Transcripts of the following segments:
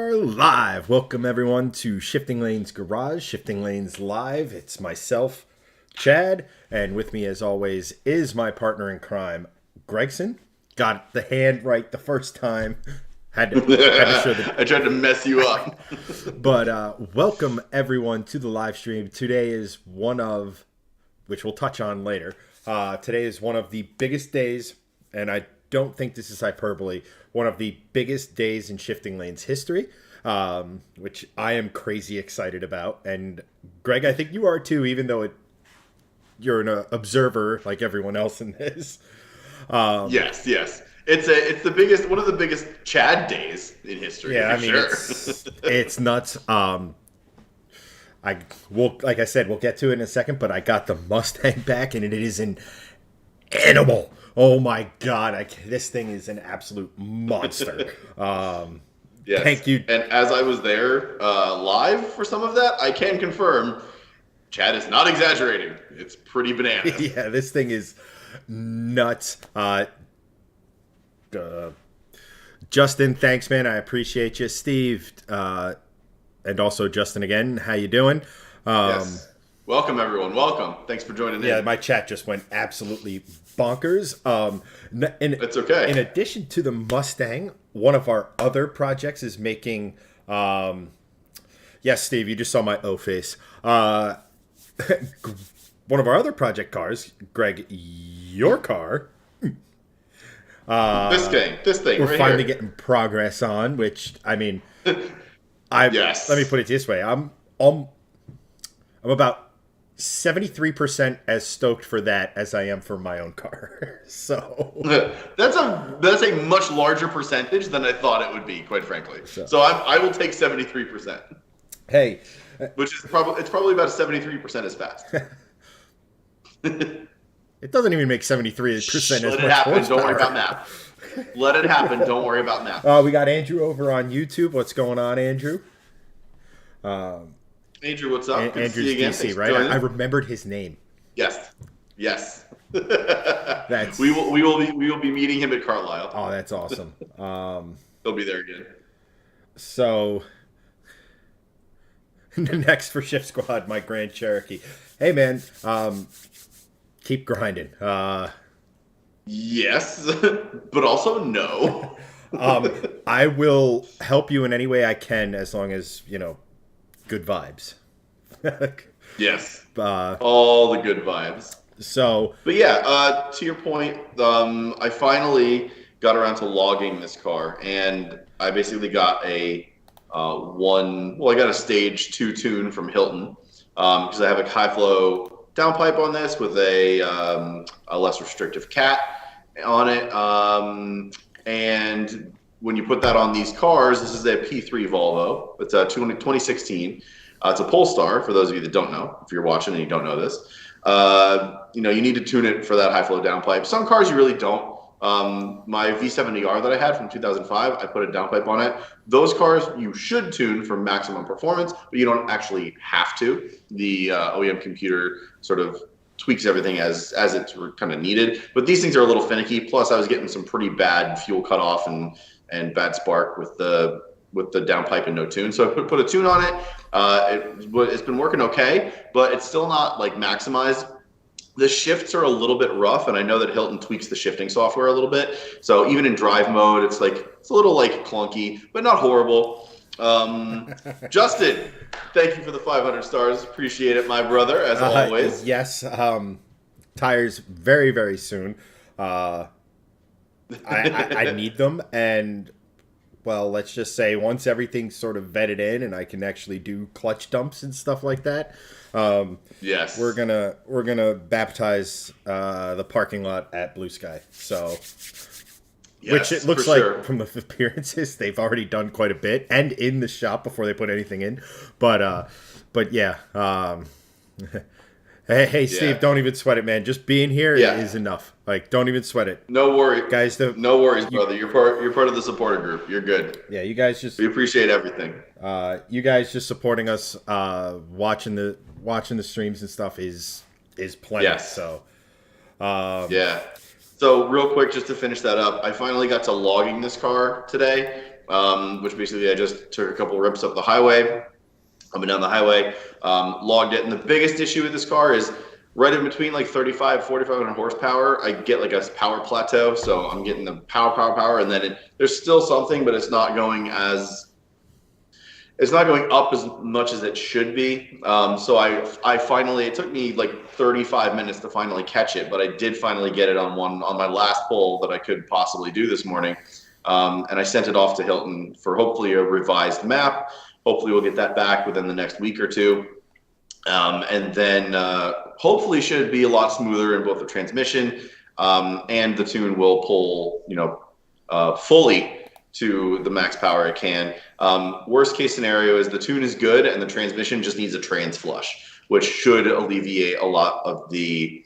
are live. Welcome everyone to Shifting Lanes Garage, Shifting Lanes Live. It's myself, Chad, and with me as always is my partner in crime, Gregson. Got the hand right the first time. Had to show the... I tried to mess you up. But welcome everyone to the live stream. Today is one of, which we'll touch on later. Today is one of the biggest days, and I don't think this is hyperbole, one of the biggest days in Shifting Lanes history, which I am crazy excited about. And Greg, I think you are too, even though you're an observer like everyone else in this. Yes. It's the biggest, one of the biggest Chad days in history. Yeah, I mean, sure. it's nuts. Like I said, we'll get to it in a second, but I got the Mustang back, and it is an animal. Oh my God! This thing is an absolute monster. Yes. Thank you. And as I was there live for some of that, I can confirm Chad is not exaggerating. It's pretty bananas. Yeah, this thing is nuts. Justin, thanks, man. I appreciate you. Steve, and also Justin again. How you doing? Yes. Welcome, everyone. Welcome. Thanks for joining in. Yeah, my chat just went absolutely bonkers. It's okay. In addition to the Mustang, one of our other projects is making. Yes, Steve, you just saw my O face. One of our other project cars, Greg, your car. This thing. We're right finally here. getting progress on, which I mean, Yes. Let me put it this way: I'm about 73% as stoked for that as I am for my own car. So that's a much larger percentage than I thought it would be, quite frankly. So I will take 73%. Hey, which is probably about 73% as fast. It doesn't even make 73% as Let much it happen. horsepower. Don't worry about math. Let it happen. Don't worry about math. We got Andrew over on YouTube. What's going on, Andrew? Andrew, what's up? Good to Andrew's see you again. DC, right? I remembered his name. Yes. That's we will be meeting him at Carlisle. Oh, that's awesome. He'll be there again. So next for Shift Squad, my Grand Cherokee. Hey man, keep grinding. Yes, but also no. I will help you in any way I can, as long as good vibes. Yes, Uh, all the good vibes. So, but yeah, to your point, I finally got around to logging this car, and I basically got I got a stage 2 tune from Hilton, because I have a high flow downpipe on this with a less restrictive cat on it, and when you put that on these cars, this is a P3 Volvo. It's a 2016. It's a Polestar, for those of you that don't know, if you're watching and you don't know this. You need to tune it for that high flow downpipe. Some cars you really don't. My V70R that I had from 2005, I put a downpipe on it. Those cars you should tune for maximum performance, but you don't actually have to. The OEM computer sort of tweaks everything as it's kind of needed. But these things are a little finicky. Plus, I was getting some pretty bad fuel cutoff and bad spark with the downpipe and no tune. So I put a tune on it. It's been working okay, but it's still not like maximized. The shifts are a little bit rough, and I know that Hilton tweaks the shifting software a little bit. So even in drive mode, it's a little clunky, but not horrible. Justin, thank you for the 500 stars. Appreciate it, my brother, as always. Yes. Tires very, very soon. I need them, and well, let's just say once everything's sort of vetted in and I can actually do clutch dumps and stuff like that. Yes, we're gonna baptize the parking lot at Blue Sky. So, yes, which it looks like from the appearances they've already done quite a bit, and in the shop before they put anything in. But yeah. Hey, Steve, don't even sweat it, man. Just being here is enough. Don't even sweat it. No worries, guys. No worries, brother. You're part of the supporter group. You're good. Yeah, you guys we appreciate everything. You guys just supporting us, watching the streams and stuff is plenty. Yes. So, yeah. So real quick, just to finish that up, I finally got to logging this car today. which basically I just took a couple rips up the highway. I've been down the highway, logged it. And the biggest issue with this car is right in between like 4,500 horsepower, I get like a power plateau. So I'm getting the power. And then there's still something, but it's not going up as much as it should be. So I finally, it took me like 35 minutes to finally catch it, but I did finally get it on my last pull that I could possibly do this morning. And I sent it off to Hilton for hopefully a revised map. Hopefully we'll get that back within the next week or two. And then hopefully should be a lot smoother in both the transmission and the tune will pull, fully to the max power it can. Worst case scenario is the tune is good and the transmission just needs a trans flush, which should alleviate a lot of the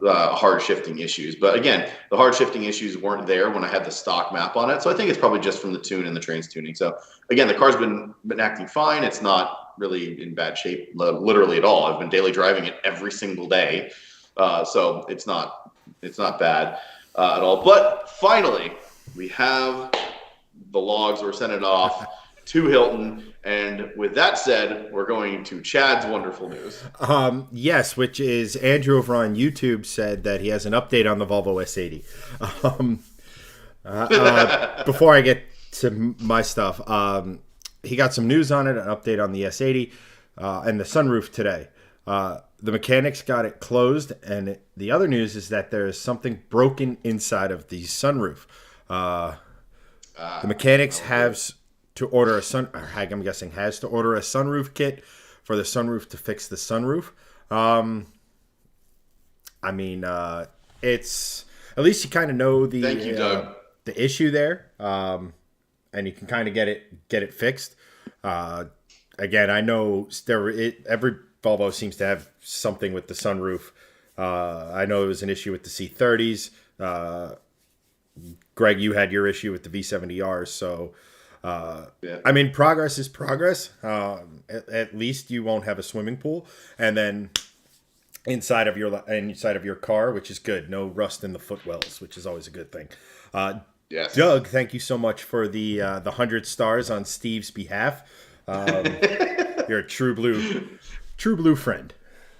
hard shifting issues. But again, the hard shifting issues weren't there when I had the stock map on it. So I think it's probably just from the tune and the trans tuning. So again, the car's been acting fine. It's not really in bad shape, literally at all. I've been daily driving it every single day. So it's not bad at all. But finally, we have the logs. We're sending it off to Hilton. And with that said, we're going to Chad's wonderful news. Yes, which is Andrew over on YouTube said that he has an update on the Volvo S80. Before I get to my stuff, he got some news on it, an update on the S80 and the sunroof today. The mechanics got it closed, and the other news is that there is something broken inside of the sunroof. The mechanics has to order has to order a sunroof kit for the sunroof to fix the sunroof. It's at least you kind of know the Thank you, Doug. The issue there, and you can kind of get it fixed. Again, I know every Volvo seems to have something with the sunroof. I know it was an issue with the C30s. Greg, you had your issue with the V70Rs, so yeah. I mean, progress is progress. At least you won't have a swimming pool, and then inside of your car, which is good. No rust in the footwells, which is always a good thing. Yes. Doug, thank you so much for the 100 stars on Steve's behalf. You're a true blue friend,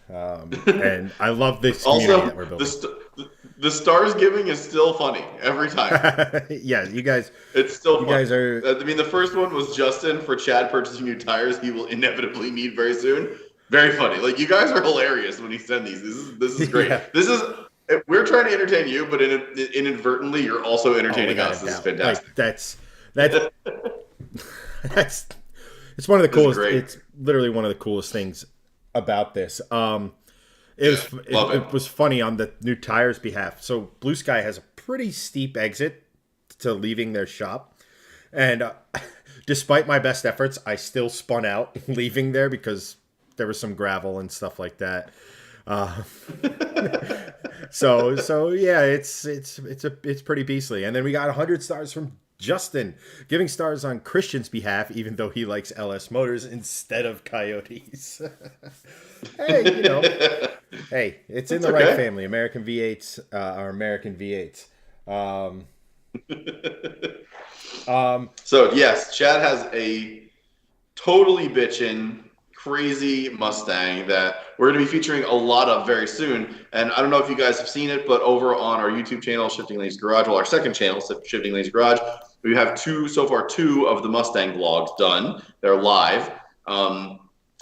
and I love this community also, that we're building. The stars giving is still funny every time. Yeah, you guys. It's still you fun. Guys are. I mean, the first one was Justin for Chad purchasing new tires. He will inevitably need very soon. Very funny. Like, you guys are hilarious when you send these. This is great. Yeah. We're trying to entertain you, but inadvertently you're also entertaining us. This is fantastic. Like, that's it's one of the coolest. It's literally one of the coolest things about this. It was funny on the new tires behalf. So Blue Sky has a pretty steep exit to leaving their shop. And despite my best efforts, I still spun out leaving there because there was some gravel and stuff like that. So yeah, it's pretty beastly. And then we got 100 stars from Justin, giving stars on Christian's behalf, even though he likes LS Motors instead of Coyotes. Hey, it's in the right family. American V8s are American V8s. So yes, Chad has a totally bitchin', crazy Mustang that we're going to be featuring a lot of very soon. And I don't know if you guys have seen it, but over on our YouTube channel, Shifting Lanes Garage, our second channel, Shifting Lanes Garage, we have two of the Mustang vlogs done. They're live, and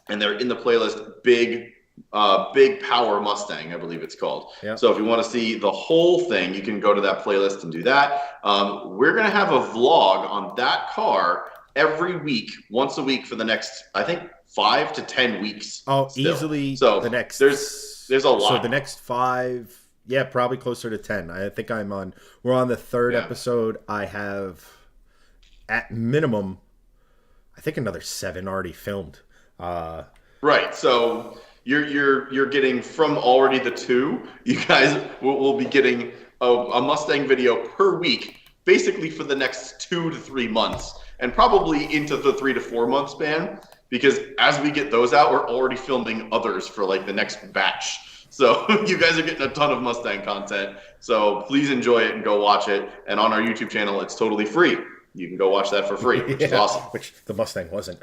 they're in the playlist Big Power Mustang, I believe it's called. Yep. So if you want to see the whole thing, you can go to that playlist and do that. We're going to have a vlog on that car every week, once a week for the next, I think, 5 to 10 weeks. Oh, still. Easily. So the next. There's a lot. So the next 5. Yeah, probably closer to 10. I think we're on the third episode. I have, at minimum, I think another 7 already filmed. Right. So you're getting from already the 2. You guys will be getting a Mustang video per week, basically for the next 2 to 3 months, and probably into the 3 to 4 month span. Because as we get those out, we're already filming others for like the next batch. So you guys are getting a ton of Mustang content. So please enjoy it and go watch it. And on our YouTube channel, it's totally free. You can go watch that for free, which is awesome. Which the Mustang wasn't.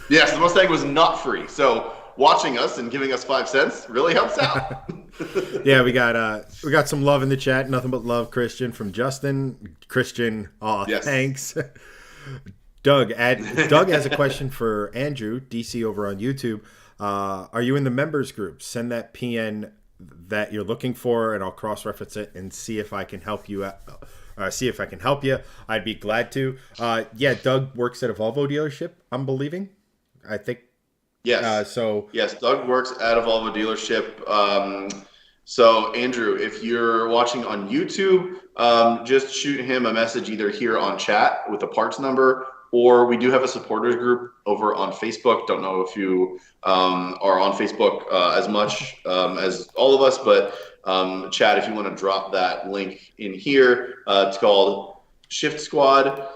Yes, the Mustang was not free. So watching us and giving us 5 cents really helps out. Yeah, we got some love in the chat. Nothing but love, Christian, from Justin. Christian, Yes. thanks. Doug has a question for Andrew, DC over on YouTube. Are you in the members group? Send that PN that you're looking for, and I'll cross-reference it and see if I can help you out. See if I can help you. I'd be glad to. Yeah, Doug works at a Volvo dealership, I'm believing. I think. Yes. Yes, Doug works at a Volvo dealership. So Andrew, if you're watching on YouTube, just shoot him a message either here on chat with the parts number, or we do have a supporters group over on Facebook. Don't know if you are on Facebook as much as all of us, but Chad, if you want to drop that link in here, it's called Shift Squad,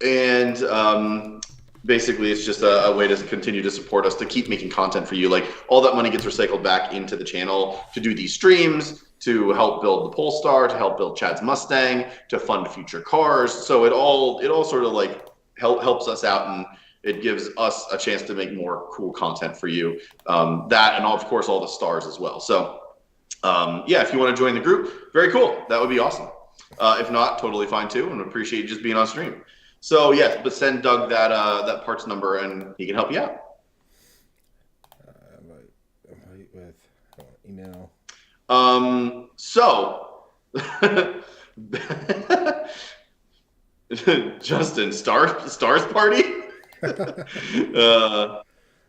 and basically it's just a way to continue to support us, to keep making content for you. Like, all that money gets recycled back into the channel to do these streams, to help build the Polestar, to help build Chad's Mustang, to fund future cars. So it all sort of like helps us out, and it gives us a chance to make more cool content for you. That, and of course all the stars as well. So yeah, if you want to join the group, very cool. That would be awesome. If not, totally fine too, and appreciate you just being on stream. So yes, but send Doug that parts number, and he can help you out. With email. So Justin, stars party.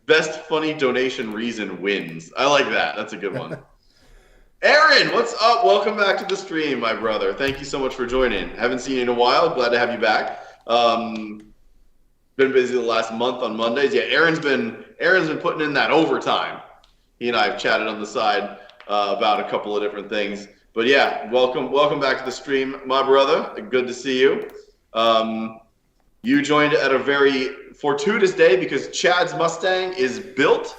Best funny donation reason wins. I like that. That's a good one. Aaron, what's up? Welcome back to the stream, my brother. Thank you so much for joining. Haven't seen you in a while. Glad to have you back. Been busy the last month on Mondays. Yeah, Aaron's been putting in that overtime. He and I have chatted on the side about a couple of different things. But yeah, welcome back to the stream, my brother. Good to see you. You joined at a very fortuitous day because Chad's Mustang is built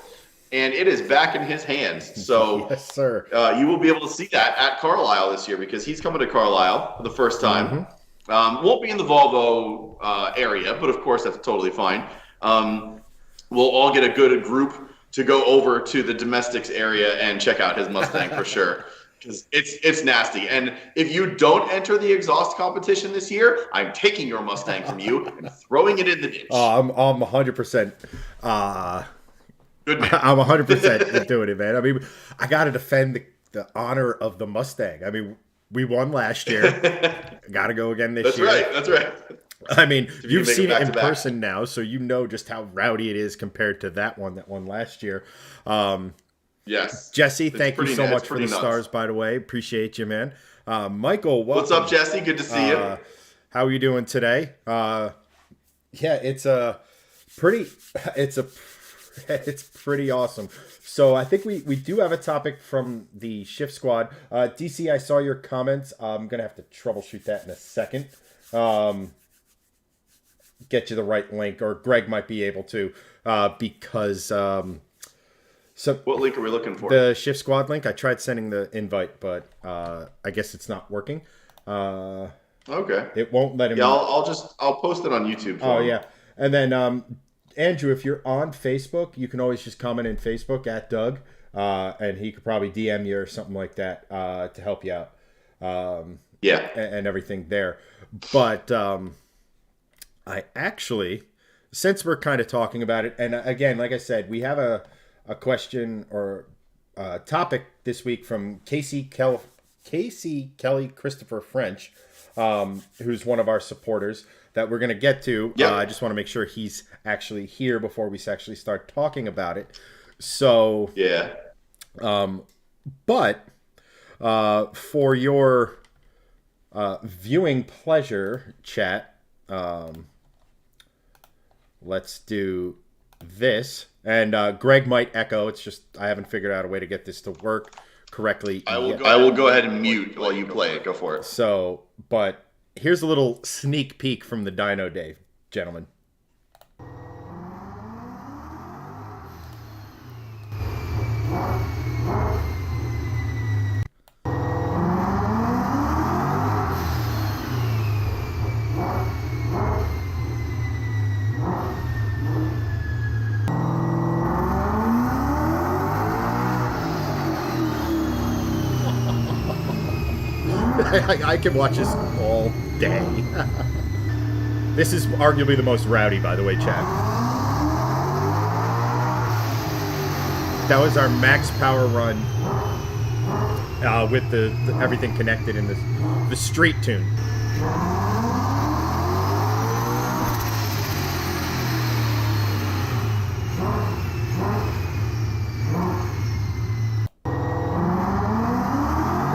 and it is back in his hands. So yes, sir. You will be able to see that at Carlisle this year, because he's coming to Carlisle for the first time. Mm-hmm. Won't be in the Volvo area, but of course that's totally fine. We'll all get a good group to go over to the domestics area and check out his Mustang for sure, because it's nasty. And if you don't enter the exhaust competition this year, I'm taking your Mustang from you and throwing it in the ditch. Oh, I'm 100%. Good man. I'm 100% doing it, man. I mean, I got to defend the honor of the Mustang. I mean, we won last year. Got to go again this year. That's right. I mean, you've seen it in person now, so you know just how rowdy it is compared to that one that won last year. Yes. Jesse, thank you so much for the stars, by the way. Appreciate you, man. Michael, welcome. What's up, Jesse? Good to see you. How are you doing today? Yeah, it's pretty awesome. So I think we do have a topic from the Shift Squad. DC, I saw your comments. I'm going to have to troubleshoot that in a second. Get you the right link, or Greg might be able to, because... So what link are we looking for? The Shift Squad link. I tried sending the invite, but I guess it's not working. Okay. It won't let him. Yeah, I'll post it on YouTube. Yeah, and then Andrew, if you're on Facebook, you can always just comment in Facebook at Doug, and he could probably DM you or something like that to help you out. Yeah, and everything there. But I actually, since we're kind of talking about it, and again, like I said, we have a question or topic this week from Casey Kelly Christopher French, who's one of our supporters that we're going to get to. Yep. I just want to make sure he's actually here before we actually start talking about it. So yeah. But for your viewing pleasure, chat, let's do this. And Greg might echo. It's just I haven't figured out a way to get this to work correctly. I will go ahead and mute while you play it. Go for it. So, but here's a little sneak peek from the Dyno Day, gentlemen. I can watch this all day. This is arguably the most rowdy, by the way, chat. That was our max power run with the everything connected in the street tune.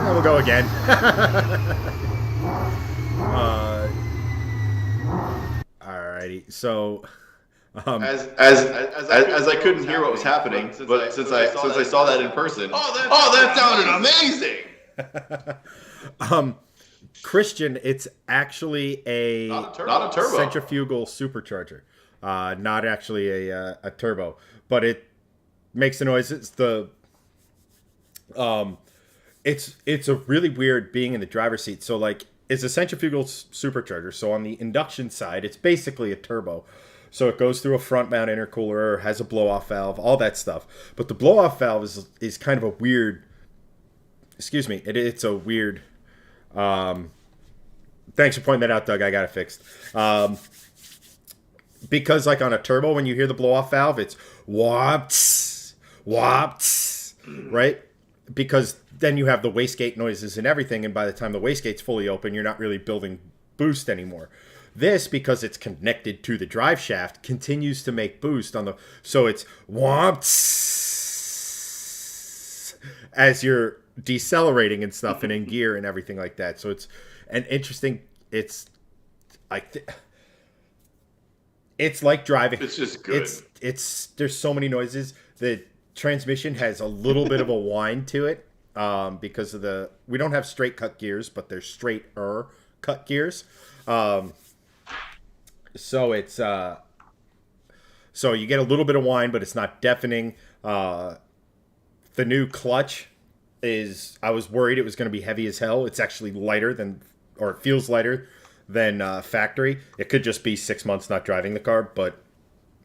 Yeah, we'll go again. Alrighty, so. As I couldn't hear what was happening, but since I saw that in person, that sounded amazing. Christian, it's actually not a turbo centrifugal supercharger, not actually a turbo, but it makes the noise. It's a really weird being in the driver's seat. So like, it's a centrifugal supercharger. So on the induction side, it's basically a turbo. So it goes through a front mount intercooler, has a blow-off valve, all that stuff. But the blow-off valve is kind of a weird. Excuse me, it's a weird. Thanks for pointing that out, Doug. I got it fixed. Because like on a turbo, when you hear the blow-off valve, it's whops, right? Because then you have the wastegate noises and everything, and by the time the wastegate's fully open, you're not really building boost anymore. This, because it's connected to the drive shaft, continues to make boost on the. So it's whomps as you're decelerating and stuff and in gear and everything like that. So it's an interesting. It's like it's like driving. It's just good. It's there's so many noises. The transmission has a little bit of a whine to it because of we don't have straight cut gears, but they're straighter cut gears. So it's so you get a little bit of whine, but it's not deafening. The new clutch I was worried it was going to be heavy as hell. It's actually lighter or it feels lighter than factory. It could just be 6 months not driving the car, but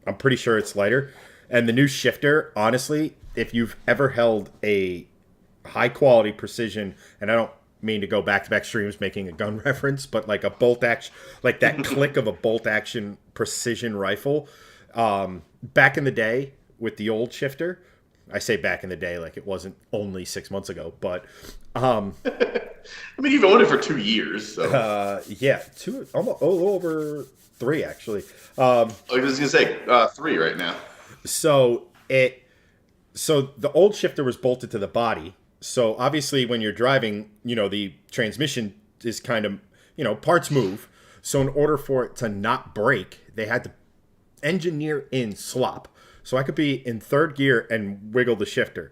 I'm pretty sure it's lighter. And the new shifter, honestly, if you've ever held a high quality precision, and I don't mean to go back-to-back streams making a gun reference, but like a bolt action, like that click of a bolt action precision rifle. Back in the day with the old shifter, I say back in the day like it wasn't only 6 months ago, but I mean, you've owned it for 2 years, so yeah, almost a little over 3 actually. I was gonna say 3 right now. So the old shifter was bolted to the body. So obviously when you're driving, the transmission is kind of, parts move. So in order for it to not break, they had to engineer in slop. So I could be in third gear and wiggle the shifter.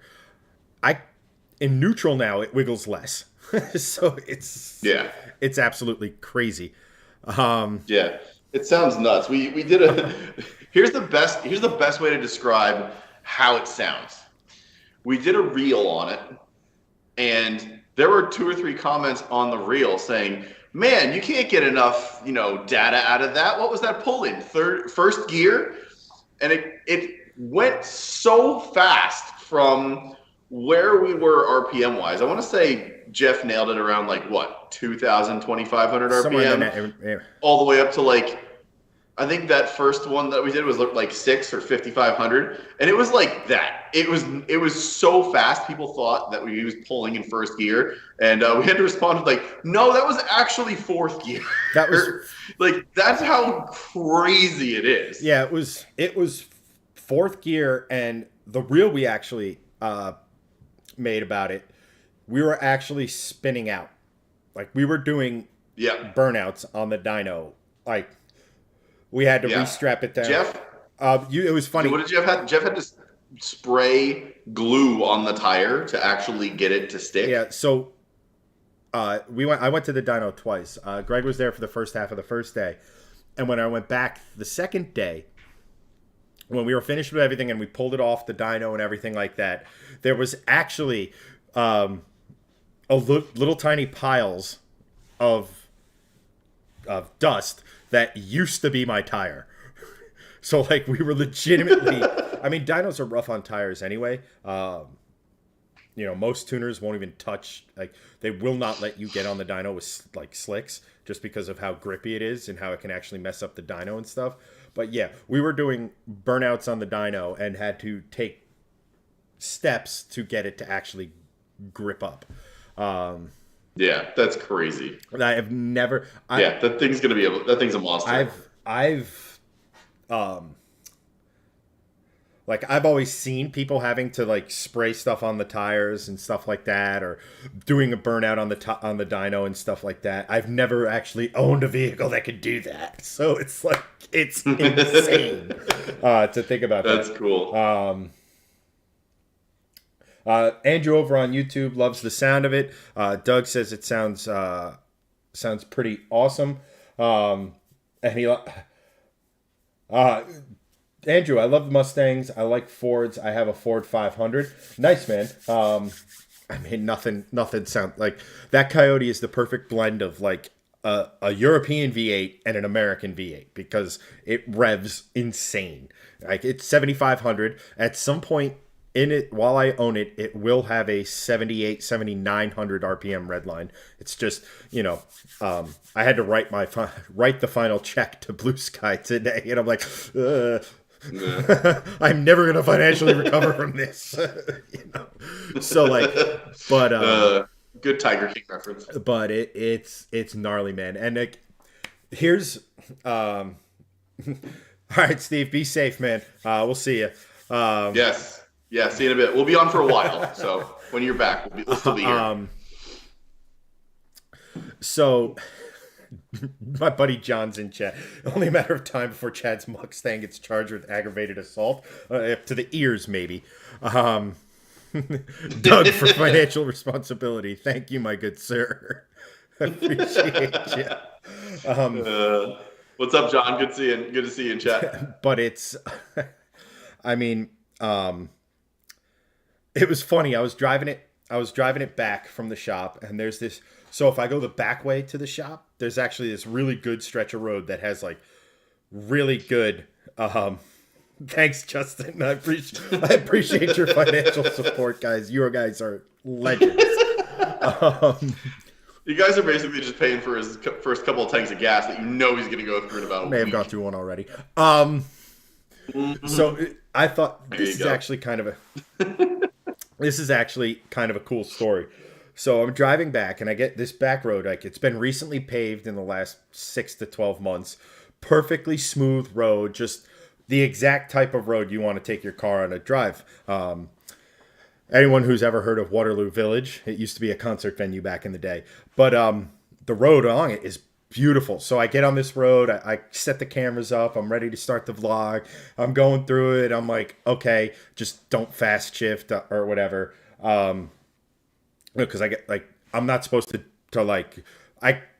In neutral now, it wiggles less. So it's absolutely crazy. Yeah, it sounds nuts. We did here's the best way to describe how it sounds. We did a reel on it. And there were 2 or 3 comments on the reel saying, "Man, you can't get enough, data out of that. What was that pull in? First gear?" And it went so fast from where we were RPM wise. I want to say Jeff nailed it around 2,000, 2,500 RPM, all the way up to I think that first one that we did was like 6 or 5,500, and it was like that. It was so fast. People thought that he was pulling in first gear, and we had to respond with no, that was actually fourth gear. That was that's how crazy it is. Yeah, it was fourth gear, and the reel we actually made about it, we were actually spinning out, we were doing burnouts on the dyno, We had to restrap it down. Jeff, it was funny. What did Jeff have? Jeff had to spray glue on the tire to actually get it to stick. Yeah. So I went to the dyno twice. Greg was there for the first half of the first day, and when I went back the second day, when we were finished with everything and we pulled it off the dyno and everything like that, there was actually little tiny piles of dust that used to be my tire. So we were legitimately, I mean, dynos are rough on tires anyway. most tuners won't even touch, like they will not let you get on the dyno with like slicks just because of how grippy it is and how it can actually mess up the dyno and stuff. But yeah, we were doing burnouts on the dyno and had to take steps to get it to actually grip up. Yeah, that's crazy. I have never. That thing's a monster. I've always seen people having to like spray stuff on the tires and stuff like that, or doing a burnout on the dyno and stuff like that. I've never actually owned a vehicle that could do that, so it's like it's insane to think about. That's cool. Andrew over on YouTube loves the sound of it. Doug says it sounds pretty awesome. And he Andrew, I love the Mustangs. I like Fords. I have a Ford 500. Nice, man. I mean, nothing sounds like that. Coyote is the perfect blend of like a European V8 and an American V8 because it revs insane. Like it's 7,500. At some point in it, while I own it, it will have a 7,900 RPM redline. It's just, I had to write the final check to Blue Sky today, and I'm like, I'm never gonna financially recover from this. So like, but good Tiger King reference. But it's gnarly, man. And like, here's all right, Steve, be safe, man. We'll see you. Yes, see you in a bit. We'll be on for a while, so when you're back, we'll still be here. So my buddy John's in chat. Only a matter of time before Chad's Mustang gets charged with aggravated assault, up to the ears, maybe. Doug, for financial responsibility. Thank you, my good sir. I appreciate you. What's up, John? Good to see you in chat. But it's, I mean, it was funny. I was driving it back from the shop, and there's this. So if I go the back way to the shop, there's actually this really good stretch of road that has like really good. Thanks, Justin. I appreciate your financial support, guys. You guys are legends. You guys are basically just paying for his first couple of tanks of gas that he's going to go through in about a week. May have gone through one already. So I thought this is actually kind of a cool story. So I'm driving back, and I get this back road. Like it's been recently paved in the last 6 to 12 months. Perfectly smooth road, just the exact type of road you want to take your car on a drive. Anyone who's ever heard of Waterloo Village, it used to be a concert venue back in the day. But the road along it is beautiful. So I get on this road, I set the cameras up, I'm ready to start the vlog. I'm going through it. I'm like, okay, just don't fast shift or whatever. Because I get like, I'm not supposed to like,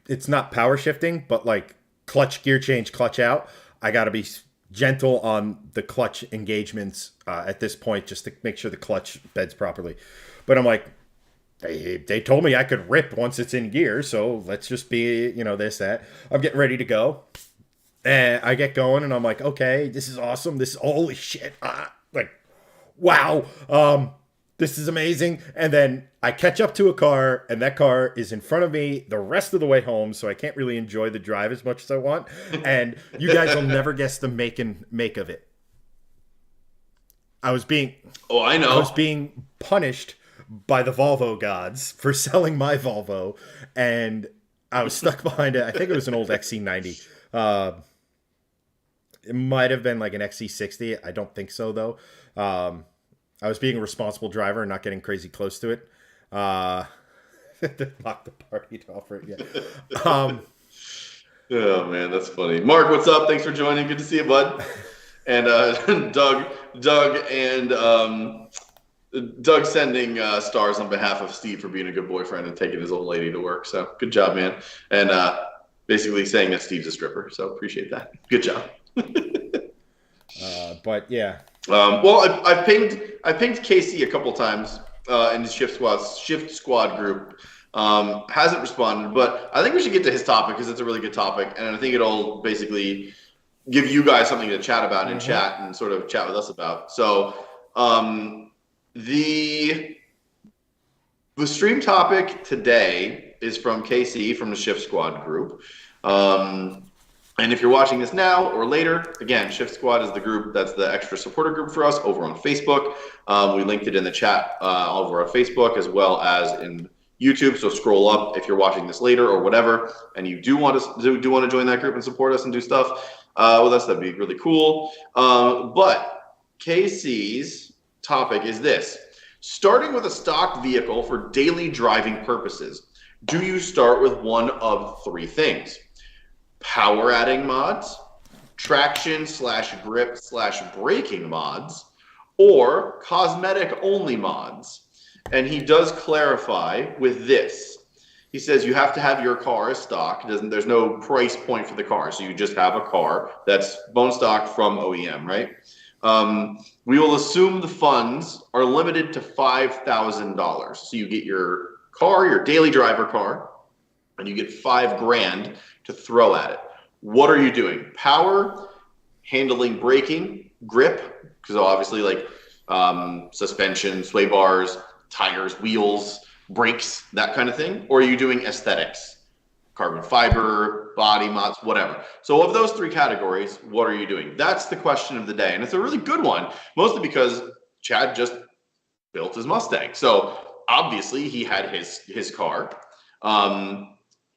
it's not power shifting, but like clutch, gear change, clutch out. I got to be gentle on the clutch engagements at this point, just to make sure the clutch beds properly. But I'm like, they told me I could rip once it's in gear, so let's just be, this, that. I'm getting ready to go. And I get going, and I'm like, okay, this is awesome. This is, holy shit. Like, wow. This is amazing. And then I catch up to a car, and that car is in front of me the rest of the way home, so I can't really enjoy the drive as much as I want. And you guys will never guess the make of it. I was being punished by the Volvo gods for selling my Volvo, and I was stuck behind it. I think it was an old XC90. It might have been like an XC60. I don't think so, though. I was being a responsible driver and not getting crazy close to it. Lock the party off right yet. Oh man, that's funny. Mark, what's up? Thanks for joining. Good to see you, bud. And Doug and Doug sending stars on behalf of Steve for being a good boyfriend and taking his old lady to work. So good job, man. And basically saying that Steve's a stripper. So appreciate that. Good job. But yeah. Well, I've pinged Casey a couple times in the Shift Squad group. Hasn't responded, but I think we should get to his topic because it's a really good topic, and I think it'll basically give you guys something to chat about in chat and sort of chat with us about. So the The stream topic today is from KC from the Shift Squad group. And if you're watching this now or later, again, Shift Squad is the group that's the extra supporter group for us over on Facebook. We linked it in the chat over on Facebook as well as in YouTube. So scroll up if you're watching this later or whatever, and you do want to join that group and support us and do stuff with us. That'd be really cool. But KC's topic is this: starting with a stock vehicle for daily driving purposes. Do you start with one of three things? Power adding mods, traction / grip / braking mods, or cosmetic only mods. And he does clarify with this. He says you have to have your car as stock. There's no price point for the car. So you just have a car that's bone stock from OEM, right? We will assume the funds are limited to $5,000. So you get your car, your daily driver car, and you get $5,000 to throw at it. What are you doing? Power, handling, braking, grip, because obviously like suspension, sway bars, tires, wheels, brakes, that kind of thing. Or are you doing aesthetics, carbon fiber, body mods, whatever? So of those three categories, what are you doing? That's the question of the day. And it's a really good one, mostly because Chad just built his Mustang. So obviously he had his car.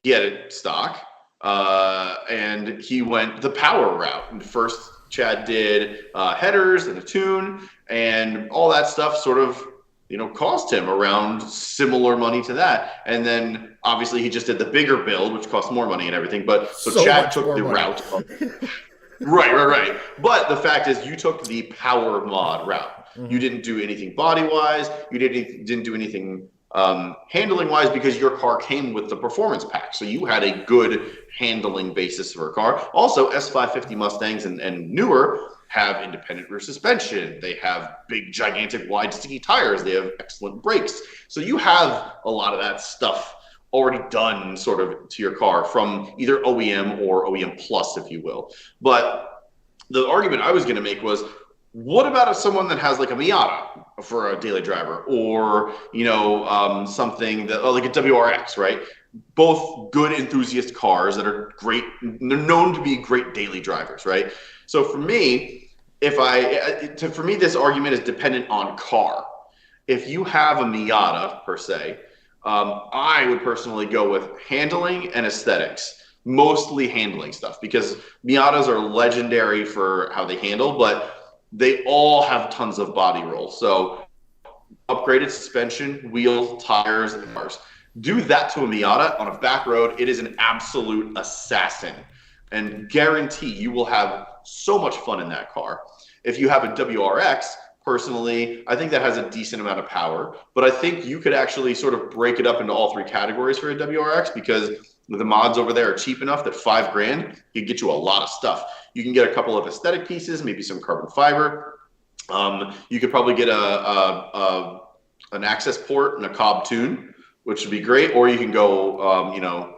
He had it stock, and he went the power route. And first, Chad did headers and a tune, and all that stuff sort of, cost him around similar money to that. And then obviously he just did the bigger build, which cost more money and everything. But so Chad took the route. Right. But the fact is, you took the power mod route. Mm-hmm. You didn't do anything body wise. You didn't do anything handling wise, because your car came with the performance pack. So you had a good handling basis for a car. Also, S550 Mustangs and newer have independent rear suspension. They have big, gigantic, wide, sticky tires. They have excellent brakes. So you have a lot of that stuff already done sort of to your car from either OEM or OEM Plus, if you will. But the argument I was going to make was, what about someone that has like a Miata for a daily driver, or something that like a WRX, right? Both good enthusiast cars that are great. They're known to be great daily drivers, right? So for me, this argument is dependent on car. If you have a Miata per se, I would personally go with handling and aesthetics. Mostly handling stuff, because Miatas are legendary for how they handle, but they all have tons of body roll. So upgraded suspension, wheels, tires, and bars. Do that to a Miata on a back road. It is an absolute assassin, and guarantee you will have so much fun in that car. If you have a WRX, personally, I think that has a decent amount of power, but I think you could actually sort of break it up into all three categories for a WRX, because the mods over there are cheap enough that $5,000 can get you a lot of stuff. You can get a couple of aesthetic pieces, maybe some carbon fiber. You could probably get an access port and a Cobb tune, which would be great. Or you can go,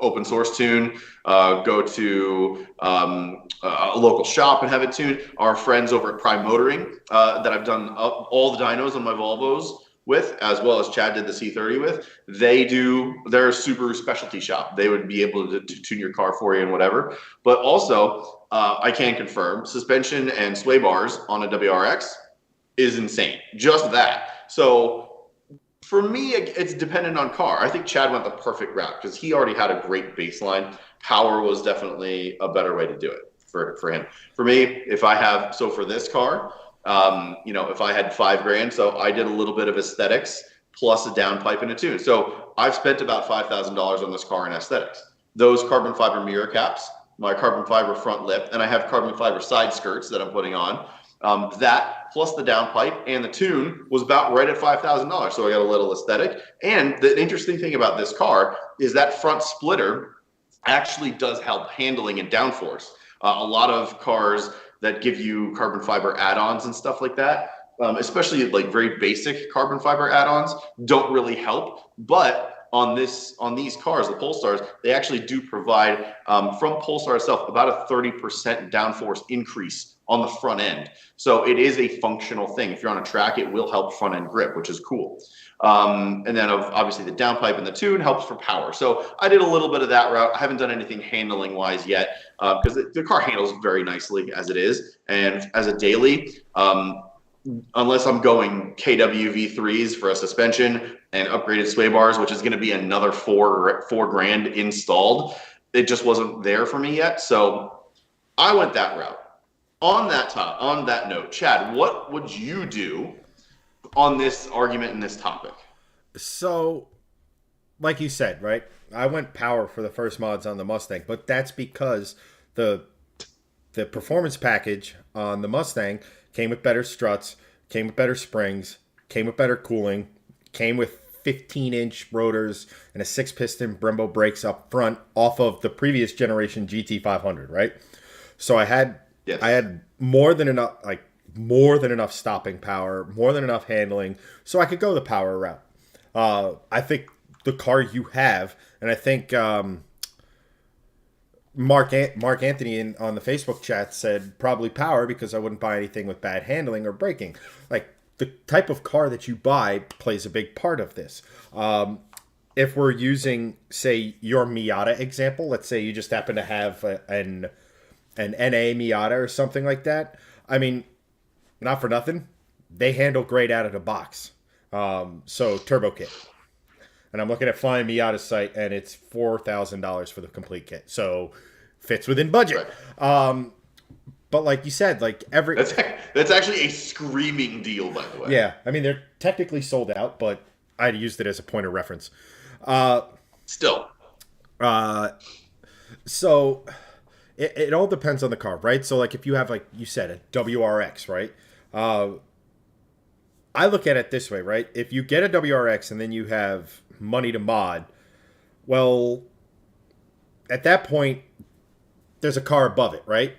open source tune, go to a local shop and have it tuned. Our friends over at Prime Motoring that I've done all the dynos on my Volvos with, as well as Chad did the C30 with, they're a Subaru specialty shop. They would be able to tune your car for you and whatever. But also, I can confirm, suspension and sway bars on a WRX is insane. Just that. So for me, it's dependent on car. I think Chad went the perfect route because he already had a great baseline. Power was definitely a better way to do it for him. For me, for this car, if I had $5,000, so I did a little bit of aesthetics plus a downpipe and a tune. So I've spent about $5,000 on this car in aesthetics. Those carbon fiber mirror caps, my carbon fiber front lip, and I have carbon fiber side skirts that I'm putting on. That plus the downpipe and the tune was about right at $5,000. So I got a little aesthetic. And the interesting thing about this car is that front splitter actually does help handling and downforce. A lot of cars that give you carbon fiber add-ons and stuff like that, especially like very basic carbon fiber add-ons, don't really help. But on these cars, the Polestars, they actually do provide from Polestar itself about a 30% downforce increase on the front end. So it is a functional thing. If you're on a track, it will help front end grip, which is cool. And then obviously the downpipe and the tune helps for power. So I did a little bit of that route. I haven't done anything handling wise yet because the car handles very nicely as it is. And as a daily, unless I'm going KWV3s for a suspension and upgraded sway bars, which is going to be another four grand installed, it just wasn't there for me yet. So I went that route. On that note, Chad, what would you do on this argument and this topic? So, like you said, right? I went power for the first mods on the Mustang, but that's because the performance package on the Mustang came with better struts, came with better springs, came with better cooling, came with 15-inch rotors and a 6-piston Brembo brakes up front off of the previous generation GT500, right? So I had more than enough stopping power, more than enough handling, so I could go the power route. I think the car you have, and I think Mark Anthony on the Facebook chat said probably power because I wouldn't buy anything with bad handling or braking. Like, the type of car that you buy plays a big part of this. If we're using, say, your Miata example, let's say you just happen to have an NA Miata or something like that. I mean, not for nothing, they handle great out of the box. So turbo kit. And I'm looking at Flying Miata's site, and it's $4,000 for the complete kit. So fits within budget. Right. But like you said, like that's actually a screaming deal, by the way. Yeah, I mean, they're technically sold out, but I used it as a point of reference. Still. So it all depends on the car, right? So like if you have, like you said, a WRX, right? I look at it this way, right? If you get a WRX and then you have money to mod, well, at that point, there's a car above it, right?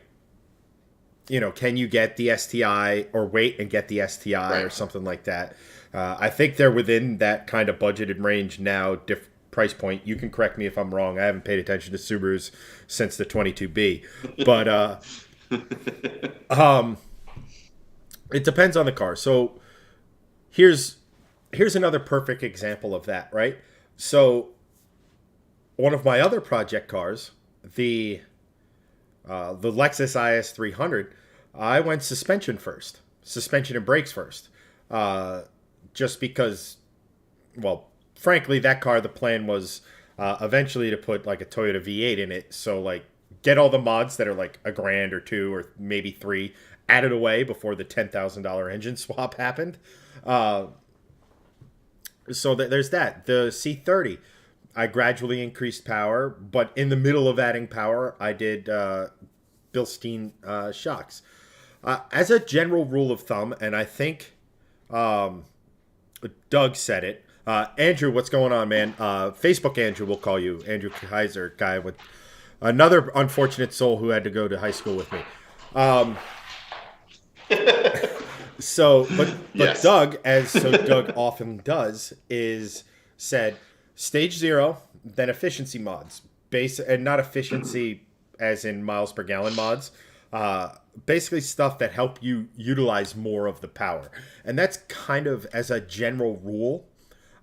You know, can you get the STI or wait and get the STI or something like that? I think they're within that kind of budgeted range now, price point. You can correct me if I'm wrong. I haven't paid attention to Subarus since the 22B. But it depends on the car. So here's another perfect example of that, right? So one of my other project cars, the Lexus IS 300, I went suspension and brakes first, just because, well, frankly, that car, the plan was eventually to put like a Toyota V8 in it, so like get all the mods that are like a grand or two or maybe three added away before the $10,000 engine swap happened. So there's that. The C30, I gradually increased power, but in the middle of adding power, I did Bilstein shocks. As a general rule of thumb, and I think Doug said it. Andrew, what's going on, man? Facebook Andrew will call you. Andrew Kaiser, guy with another unfortunate soul who had to go to high school with me. But yes. Doug, Doug often does, is said stage 0, then efficiency mods, and not efficiency as in miles per gallon mods. Basically stuff that help you utilize more of the power, and that's kind of, as a general rule,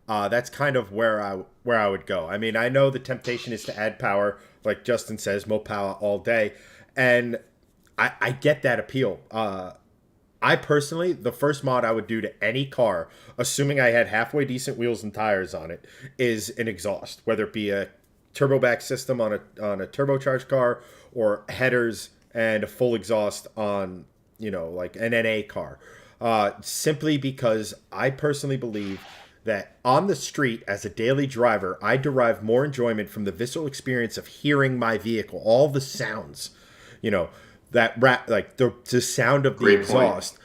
that's kind of where I would go. I mean, I know the temptation is to add power, like Justin says, mo power all day, and I get that appeal. I personally, the first mod I would do to any car, assuming I had halfway decent wheels and tires on it, is an exhaust, whether it be a turbo back system on a turbocharged car or headers and a full exhaust on, like an NA car. Simply because I personally believe that on the street as a daily driver, I derive more enjoyment from the visceral experience of hearing my vehicle, all the sounds, that like the sound of the Great exhaust.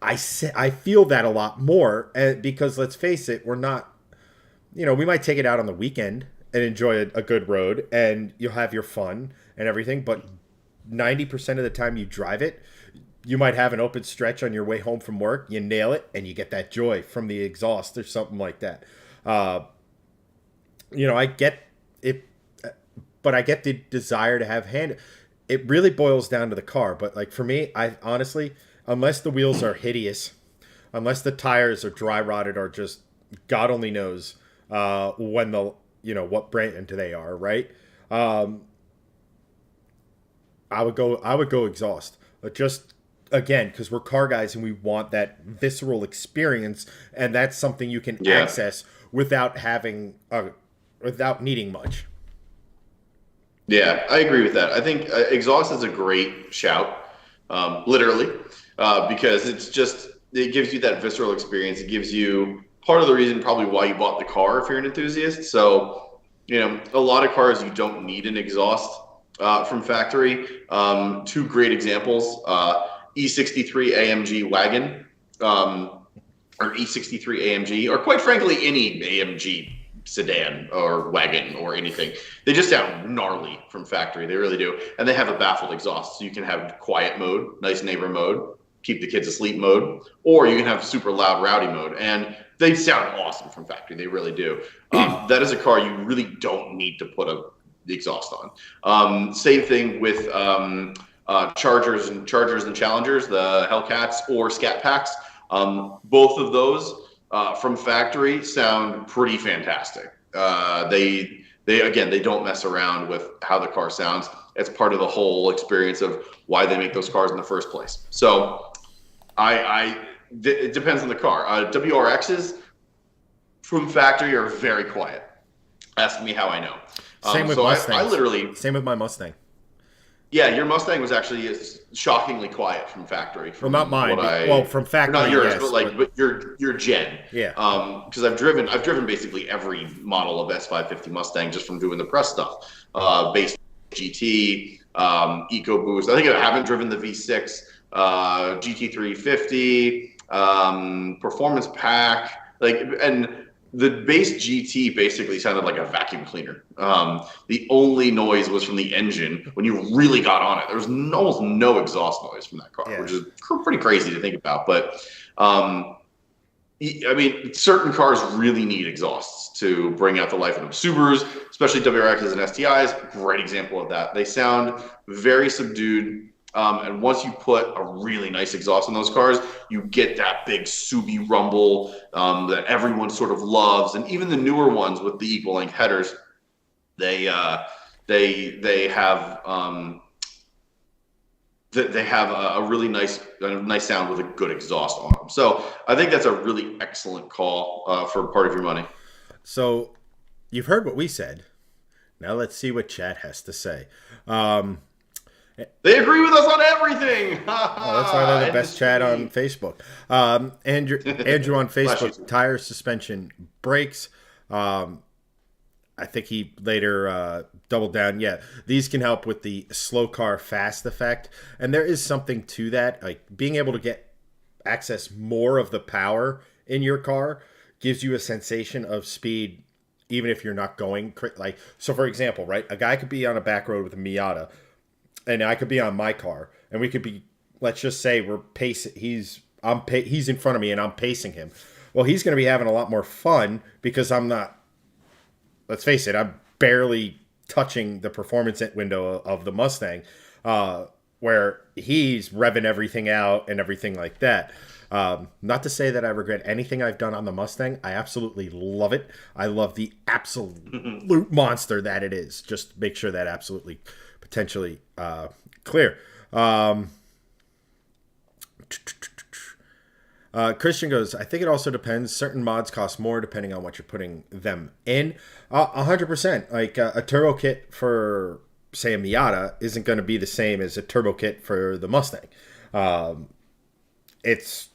Point. I feel that a lot more, because let's face it, we're not, we might take it out on the weekend and enjoy a good road, and you'll have your fun and everything, but 90% of the time you drive it, you might have an open stretch on your way home from work, you nail it, and you get that joy from the exhaust or something like that. I get it, but I get the desire to have hand. It really boils down to the car. But like for me, I honestly, unless the wheels are hideous, unless the tires are dry rotted or just God only knows when the what brand they are, right? Um, I would go exhaust. But just again, because we're car guys and we want that visceral experience, and that's something you can Yeah. access without having without needing much. Yeah, I agree with that. I think exhaust is a great shout, literally, because it gives you that visceral experience. It gives you part of the reason probably why you bought the car if you're an enthusiast. So, a lot of cars you don't need an exhaust from factory. Two great examples: E63 AMG wagon, or E63 AMG, or quite frankly any AMG sedan or wagon or anything. They just sound gnarly from factory. They really do. And they have a baffled exhaust. So you can have quiet mode, nice neighbor mode, keep the kids asleep mode, or you can have super loud, rowdy mode. And they sound awesome from factory. They really do. That is a car you really don't need to put the exhaust on. Same thing with Chargers and Challengers, the Hellcats or Scat Packs. Both of those from factory sound pretty fantastic. They don't mess around with how the car sounds. It's part of the whole experience of why they make those cars in the first place. So it depends on the car. WRXs from factory are very quiet. Ask me how I know. Same with So Mustangs. I literally, Same with my Mustang. yeah, your Mustang was actually shockingly quiet from factory. Well, From not mine. what Well, from or not factory, yours, yes, but your gen. yeah. Because I've driven basically every model of S550 Mustang just from doing the press stuff. Base GT, EcoBoost. I think I haven't driven the V6, GT350, Performance Pack, and the base GT basically sounded like a vacuum cleaner. The only noise was from the engine when you really got on it. There was almost no exhaust noise from that car, Yeah. which is pretty crazy to think about. But I mean, certain cars really need exhausts to bring out the life of them. Subarus, especially WRXs and STIs, great example of that. They sound very subdued. And once you put a really nice exhaust in those cars, you get that big Subi rumble that everyone sort of loves. And even the newer ones with the equal length headers, they have they have a really nice sound with a good exhaust on them. So I think that's a really excellent call for part of your money. So you've heard what we said. Now let's see what Chad has to say. They agree with us on everything. Oh, that's why they're the best chat on Facebook. Andrew on Facebook, tires, suspension, brakes. I think he later doubled down. Yeah, these can help with the slow car fast effect. And there is something to that. Like being able to access more of the power in your car gives you a sensation of speed, even if you're not going. So for example, right, a guy could be on a back road with a Miata, and I could be on my car, and we could be, let's just say we're pacing. He's in front of me, and I'm pacing him. Well, he's going to be having a lot more fun because I'm not. Let's face it, I'm barely touching the performance window of the Mustang, where he's revving everything out and everything like that. Not to say that I regret anything I've done on the Mustang. I absolutely love it. I love the absolute monster that it is. Just make sure that absolutely potentially clear. Christian goes, I think it also depends. Certain mods cost more depending on what you're putting them in. 100%. Like a turbo kit for, say, a Miata isn't going to be the same as a turbo kit for the Mustang. It's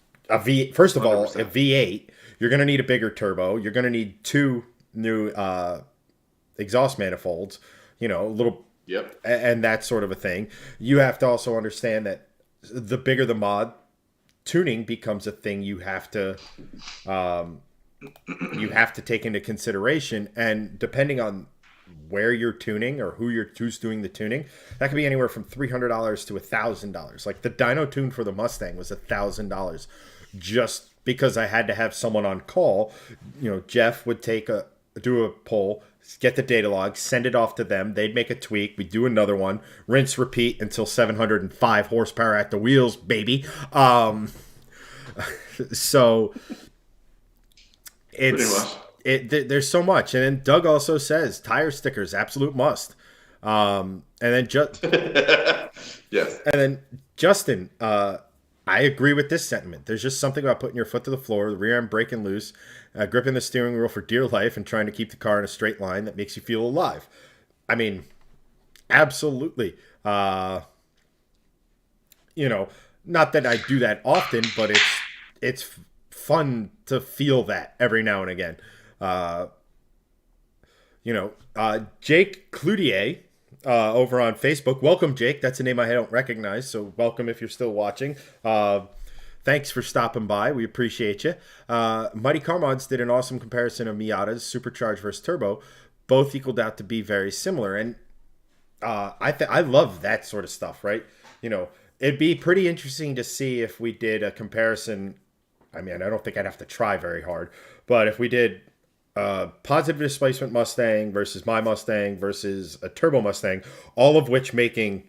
first of all, 100%. A V8. You're going to need a bigger turbo. You're going to need two new exhaust manifolds. A little. Yep. And that sort of a thing. You have to also understand that the bigger the mod, tuning becomes a thing you have to take into consideration. And depending on where you're tuning or who's doing the tuning, that could be anywhere from $300 to $1,000. Like the dyno tune for the Mustang was $1,000, just because I had to have someone on call. Jeff would take do a poll, get the data log, send it off to them. They'd make a tweak. We do another one, rinse, repeat until 705 horsepower at the wheels, baby. So Pretty much. there's so much. And then Doug also says tire stickers, absolute must. And then Yes. and then Justin, I agree with this sentiment. There's just something about putting your foot to the floor, the rear end breaking loose, gripping the steering wheel for dear life, and trying to keep the car in a straight line that makes you feel alive. I mean, absolutely. Not that I do that often, but it's fun to feel that every now and again. Jake Cloutier over on Facebook. Welcome, Jake. That's a name I don't recognize, so welcome if you're still watching. Thanks for stopping by. We appreciate you. Mighty Car Mods did an awesome comparison of Miatas, supercharged versus turbo. Both equaled out to be very similar, and I love that sort of stuff, right? It'd be pretty interesting to see if we did a comparison. I mean, I don't think I'd have to try very hard, but if we did positive displacement Mustang versus my Mustang versus a turbo Mustang, all of which making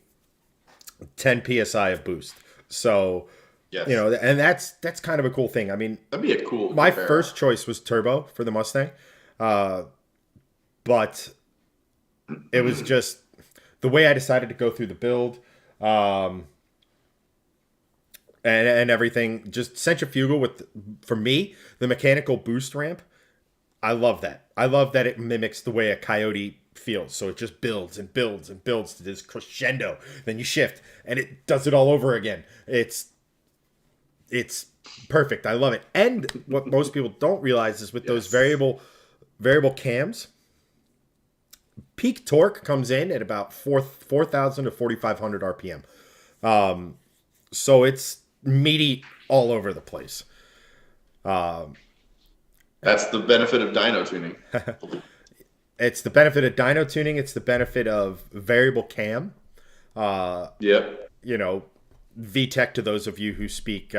10 psi of boost. So, Yes. And that's kind of a cool thing. I mean, That'd be a cool. my compare. first choice was turbo for the Mustang, but it was just the way I decided to go through the build. And everything, just centrifugal for me, the mechanical boost ramp. I love that. I love that it mimics the way a Coyote feels. So it just builds and builds and builds to this crescendo. Then you shift and it does it all over again. It's perfect. I love it. And what most people don't realize is with those variable cams, peak torque comes in at about 4,000 to 4,500 RPM. So it's meaty all over the place. That's the benefit of dyno tuning. It's the benefit of dyno tuning. It's the benefit of variable cam. Yep. VTEC to those of you who speak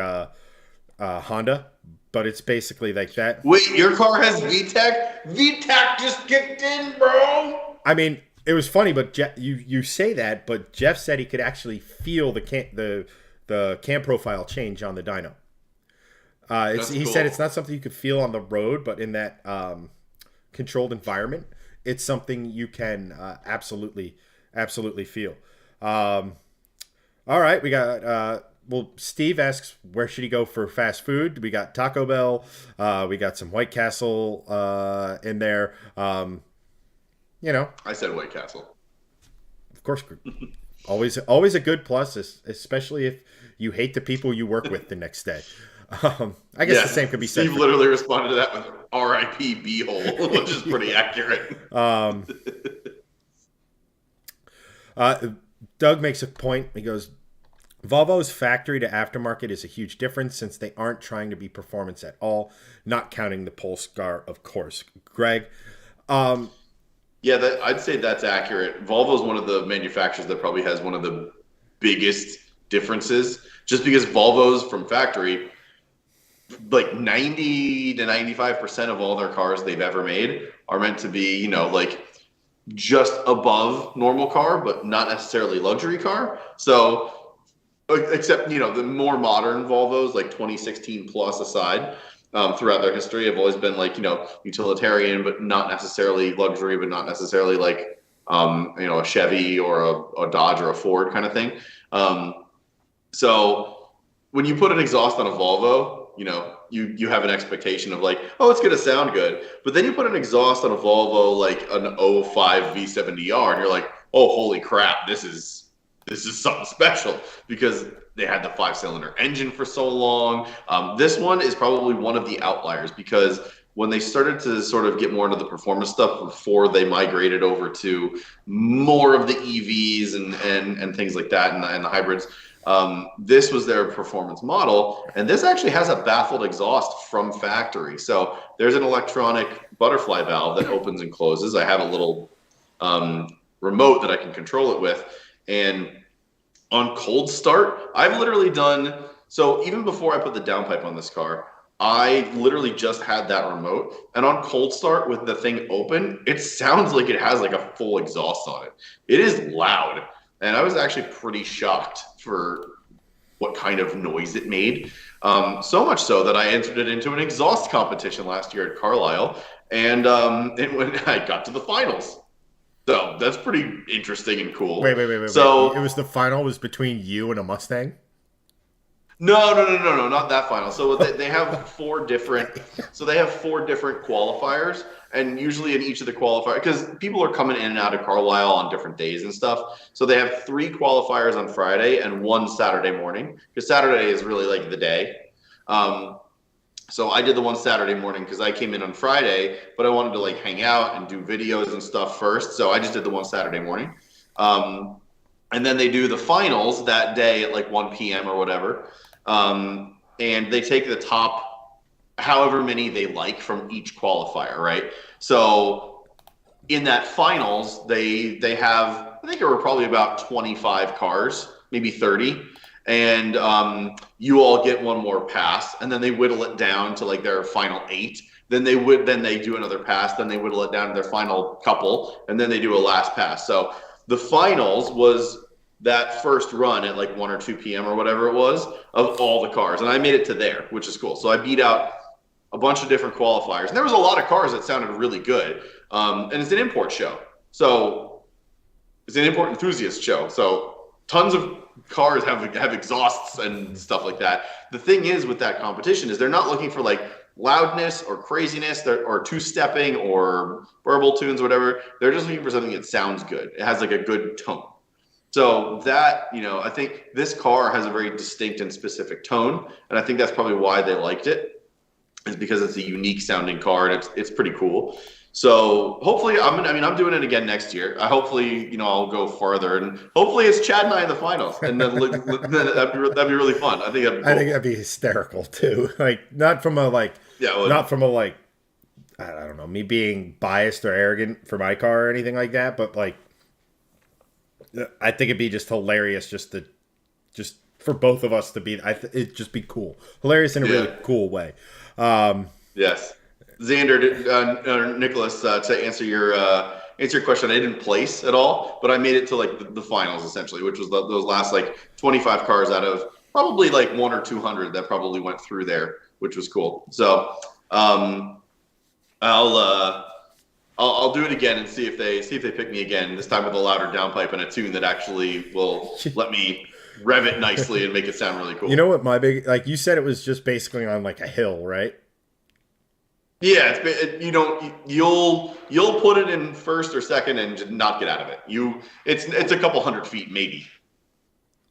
Honda, but it's basically like that. Wait, your car has VTEC? VTEC just kicked in, bro. I mean, it was funny, but you say that, but Jeff said he could actually feel the cam profile change on the dyno. He said it's not something you could feel on the road, but in that controlled environment, it's something you can absolutely feel. All right, we got Steve asks where should he go for fast food. We got Taco Bell. We got some White Castle in there. I said White Castle. Of course, always a good plus, especially if you hate the people you work with the next day. I guess the same could be said. Steve literally responded to that with "R.I.P. B-hole," which is pretty accurate. Doug makes a point. He goes, Volvo's factory to aftermarket is a huge difference since they aren't trying to be performance at all, not counting the Polestar, of course. Greg? Yeah, I'd say that's accurate. Volvo is one of the manufacturers that probably has one of the biggest differences, just because Volvo's from factory, like 90 to 95% of all their cars they've ever made are meant to be, just above normal car, but not necessarily luxury car. So, except, the more modern Volvos, like 2016 plus aside, throughout their history have always been utilitarian, but not necessarily luxury, but not necessarily a Chevy or a Dodge or a Ford kind of thing. So when you put an exhaust on a Volvo, you have an expectation of it's going to sound good. But then you put an exhaust on a Volvo, like an 05 V70R, and you're like, oh, holy crap, this is something special, because they had the 5-cylinder engine for so long. This one is probably one of the outliers, because when they started to sort of get more into the performance stuff before they migrated over to more of the EVs and things like that, and the hybrids, this was their performance model. And this actually has a baffled exhaust from factory. So there's an electronic butterfly valve that opens and closes. I have a little remote that I can control it with. And on cold start, I've literally done, so even before I put the downpipe on this car, I literally just had that remote, and on cold start with the thing open, it sounds like it has like a full exhaust on it. It is loud, and I was actually pretty shocked for what kind of noise it made. So much so that I entered it into an exhaust competition last year at Carlisle, and when I got to the finals. So that's pretty interesting and cool. Wait. It So was the final was between you and a Mustang? no, not that final. So they have four different. So they have four different qualifiers, and usually in each of the qualifiers, because people are coming in and out of Carlisle on different days and stuff. So they have three qualifiers on Friday and one Saturday morning, because Saturday is really like the day. Um, so I did the one Saturday morning because I came in on Friday, but I wanted to like hang out and do videos and stuff first. So I just did the one Saturday morning. Um, and then they do the finals that day at like 1 p.m. or whatever. And they take the top however many they like from each qualifier, right? So in that finals, they have, I think there were probably about 25 cars, maybe 30. And you all get one more pass, and then they whittle it down to like their final 8. Then they do another pass, then they whittle it down to their final couple, and then they do a last pass. So the finals was that first run at like 1 or 2 p.m. or whatever it was of all the cars. And I made it to there, which is cool. So I beat out a bunch of different qualifiers. And there was a lot of cars that sounded really good. And it's an import show. So it's an import enthusiast show. So tons of cars have exhausts and stuff like that. The thing is with that competition is they're not looking for like loudness or craziness or two-stepping or burble tunes, whatever. They're just looking for something that sounds good. It has like a good tone. So that, I think this car has a very distinct and specific tone, and I think that's probably why they liked it, is because it's a unique sounding car and it's pretty cool. So hopefully, I'm doing it again next year. Hopefully, I'll go farther, and hopefully it's Chad and I in the finals, and then that'd be really fun. I think that'd be cool. I think that'd be hysterical too. Like not from a like, Yeah, not from a like, I don't know, me being biased or arrogant for my car or anything like that, but like, I think it'd be just hilarious just for both of us to be. It'd just be cool, hilarious in a really cool way. Yes, Xander, Nicholas, to answer your question, I didn't place at all, but I made it to like the finals essentially, which was those last like 25 cars out of probably like 100 or 200 that probably went through there, which was cool. So I'll do it again and see if they pick me again. This time with a louder downpipe and a tune that actually will let me rev it nicely and make it sound really cool. You know what my big, like you said, it was just basically on like a hill, right? Yeah, you'll put it in first or second and just not get out of it. It's a couple 100 feet maybe.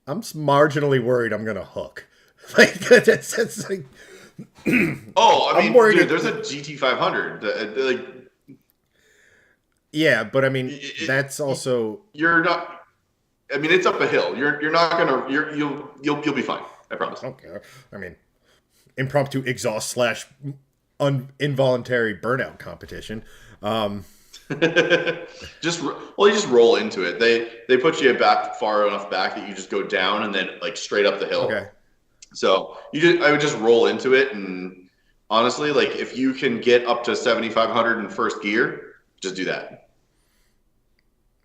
I'm marginally worried I'm gonna hook. Like that's like. Oh, I mean, dude, there's a GT500. Like. Yeah, but I mean, that's also. You're not. I mean, it's up a hill. You're not gonna. You'll be fine. I promise. Okay. I mean, impromptu exhaust / involuntary burnout competition. You just roll into it. They put you back far enough back that you just go down and then like straight up the hill. Okay. So I would just roll into it, and honestly, like if you can get up to 7,500 in first gear, just do that.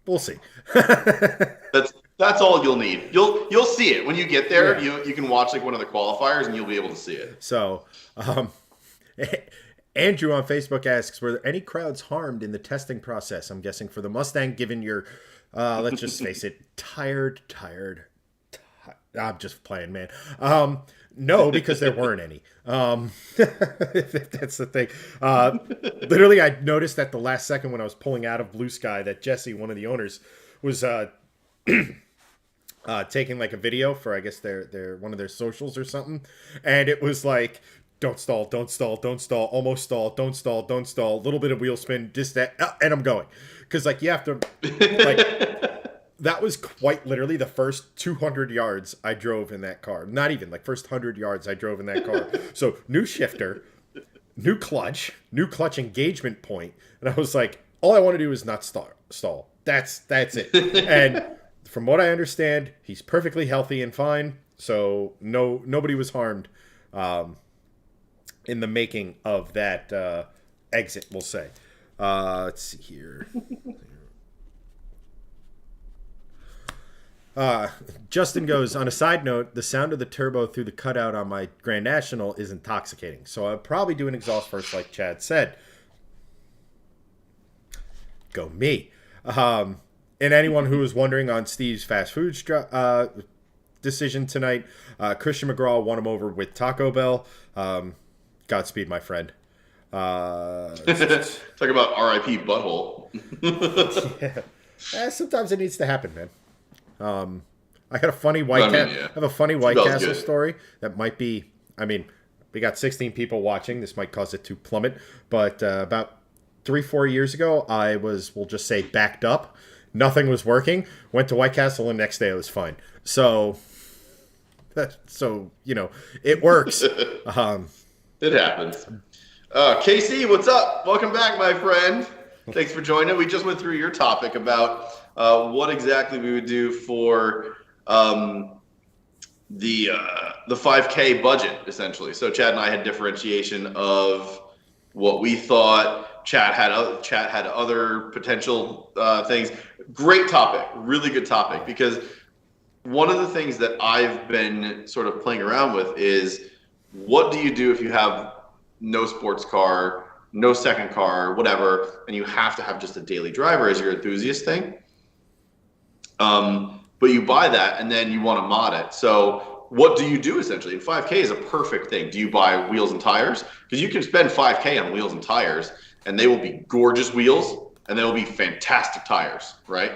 We'll see. That's all you'll need. You'll see it when you get there. Yeah. You can watch like one of the qualifiers and you'll be able to see it. So, Andrew on Facebook asks, were there any crowds harmed in the testing process? I'm guessing for the Mustang, given your, let's just face it, tired. I'm just playing, man. No, because there weren't any. That's the thing. Literally, I noticed at the last second when I was pulling out of Blue Sky that Jesse, one of the owners, was taking like a video for, I guess, their one of their socials or something, and it was like, don't stall, almost stall, don't stall, a little bit of wheel spin, just that, and I'm going, because like you have to like. That was quite literally the first 200 yards I drove in that car. Not even, like first 100 yards I drove in that car. So new shifter, new clutch engagement point. And I was like, all I want to do is not stall. That's it. And from what I understand, he's perfectly healthy and fine. So nobody was harmed. in the making of that exit, we'll say. Let's see here. Justin goes, on a side note, the sound of the turbo through the cutout on my Grand National is intoxicating. So I'll probably do an exhaust first, like Chad said. Go me. And anyone who was wondering on Steve's fast food decision tonight, Christian McGraw won him over with Taco Bell. Godspeed, my friend. Talk about RIP butthole. Yeah. Sometimes it needs to happen, man. I got a funny White Castle. I have a funny White Castle story that might be. I mean, we got 16 people watching. This might cause it to plummet, but about 3-4 years ago, I was, we'll just say, backed up. Nothing was working. Went to White Castle, and the next day it was fine. So you know, it works. It happens. Casey, what's up? Welcome back, my friend. Thanks for joining. We just went through your topic about what exactly we would do for the 5K budget, essentially. So Chad and I had differentiation of what we thought. Chad had other potential things. Great topic, really good topic, because one of the things that I've been sort of playing around with is, what do you do if you have no sports car, no second car, whatever, and you have to have just a daily driver as your enthusiast thing? But you buy that and then you want to mod it. So what do you do essentially? And 5K is a perfect thing. Do you buy wheels and tires? Because you can spend 5K on wheels and tires, and they will be gorgeous wheels and they will be fantastic tires, right?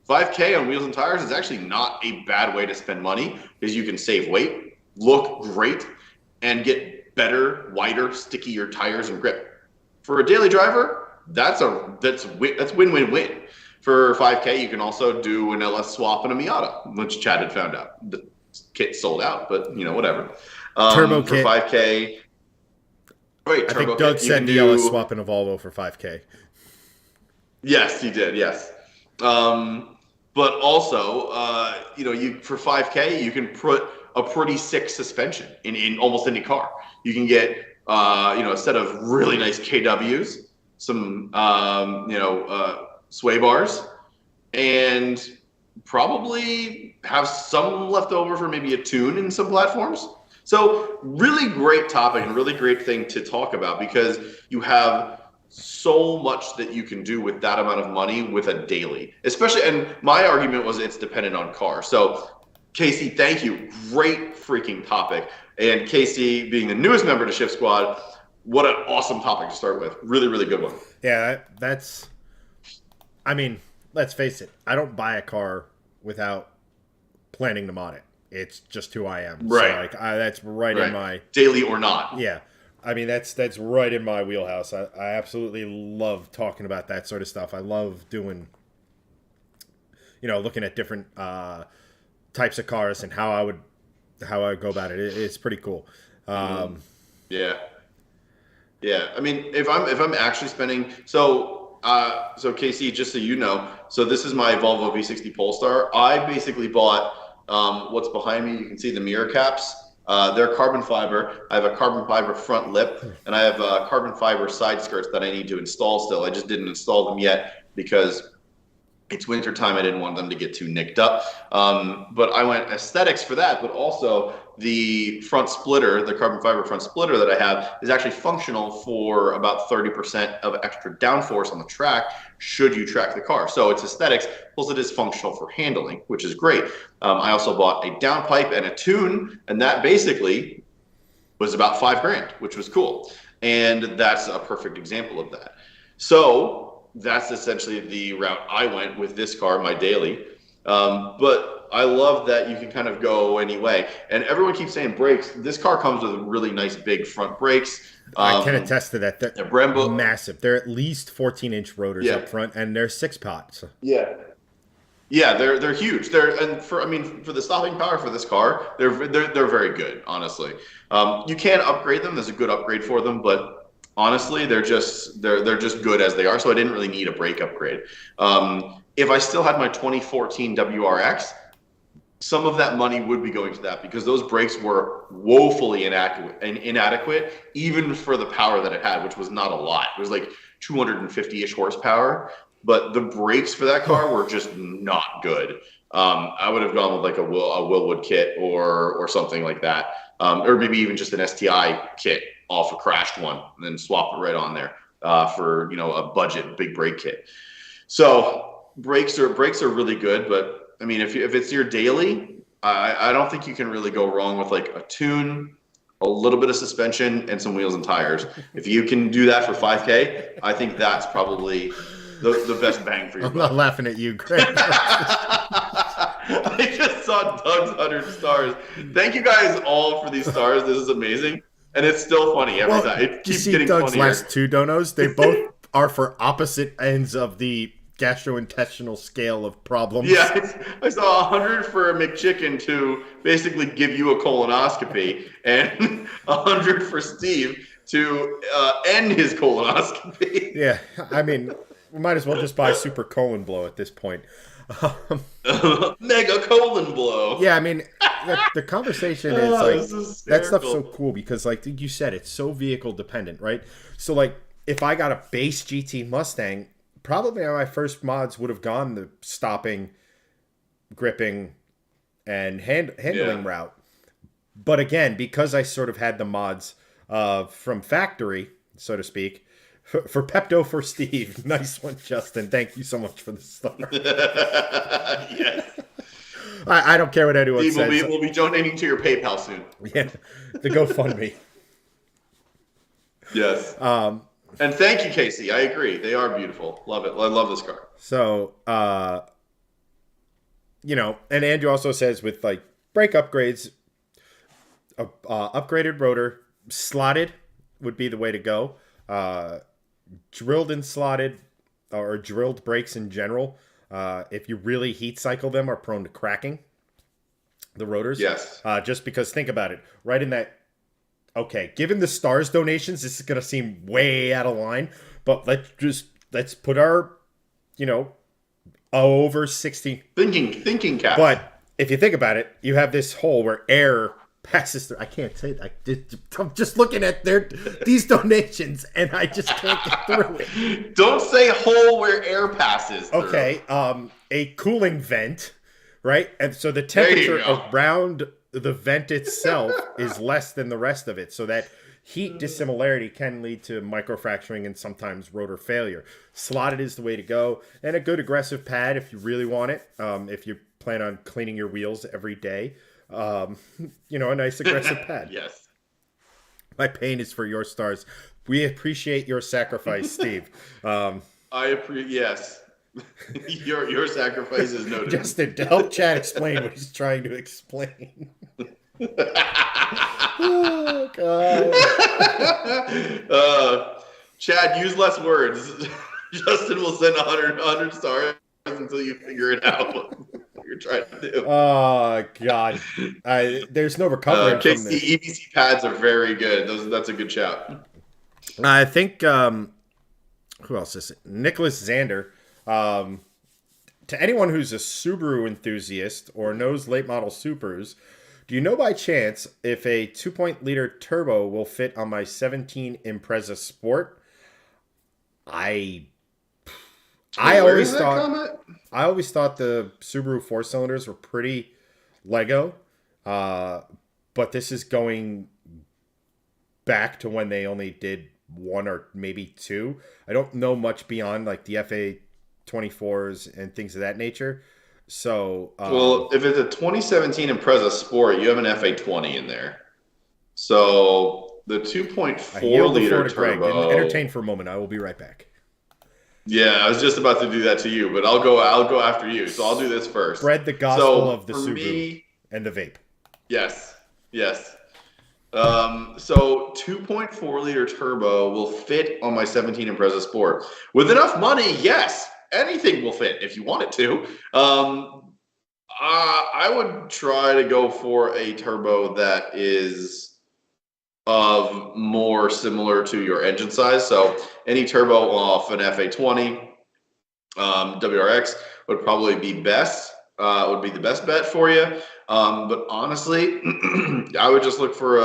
5K on wheels and tires is actually not a bad way to spend money, because you can save weight, look great, and get better, wider, stickier tires and grip. For a daily driver, that's win-win-win. For 5K, you can also do an LS swap and a Miata, which Chad had found out. The kit sold out, but you know, whatever. Turbo for kit. 5K. Wait, I turbo think Doug kit, said the LS swap and a Volvo for 5K. Yes, he did. Yes. But also, you know, for 5K, you can put a pretty sick suspension in almost any car. You can get, you know, a set of really nice KWs, some, you know, sway bars, and probably have some left over for maybe a tune in some platforms. So really great topic and really great thing to talk about, because you have so much that you can do with that amount of money with a daily, especially. And my argument was it's dependent on car. So Casey, thank you. Great freaking topic. And Casey, being the newest member to Shift Squad, what an awesome topic to start with. Really, really good one. Yeah, that's, I mean, let's face it. I don't buy a car without planning to mod it. It's just who I am. Right. So, like, that's right in my... Daily or not. Yeah. I mean, that's right in my wheelhouse. I absolutely love talking about that sort of stuff. I love doing, you know, looking at different types of cars and how I would go about it. It's pretty cool. Yeah. I mean, if I'm actually spending, so Casey, just so you know, so this is my Volvo V60 Polestar. I basically bought what's behind me. You can see the mirror caps. They're carbon fiber. I have a carbon fiber front lip, and I have carbon fiber side skirts that I need to install still. I just didn't install them yet because it's winter time. I didn't want them to get too nicked up. But I went aesthetics for that, but also the front splitter, the carbon fiber front splitter that I have, is actually functional for about 30% of extra downforce on the track should you track the car. So it's aesthetics, plus it is functional for handling, which is great. I also bought a downpipe and a tune, and that basically was about $5,000, which was cool. And that's a perfect example of that. So that's essentially the route I went with this car, my daily. But I love that you can kind of go any way. And everyone keeps saying brakes. This car comes with really nice big front brakes. I can attest to that. They're Brembo, massive. They're at least 14-inch rotors up front, and they're 6-pots. Yeah. Yeah, they're huge. For the stopping power for this car, they're very good, honestly. You can upgrade them. There's a good upgrade for them, but honestly, they're just good as they are. So I didn't really need a brake upgrade. If I still had my 2014 WRX, some of that money would be going to that because those brakes were woefully inadequate, even for the power that it had, which was not a lot. It was like 250-ish horsepower, but the brakes for that car were just not good. I would have gone with like a Willwood kit or something like that, or maybe even just an STI kit off a crashed one, and then swap it right on there for a budget big brake kit. So brakes are really good, but I mean, if it's your daily, I don't think you can really go wrong with like a tune, a little bit of suspension, and some wheels and tires. If you can do that for 5K, I think that's probably the best bang for your buck. I'm not laughing at you, Greg. I just saw Doug's 100 stars. Thank you guys all for these stars. This is amazing. And it's still funny every time. It keeps getting Doug's funnier. last two donos, they both are for opposite ends of the gastrointestinal scale of problems. Yeah, I saw 100 for a McChicken to basically give you a colonoscopy, and 100 for Steve to end his colonoscopy. Yeah, I mean, we might as well just buy Super Colon Blow at this point. Mega colon blow. Yeah, I mean, the conversation is like that stuff's so cool because, like you said, it's so vehicle dependent, right? So, like, if I got a base GT Mustang, probably my first mods would have gone the stopping, gripping, and handling route. But again, because I sort of had the mods from factory, so to speak, for Pepto for Steve. Nice one, Justin. Thank you so much for the star. Yes. I don't care what anyone Steve says. We'll be donating to your PayPal soon. Yeah, the GoFundMe. Yes. And thank you, Casey. I agree. They are beautiful. Love it. I love this car. So, and Andrew also says with like brake upgrades, upgraded rotor, slotted would be the way to go. Drilled and slotted or drilled brakes in general, if you really heat cycle them, are prone to cracking the rotors. Yes. Just because, think about it, right in that. Okay, given the stars donations, this is going to seem way out of line, but let's put our, over 60 thinking cap. But if you think about it, you have this hole where air passes through. I can't say that. I'm just looking at these donations, and I just can't get through it. Don't say hole where air passes through. Okay, a cooling vent, right? And so the temperature around the vent itself is less than the rest of it, so that heat dissimilarity can lead to microfracturing and sometimes rotor failure. Slotted is the way to go, and a good aggressive pad if you really want it. If you plan on cleaning your wheels every day, a nice aggressive pad. Yes. My pain is for your stars. We appreciate your sacrifice, Steve. Yes. Your sacrifice is noted. Justin, to help Chad explain what he's trying to explain. Oh, God. Chad, use less words. Justin will send 100 stars until you figure it out what you're trying to do. Oh, God. There's no recovering from this. EBC pads are very good. That's a good shout. I think, who else is it? Nicholas Zander. To anyone who's a Subaru enthusiast or knows late model Supers, do you know by chance if a 2.0-liter turbo will fit on my 17 Impreza Sport? I always thought the Subaru 4-cylinders were pretty Lego, but this is going back to when they only did one or maybe two. I don't know much beyond like the FA24s and things of that nature. So, well, if it's a 2017 Impreza Sport, you have an FA20 in there. So the 2.4-liter turbo. Entertain for a moment. I will be right back. Yeah, I was just about to do that to you, but I'll go after you. So I'll do this first. Spread the gospel of the Subaru and the vape. Yes. So 2.4-liter turbo will fit on my 17 Impreza Sport. With enough money, yes. Anything will fit if you want it to. I would try to go for a turbo that is of more similar to your engine size. So any turbo off an FA20 WRX would probably be best. would be the best bet for you. But honestly, I would just look for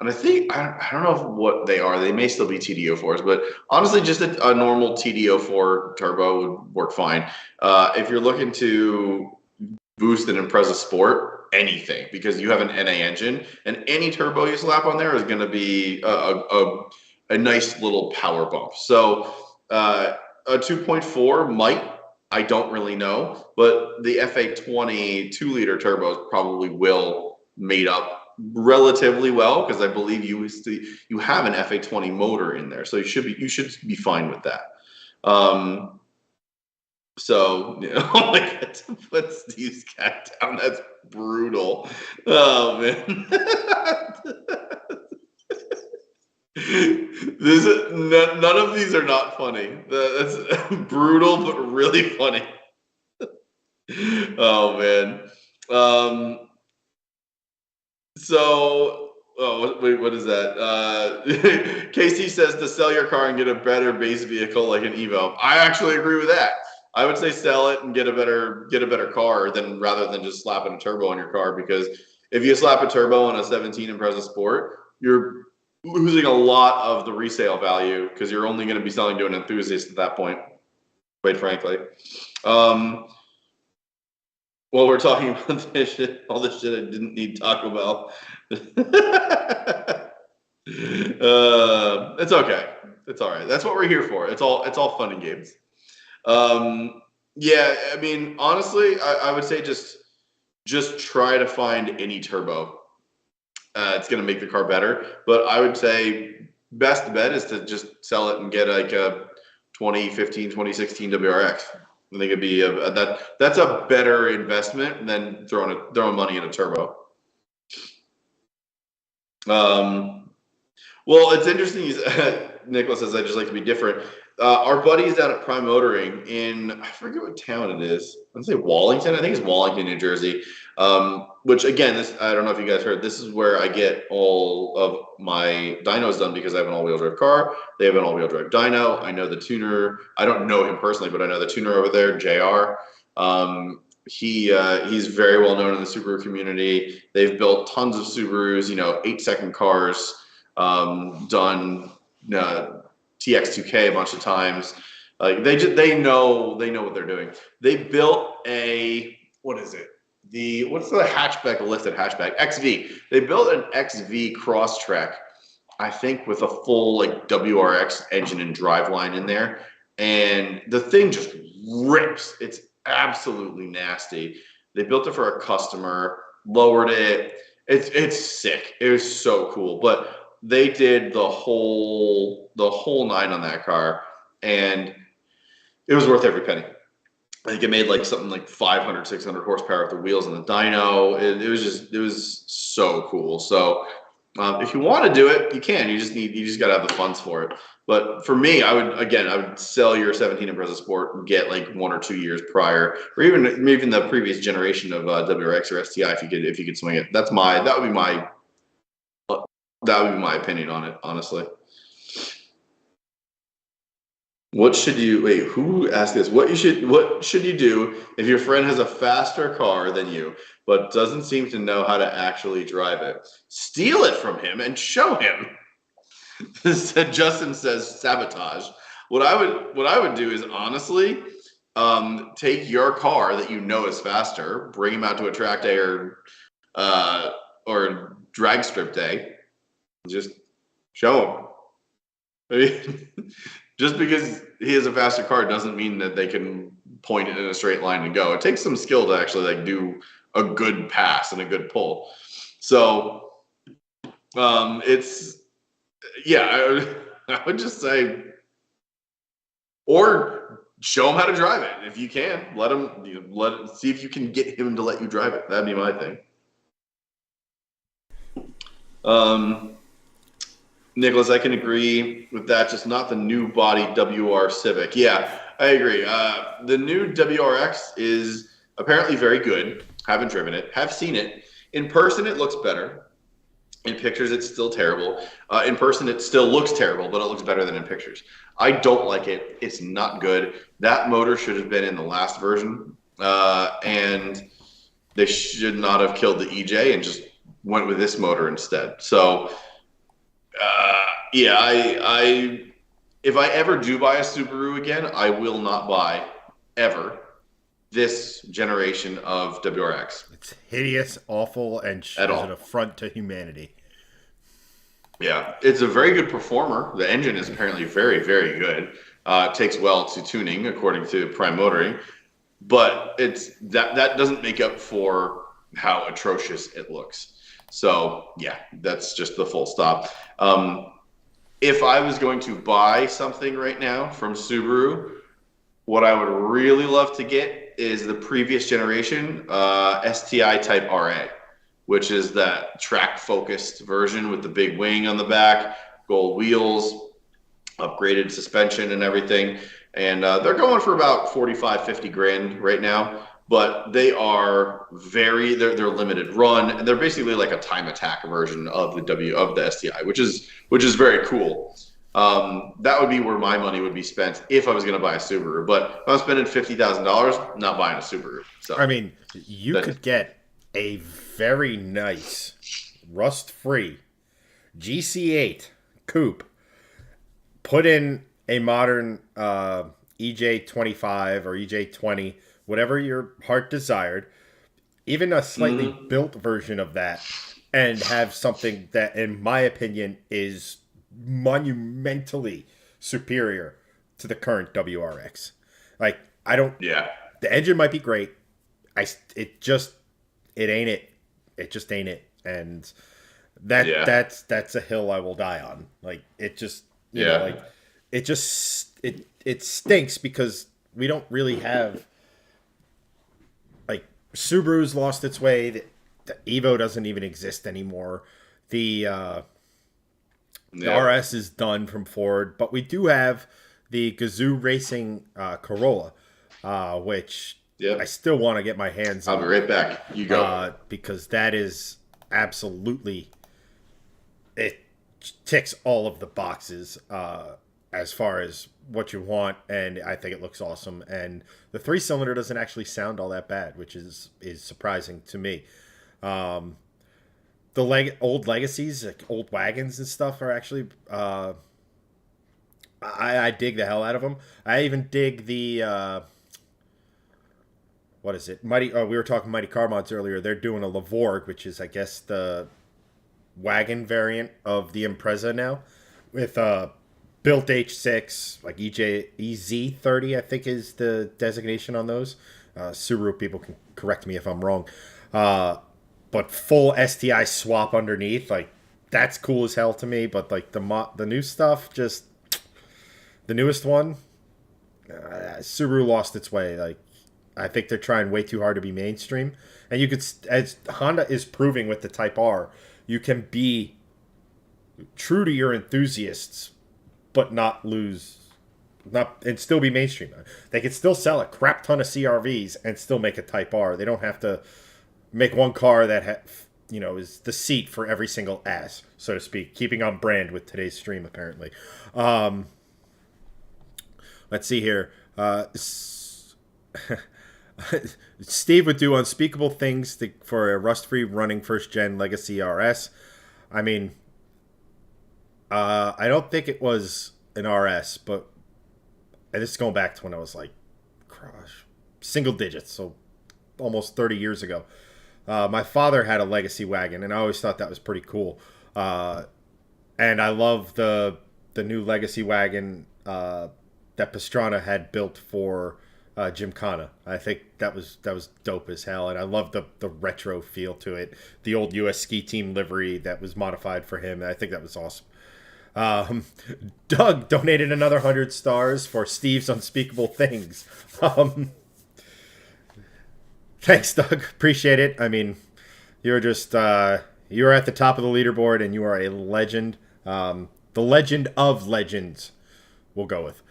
and I don't know what they are. They may still be TD04s, but honestly, just a normal TD04 turbo would work fine. If you're looking to boost an Impreza Sport, anything, because you have an NA engine, and any turbo you slap on there is going to be a nice little power bump. So a 2.4 might. I don't really know, but the FA20 2-liter turbos probably will mate up relatively well, because I believe you have an FA20 motor in there, so you should be fine with that. So, you know, like, to put Steve's cat down, that's brutal. Oh man. None of these are not funny. That's brutal, but really funny. Oh man. Wait, what is that? Casey says to sell your car and get a better base vehicle like an Evo. I actually agree with that. I would say sell it and get a better car rather than just slapping a turbo on your car, because if you slap a turbo on a 17 Impreza Sport, you're losing a lot of the resale value, because you're only going to be selling to an enthusiast at that point, quite frankly. Well, we're talking about this shit, all this shit I didn't need Taco Bell. It's okay. It's all right. That's what we're here for. It's all fun and games. Yeah, I mean, honestly, I would say just try to find any turbo. It's going to make the car better, but I would say best bet is to just sell it and get like a 2015, 2016 WRX. I think it'd be that's a better investment than throwing money in a turbo. Well, it's interesting. Nicholas says, I just like to be different. Our buddies down at Prime Motoring I forget what town it is. I'd say Wallington. I think it's Wallington, New Jersey. Which again, I don't know if you guys heard, this is where I get all of my dynos done, because I have an all-wheel drive car. They have an all-wheel drive dyno. I know the tuner. I don't know him personally, but I know the tuner over there, JR. He's very well known in the Subaru community. They've built tons of Subarus, 8-second cars, done TX2K a bunch of times. They know what they're doing. They built what's the hatchback, lifted hatchback? XV. They built an XV Crosstrek, I think, with a full like WRX engine and driveline in there, and the thing just rips. It's absolutely nasty. They built it for a customer, lowered it. It's sick. It was so cool. But they did the whole nine on that car, and it was worth every penny. I think it made like something like 500, 600 horsepower with the wheels and the dyno. It was so cool. So if you want to do it, you can. You just got to have the funds for it. But for me, I would sell your 17 Impreza Sport and get like 1 or 2 years prior, or even the previous generation of WRX or STI if you could swing it. That would be my opinion on it, honestly. Who asked this? What should you do if your friend has a faster car than you, but doesn't seem to know how to actually drive it? Steal it from him and show him. Justin says sabotage. What I would do is, honestly, take your car that you know is faster, bring him out to a track day or drag strip day, just show him. I mean, just because he has a faster car doesn't mean that they can point it in a straight line and go. It takes some skill to actually like do a good pass and a good pull. So I would just say, or show him how to drive it if you can. See if you can get him to let you drive it. That'd be my thing. Nicholas, I can agree with that. Just not the new body WR Civic. Yeah, I agree. The new WRX is apparently very good. Haven't driven it. Have seen it. In person, it looks better. In pictures, it's still terrible. In person, it still looks terrible, but it looks better than in pictures. I don't like it. It's not good. That motor should have been in the last version. and they should not have killed the EJ and just went with this motor instead. So, yeah, I if I ever do buy a Subaru again, I will not buy ever this generation of WRX It's hideous, awful, and is at all. an affront to humanity. Yeah, it's a very good performer. The engine is apparently very, very good. It takes well to tuning, according to Prime Motoring, but it's that doesn't make up for how atrocious it looks. So yeah, that's just the full stop. If I was going to buy something right now from Subaru, what I would really love to get is the previous generation STI Type RA, which is that track focused version with the big wing on the back, gold wheels, upgraded suspension and everything. And they're going for about 45, 50 grand right now, but they are they're limited run, and they're basically like a time attack version of the STI, which is very cool. That would be where my money would be spent if I was going to buy a Subaru. But if I'm spending $50,000, not buying a Subaru. So I mean, you could get a very nice rust-free GC8 coupe, put in a modern EJ25 or EJ20, whatever your heart desired, even a slightly built version of that, and have something that, in my opinion, is monumentally superior to the current WRX. Like, I don't. yeah, The engine might be great. It ain't it. It just ain't it. And that's a hill I will die on. Like, it just like it stinks because we don't really have, like, Subaru's lost its way. The Evo doesn't even exist anymore. The RS is done from Ford, but we do have the Gazoo Racing Corolla, which I still want to get my hands on. I'll be right back. You go. Because that is absolutely, it ticks all of the boxes as far as what you want, and I think it looks awesome. And the 3-cylinder doesn't actually sound all that bad, which is surprising to me. The old legacies, like old wagons and stuff, are actually I dig the hell out of them. I even dig the what is it? Mighty. We were talking Mighty Car Mods earlier. They're doing a Lavorg, which is, I guess, the wagon variant of the Impreza now, with built H6, like EZ30, I think is the designation on those. Subaru people can correct me if I'm wrong. But full STI swap underneath, like, that's cool as hell to me. But like the new stuff, just the newest one, Subaru lost its way. Like, I think they're trying way too hard to be mainstream, and you could, as Honda is proving with the Type R, you can be true to your enthusiasts, but not and still be mainstream. They could still sell a crap ton of CRVs and still make a Type R. They don't have to make one car that is the seat for every single ass, so to speak, keeping on brand with today's stream, apparently. Let's see here. Steve would do unspeakable things for a rust-free running first-gen Legacy RS. I mean, I don't think it was an RS, but this is going back to when I was like, single digits, so almost 30 years ago. My father had a Legacy wagon, and I always thought that was pretty cool. And I love the new Legacy wagon that Pastrana had built for Gymkhana. I think that was dope as hell, and I love the retro feel to it. The old US Ski Team livery that was modified for him. I think that was awesome. Doug donated another 100 stars for Steve's unspeakable things. Thanks, Doug. Appreciate it. I mean, you're just you're at the top of the leaderboard, and you are a legend. The legend of legends, we'll go with.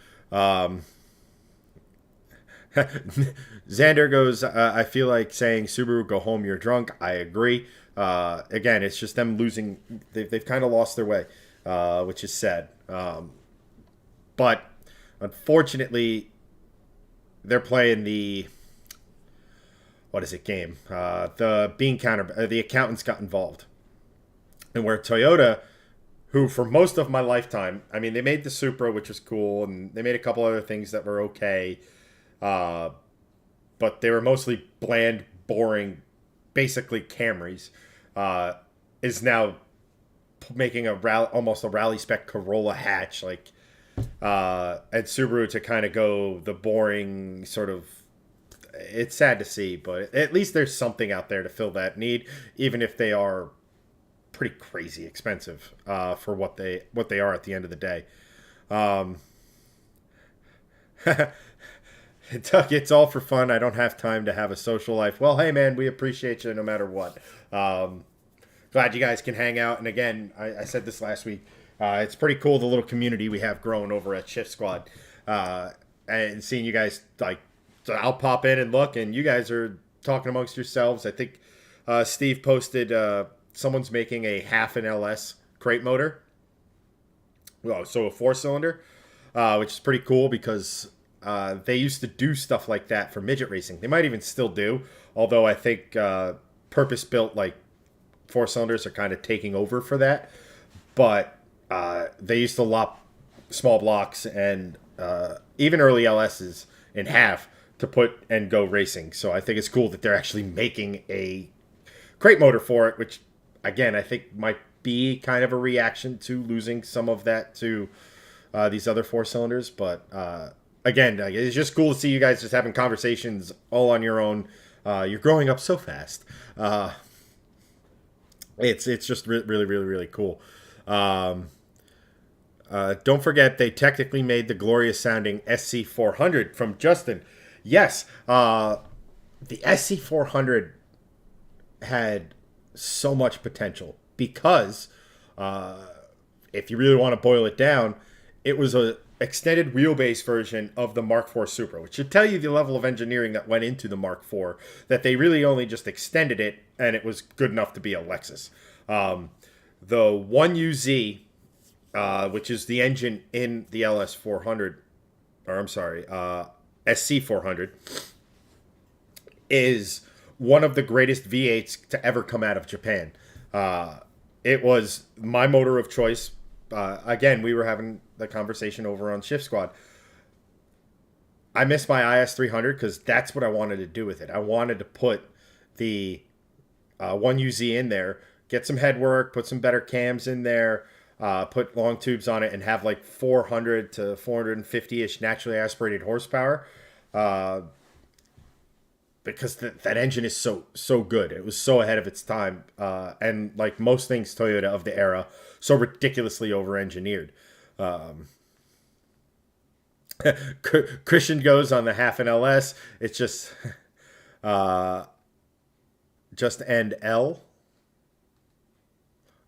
Xander goes, I feel like saying Subaru, go home, you're drunk. I agree. Again, it's just them losing. They've kind of lost their way, which is sad. But unfortunately, they're playing the what is it game? The bean counter, the accountants got involved, and where Toyota, who for most of my lifetime, I mean, they made the Supra, which was cool, and they made a couple other things that were okay, uh, but they were mostly bland, boring, basically Camrys. Uh, is now making almost a rally spec Corolla hatch, like, and Subaru to kind of go the boring sort of. It's sad to see, but at least there's something out there to fill that need, even if they are pretty crazy expensive for what they are at the end of the day. Um, Tuck, it's all for fun. I don't have time to have a social life. Well, hey man, we appreciate you no matter what. Glad you guys can hang out. And again, I said this last week. It's pretty cool the little community we have growing over at Shift Squad, and seeing you guys like. So I'll pop in and look, and you guys are talking amongst yourselves. I think Steve posted someone's making a half an LS crate motor. Well, so a 4-cylinder, which is pretty cool because they used to do stuff like that for midget racing. They might even still do, although I think purpose-built like 4-cylinders are kind of taking over for that. But they used to lop small blocks and even early LSs in half to put and go racing. So I think it's cool that they're actually making a crate motor for it, which again I think might be kind of a reaction to losing some of that to these other 4-cylinders. But again, it's just cool to see you guys just having conversations all on your own. You're growing up so fast. It's just really cool. Don't forget, they technically made the glorious sounding SC400 from Justin. Yes, the SC400 had so much potential because if you really want to boil it down, it was a extended wheelbase version of the Mark IV Supra, which should tell you the level of engineering that went into the Mark IV, that they really only just extended it and it was good enough to be a Lexus. The 1UZ, which is the engine in the LS400, or I'm sorry, SC400, is one of the greatest V8s to ever come out of Japan. It was my motor of choice. Again, we were having the conversation over on Shift Squad. I miss my IS300 because that's what I wanted to do with it. I wanted to put the 1UZ in there, get some head work, put some better cams in there, put long tubes on it, and have like 400 to 450-ish naturally aspirated horsepower. Because that engine is so good. It was so ahead of its time. And like most things Toyota of the era, so ridiculously over-engineered. Christian goes on the half an LS. It's just end L.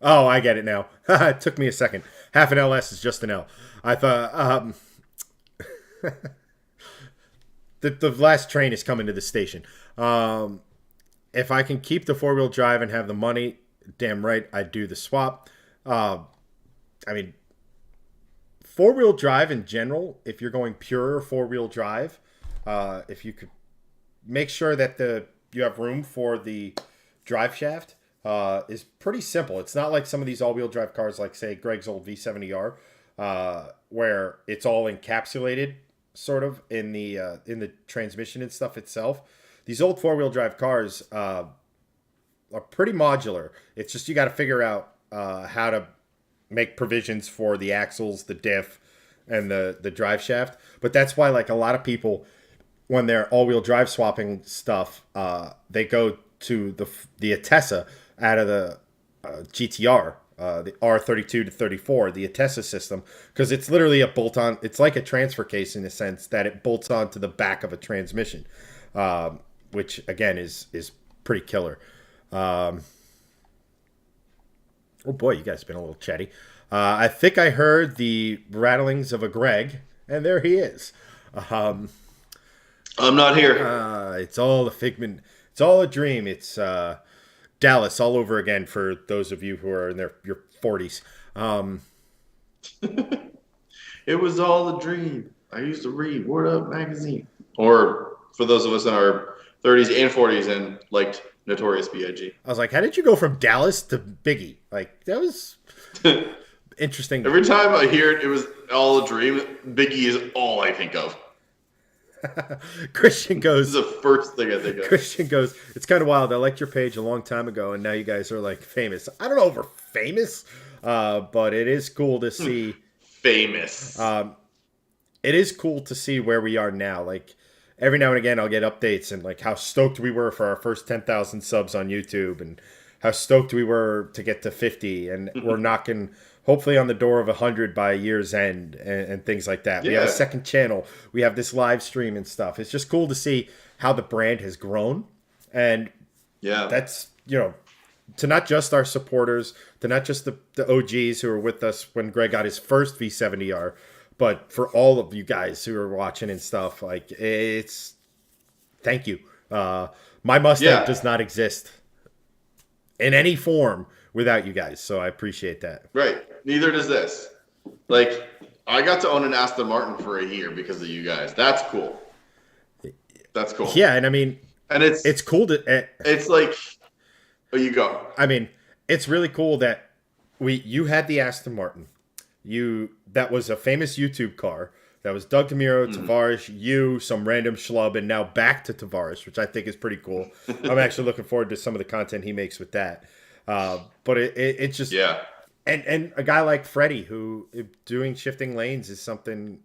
Oh, I get it now. It took me a second. Half an LS is just an L. I thought the last train is coming to the station. If I can keep the 4-wheel drive and have the money, damn right I'd do the swap. I mean, 4-wheel drive in general, if you're going pure 4-wheel drive, if you could make sure that you have room for the drive shaft, is pretty simple. It's not like some of these all-wheel drive cars, like say Greg's old V70R, where it's all encapsulated sort of in the transmission and stuff itself. These old 4-wheel drive cars are pretty modular. It's just you got to figure out how to make provisions for the axles, the diff, and the drive shaft. But that's why like a lot of people, when they're all-wheel drive swapping stuff, they go to the Atessa out of the GTR, the R32 to 34, the Atessa system, because it's literally a bolt-on. It's like a transfer case in the sense that it bolts onto the back of a transmission, which again is pretty killer. Oh boy, you guys have been a little chatty. I think I heard the rattlings of a Greg, and there he is. I'm not here. It's all a figment. It's all a dream. It's Dallas all over again for those of you who are in your 40s. It was all a dream. I used to read Word Up magazine. Or for those of us in our 30s and 40s and liked Notorious B.I.G. I was like, how did you go from Dallas to Biggie? Like, that was interesting. Every time I hear it, it was all a dream. Biggie is all I think of. Christian This is goes, the first thing I think of. Christian goes, it's kind of wild. I liked your page a long time ago, and now you guys are like famous. I don't know if we're famous, but it is cool to see. Famous. It is cool to see where we are now. Like, every now and again, I'll get updates and like how stoked we were for our first 10,000 subs on YouTube, and how stoked we were to get to 50, and we're knocking hopefully on the door of 100 by year's end, and things like that. We have a second channel. We have this live stream and stuff. It's just cool to see how the brand has grown, and that's, to not just our supporters, to not just the OGs who were with us when Greg got his first V70R, but for all of you guys who are watching and stuff. Like, it's thank you. My Mustang does not exist in any form without you guys, so I appreciate that. Right. Neither does this. Like, I got to own an Aston Martin for a year because of you guys. That's cool. That's cool. Yeah, and I mean, and it's cool to. It's like, oh, you go. I mean, it's really cool that you had the Aston Martin. That was a famous YouTube car. That was Doug DeMuro, Tavares, you, some random schlub, and now back to Tavares, which I think is pretty cool. I'm actually looking forward to some of the content he makes with that. But it's just and a guy like Freddie, who doing shifting lanes is something,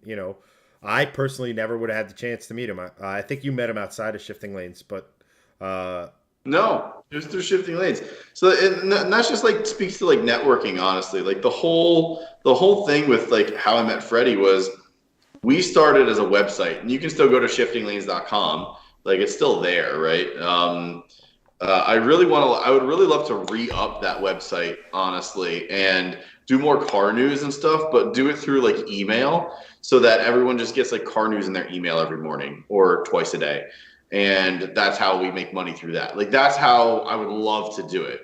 I personally never would have had the chance to meet him. I think you met him outside of shifting lanes, but no, it was through shifting lanes. So and that's just like speaks to like networking, honestly. Like the whole thing with like how I met Freddie was, we started as a website, and you can still go to shiftinglanes.com. Like, it's still there, right? I would really love to re-up that website, honestly, and do more car news and stuff, but do it through like email, so that everyone just gets like car news in their email every morning or twice a day. And that's how we make money through that. Like, that's how I would love to do it.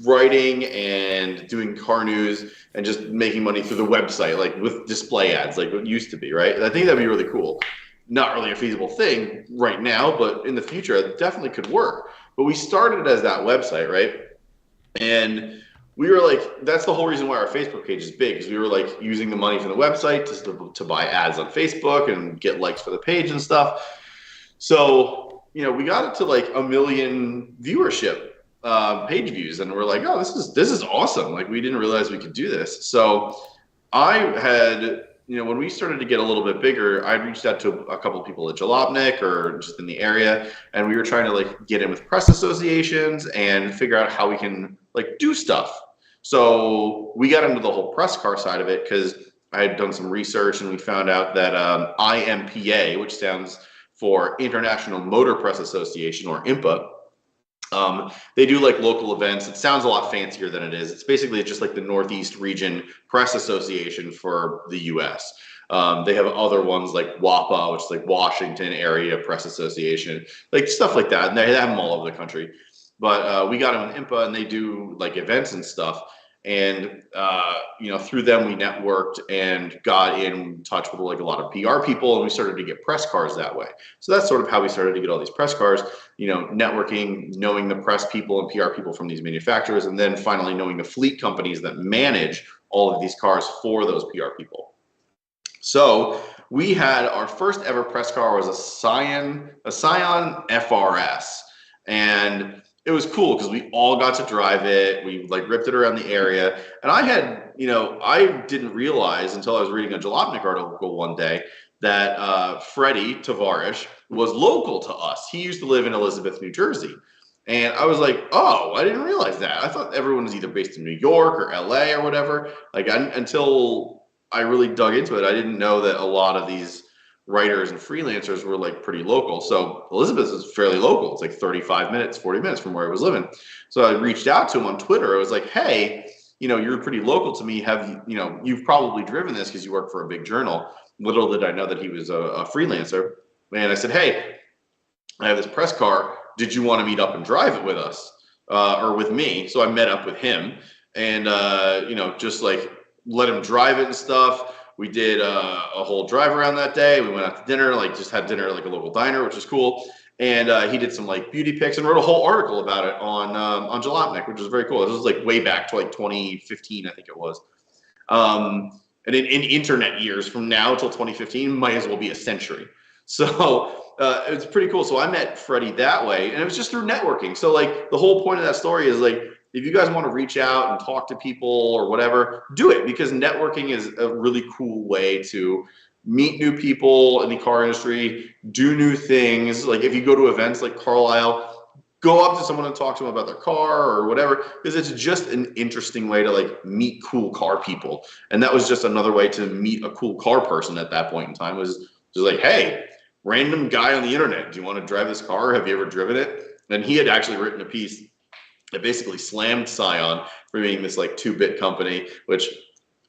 Writing and doing car news and just making money through the website, like with display ads, like what used to be, right? I think that'd be really cool. Not really a feasible thing right now, but in the future, it definitely could work. But we started as that website, right? And we were like, that's the whole reason why our Facebook page is big, because we were like using the money from the website to buy ads on Facebook and get likes for the page and stuff. So, we got it to like 1 million viewership, page views, and we're like, oh, this is awesome. Like, we didn't realize we could do this. So I had, when we started to get a little bit bigger, I reached out to a couple of people at Jalopnik or just in the area, and we were trying to like get in with press associations and figure out how we can like do stuff. So we got into the whole press car side of it because I had done some research, and we found out that IMPA, which stands for International Motor Press Association, or IMPA. They do like local events. It sounds a lot fancier than it is. It's basically just like the Northeast Region Press Association for the U.S. They have other ones like WAPA, which is like Washington Area Press Association, like stuff like that. And they have them all over the country. But we got them in IMPA, and they do like events and stuff. And through them we networked and got in touch with like a lot of PR people, and we started to get press cars that way. So that's sort of how we started to get all these press cars, networking, knowing the press people and PR people from these manufacturers, and then finally knowing the fleet companies that manage all of these cars for those PR people. So we had our first ever press car was a Scion FRS, and it was cool because we all got to drive it. We like ripped it around the area. And I had, I didn't realize until I was reading a Jalopnik article one day that Freddie Tavares was local to us. He used to live in Elizabeth, New Jersey. And I was like, oh, I didn't realize that. I thought everyone was either based in New York or LA or whatever. Like, until I really dug into it, I didn't know that a lot of these writers and freelancers were like pretty local. So Elizabeth is fairly local. It's like 35 minutes, 40 minutes from where I was living. So I reached out to him on Twitter. I was like, hey, you're pretty local to me. You've probably driven this because you work for a big journal. Little did I know that he was a freelancer. And I said, hey, I have this press car. Did you want to meet up and drive it with us or with me? So I met up with him and, just like let him drive it and stuff. We did a whole drive around that day. We went out to dinner, like just had dinner at like a local diner, which is cool. and he did some like beauty pics and wrote a whole article about it on Jalopnik, which was very cool. This was like way back to like 2015, I think it was. And in internet years, from now till 2015, might as well be a century. So it's pretty cool. So I met Freddie that way, and it was just through networking. So like the whole point of that story is like, if you guys want to reach out and talk to people or whatever, do it, because networking is a really cool way to meet new people in the car industry, do new things. Like if you go to events like Carlisle, go up to someone and talk to them about their car or whatever, because it's just an interesting way to like meet cool car people. And that was just another way to meet a cool car person at that point in time, was just like, hey, random guy on the internet, do you want to drive this car? Have you ever driven it? And he had actually written a piece that basically slammed Scion for being this like 2-bit company, which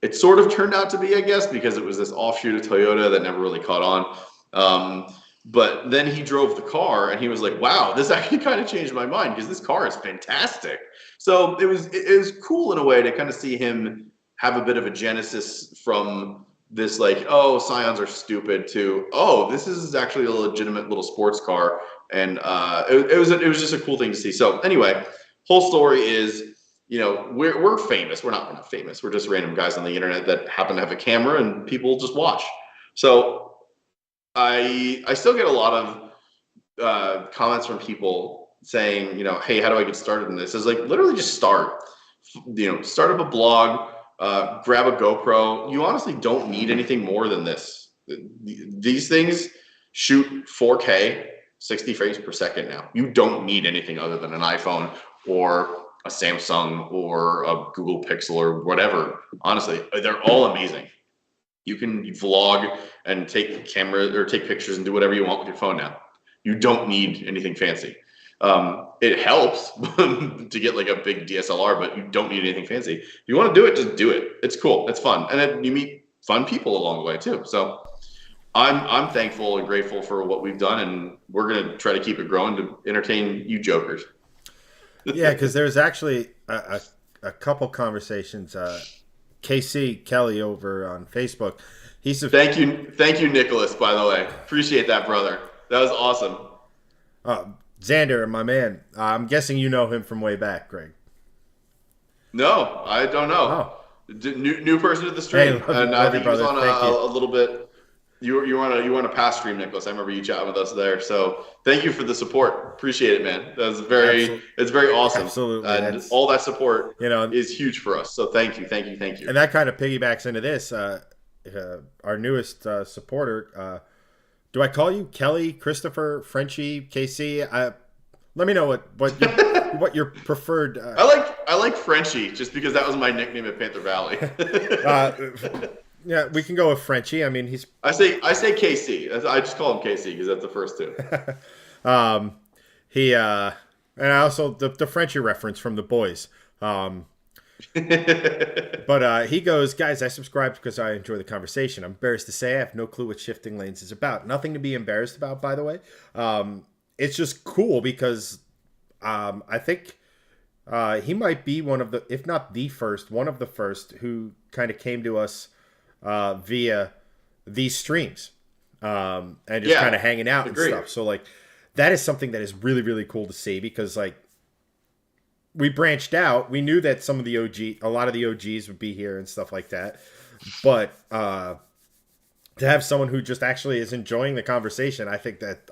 it sort of turned out to be, I guess, because it was this offshoot of Toyota that never really caught on. But then he drove the car and he was like, wow, this actually kind of changed my mind, because this car is fantastic. So it was cool in a way to kind of see him have a bit of a genesis from this like, oh, Scions are stupid, to, oh, this is actually a legitimate little sports car. And it was just a cool thing to see. So anyway, whole story is, we're famous. We're not famous. We're just random guys on the internet that happen to have a camera and people just watch. So I still get a lot of comments from people saying, hey, how do I get started in this? It's like, literally just start. Start up a blog, grab a GoPro. You honestly don't need anything more than this. These things shoot 4K, 60 frames per second now. You don't need anything other than an iPhone or a Samsung or a Google Pixel or whatever. Honestly, they're all amazing. You can vlog and take camera or take pictures and do whatever you want with your phone now. You don't need anything fancy. It helps to get like a big DSLR, but you don't need anything fancy. If you want to do it, just do it. It's cool. It's fun. And then you meet fun people along the way too. So I'm thankful and grateful for what we've done, and we're going to try to keep it growing to entertain you jokers. Yeah, because there's actually a couple conversations. KC Kelly over on Facebook. Thank you, Nicholas. By the way, appreciate that, brother. That was awesome. Xander, my man. I'm guessing you know him from way back, Greg. No, I don't know. Oh. New person to the stream, hey, and I think he was on a little bit. You were on a past stream, Nicholas. I remember you chatting with us there. So thank you for the support. Appreciate it, man. It's very awesome. Absolutely. And all that support is huge for us. So thank you. And that kind of piggybacks into this. Our newest supporter. Do I call you Kelly, Christopher, Frenchie, KC? Let me know what your preferred. I like Frenchie just because that was my nickname at Panther Valley. Yeah, we can go with Frenchie. I mean, he's. I say KC. I just call him KC because that's the first two. He and I also the Frenchie reference from The Boys. But he goes, guys, I subscribed because I enjoy the conversation. I'm embarrassed to say I have no clue what shifting lanes is about. Nothing to be embarrassed about, by the way. It's just cool because I think he might be one of the, if not the first, one of the first who kind of came to us via these streams and just kind of hanging out and stuff. So like that is something that is really, really cool to see, because like we branched out. We knew that some of the a lot of the OGs would be here and stuff like that. But to have someone who just actually is enjoying the conversation, I think that,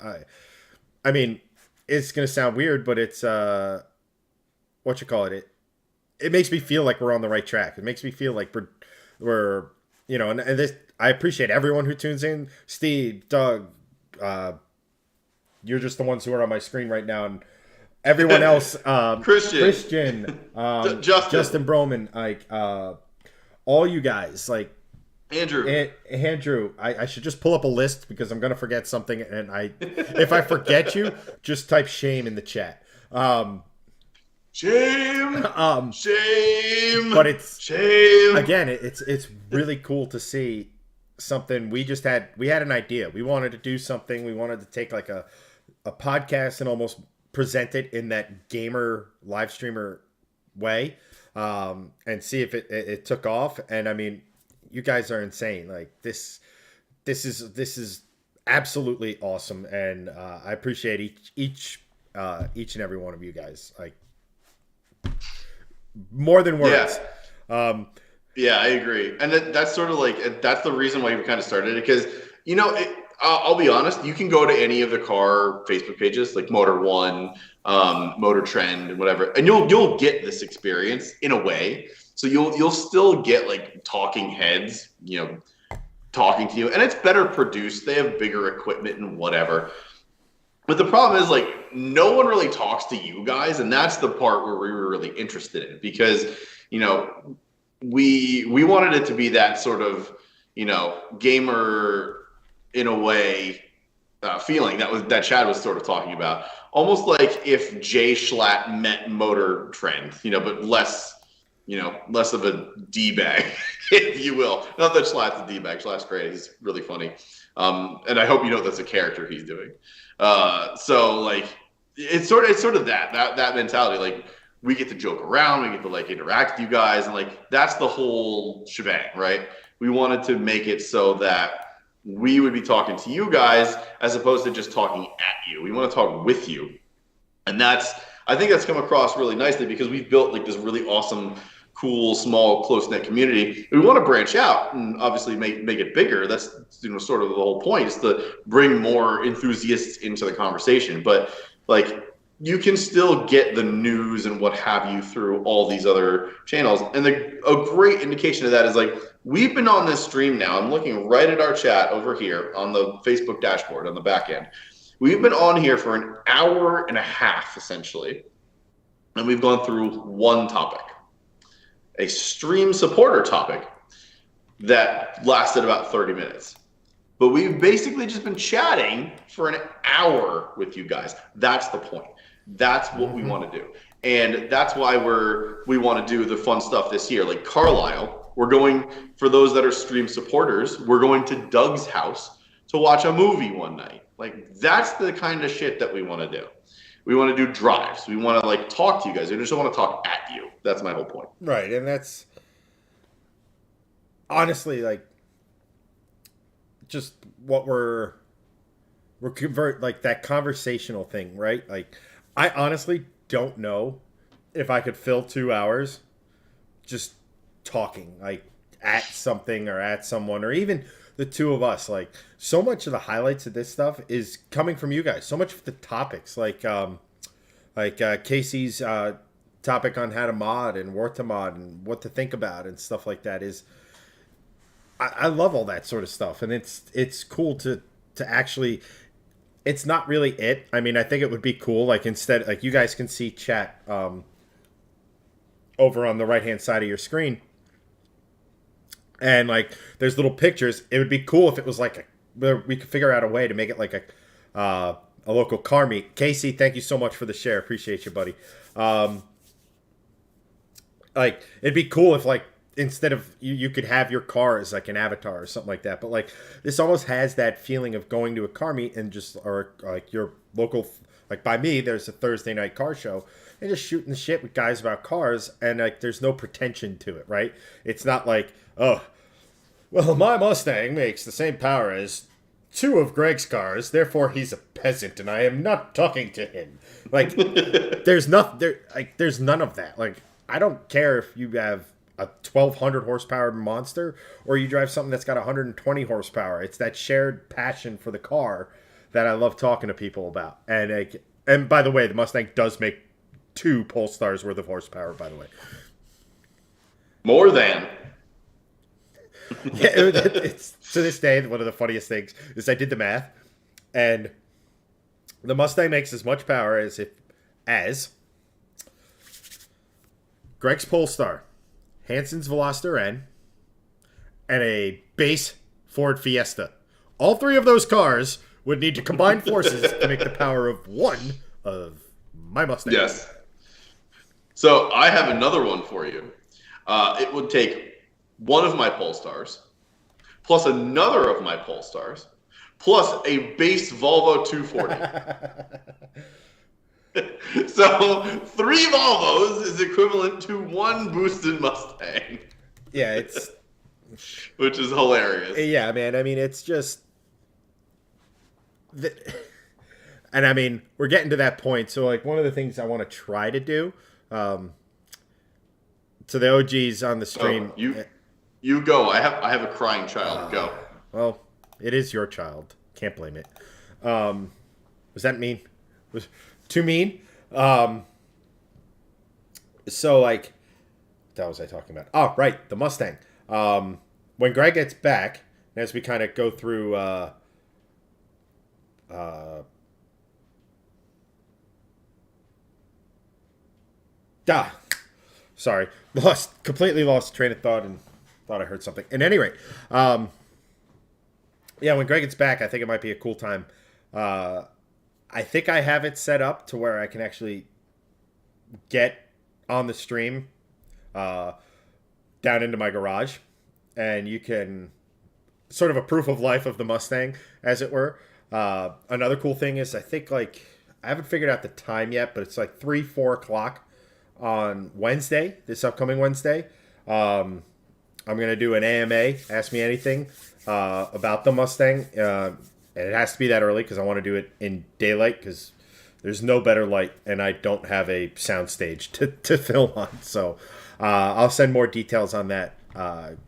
I mean, it's going to sound weird, but it's, what you call it? It makes me feel like we're on the right track. It makes me feel like we're and this, I appreciate everyone who tunes in. Steve, Doug, you're just the ones who are on my screen right now, and everyone else, Christian, Justin Broman, like all you guys, like Andrew. I should just pull up a list because I'm gonna forget something, and if I forget you, just type shame in the chat. Shame. Shame. But it's shame. Again, it's really cool to see something. We had an idea. We wanted to do something. We wanted to take like a podcast and almost present it in that gamer live streamer way, and see if it took off. And I mean, you guys are insane. Like this is absolutely awesome, and I appreciate each and every one of you guys, like more than words. Yeah. Um, Yeah, I agree, and that's sort of like that's the reason why we kind of started it because I'll be honest, you can go to any of the car Facebook pages like Motor One, Motor Trend, and whatever, and you'll get this experience in a way. So you'll still get like talking heads, talking to you, and it's better produced. They have bigger equipment and whatever. But the problem is like no one really talks to you guys, and that's the part where we were really interested in because you know we wanted it to be that sort of gamer in a way feeling that Chad was sort of talking about, almost like if Jay Schlatt met Motor Trend, but less less of a d-bag, if you will. Not that Schlatt's a d-bag. Schlatt's great. He's really funny, and I hope that's a character he's doing. So like it's sort of that mentality, like. We get to joke around, we get to like interact with you guys, and like that's the whole shebang, right? We wanted to make it so that we would be talking to you guys as opposed to just talking at you. We want to talk with you. And I think that's come across really nicely because we've built like this really awesome, cool, small, close-knit community. We want to branch out and obviously make it bigger. That's sort of the whole point, is to bring more enthusiasts into the conversation. But like you can still get the news and what have you through all these other channels. And a great indication of that is like, we've been on this stream now. I'm looking right at our chat over here on the Facebook dashboard on the back end. We've been on here for an hour and a half, essentially. And we've gone through one topic, a stream supporter topic that lasted about 30 minutes. But we've basically just been chatting for an hour with you guys. That's the point. That's what we want to do. And that's why we want to do the fun stuff this year. Like Carlisle, we're going, for those that are stream supporters, we're going to Doug's house to watch a movie one night. Like that's the kind of shit that we want to do. We want to do drives. We want to like talk to you guys. We just don't want to talk at you. That's my whole point. Right. And that's honestly like just what we're like that conversational thing, right? Like I honestly don't know if I could fill 2 hours just talking like at something or at someone or even the two of us. Like so much of the highlights of this stuff is coming from you guys. So much of the topics like Casey's topic on how to mod and what to mod and what to think about and stuff like that is I love all that sort of stuff. And it's cool to actually, it's not really it. I mean, I think it would be cool. Like instead, like you guys can see chat over on the right-hand side of your screen. And like, there's little pictures. It would be cool if it was like, we could figure out a way to make it like a local car meet. Casey, thank you so much for the share. Appreciate you, buddy. Like it'd be cool if like, instead of you could have your car as like an avatar or something like that. But like this almost has that feeling of going to a car meet and just, or like your local, like by me, there's a Thursday night car show and just shooting the shit with guys about cars. And like, there's no pretension to it, right? It's not like, oh, well, my Mustang makes the same power as 2 of Greg's cars. Therefore he's a peasant and I am not talking to him. Like there's none of that. Like, I don't care if you have a 1,200 horsepower monster or you drive something that's got 120 horsepower. It's that shared passion for the car that I love talking to people about. And by the way, the Mustang does make 2 Polestars worth of horsepower, by the way. More than. Yeah, it's to this day, one of the funniest things is I did the math, and the Mustang makes as much power as Greg's Polestar, Hanson's Veloster N, and a base Ford Fiesta. All 3 of those cars would need to combine forces to make the power of one of my Mustangs. Yes. So I have another one for you. It would take one of my Polestars, plus another of my Polestars, plus a base Volvo 240. So 3 Volvos is equivalent to 1 boosted Mustang. Yeah, it's... Which is hilarious. Yeah, man. I mean, it's just... and I mean, we're getting to that point. So, like, one of the things I want to try to do, to the OGs on the stream. You go. I have a crying child. Go. Well, it is your child. Can't blame it. Was that mean? Was too mean? So, like, what the hell was I talking about? Oh, right, the Mustang. When Greg gets back, as we kind of go through, sorry, completely lost train of thought and thought I heard something. At any rate, yeah, when Greg gets back, I think it might be a cool time. I think I have it set up to where I can actually get on the stream down into my garage, and you can sort of a proof of life of the Mustang, as it were. Another cool thing is I think, like, I haven't figured out the time yet, but it's like 3-4 o'clock on Wednesday, this upcoming Wednesday. I'm gonna do an AMA, Ask Me Anything, about the Mustang. And it has to be that early because I want to do it in daylight because there's no better light, and I don't have a sound stage to film on. So I'll send more details on that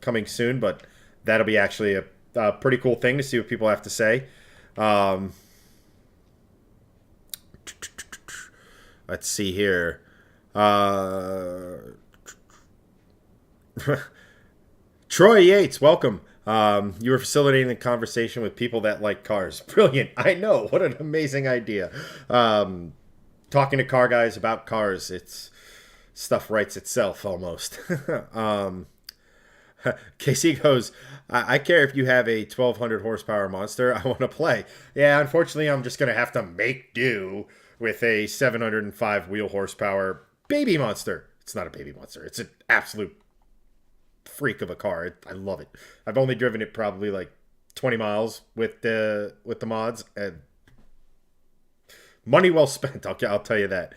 coming soon, but that'll be actually a pretty cool thing to see what people have to say. Let's see here. Troy Yates, welcome. You were facilitating the conversation with people that like cars. Brilliant. I know. What an amazing idea. Talking to car guys about cars. It's stuff writes itself almost. Casey goes, I care if you have a 1200 horsepower monster. I want to play. Yeah, unfortunately, I'm just going to have to make do with a 705 wheel horsepower baby monster. It's not a baby monster. It's an absolute freak of a car. I love it. I've only driven it probably like 20 miles with the mods, and money well spent. I'll tell you that.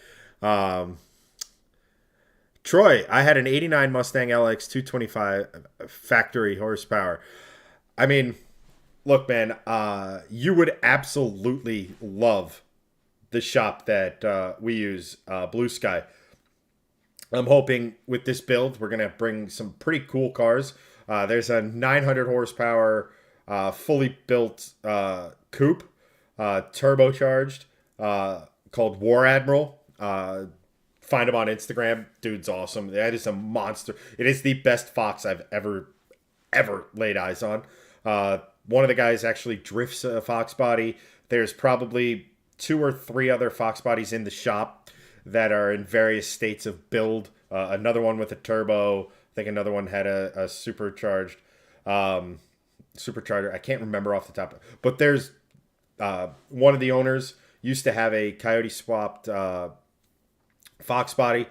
Troy, I had an 89 Mustang LX 225 factory horsepower. I mean, look, man, you would absolutely love the shop that we use, Blue Sky. I'm hoping with this build, we're going to bring some pretty cool cars. There's a 900 horsepower, fully built coupe, turbocharged, called War Admiral. Find him on Instagram. Dude's awesome. That is a monster. It is the best Fox I've ever laid eyes on. One of the guys actually drifts a Fox body. There's probably 2 or 3 other Fox bodies in the shop that are in various states of build. Another one with a turbo. I think another one had a supercharged supercharger. I can't remember off the top. But there's one of the owners used to have a Coyote swapped Fox body.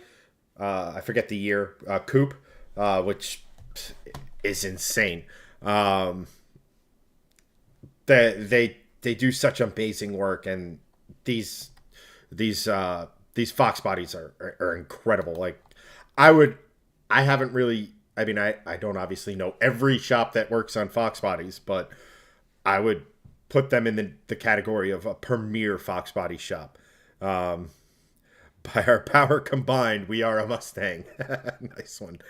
I forget the year. Coupe, which is insane. They do such amazing work, and these Fox bodies are incredible. Like, I haven't really, I mean, I don't obviously know every shop that works on Fox bodies, but I would put them in the category of a premier Fox body shop. By our power combined, we are a Mustang. Nice one.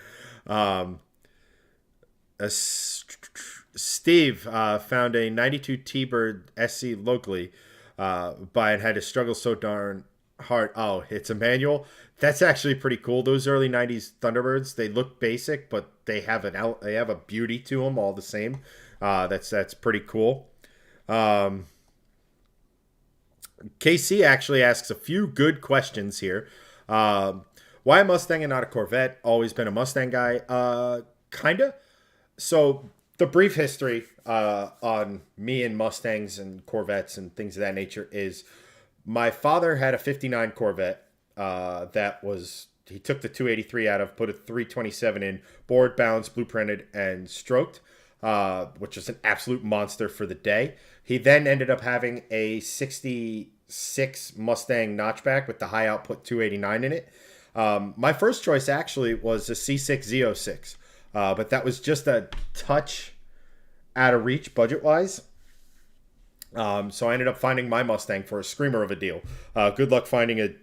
Steve found a 92 T-Bird SC locally, and had to struggle so darn hard. Oh, it's a manual. That's actually pretty cool. Those early 90s Thunderbirds, they look basic, but they have a beauty to them all the same. That's pretty cool. KC actually asks a few good questions here. Why a Mustang and not a Corvette? Always been a Mustang guy. Kinda. So the brief history on me and Mustangs and Corvettes and things of that nature is my father had a 59 Corvette he took the 283 out of, put a 327 in, board, balanced, blueprinted, and stroked, which was an absolute monster for the day. He then ended up having a 66 Mustang notchback with the high output 289 in it. My first choice actually was a C6 Z06, but that was just a touch out of reach budget-wise. So I ended up finding my Mustang for a screamer of a deal. Good luck finding a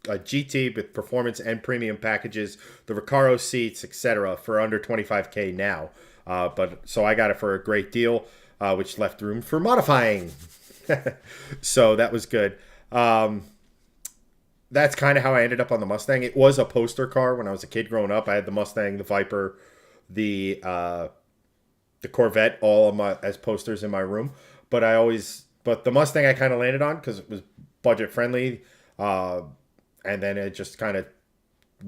GT with performance and premium packages, the Recaro seats, etc., for under 25K now. But so I got it for a great deal, which left room for modifying. So that was good. That's kind of how I ended up on the Mustang. It was a poster car when I was a kid growing up. I had the Mustang, the Viper, the Corvette, all of my as posters in my room. But the Mustang I kind of landed on because it was budget friendly, and then it just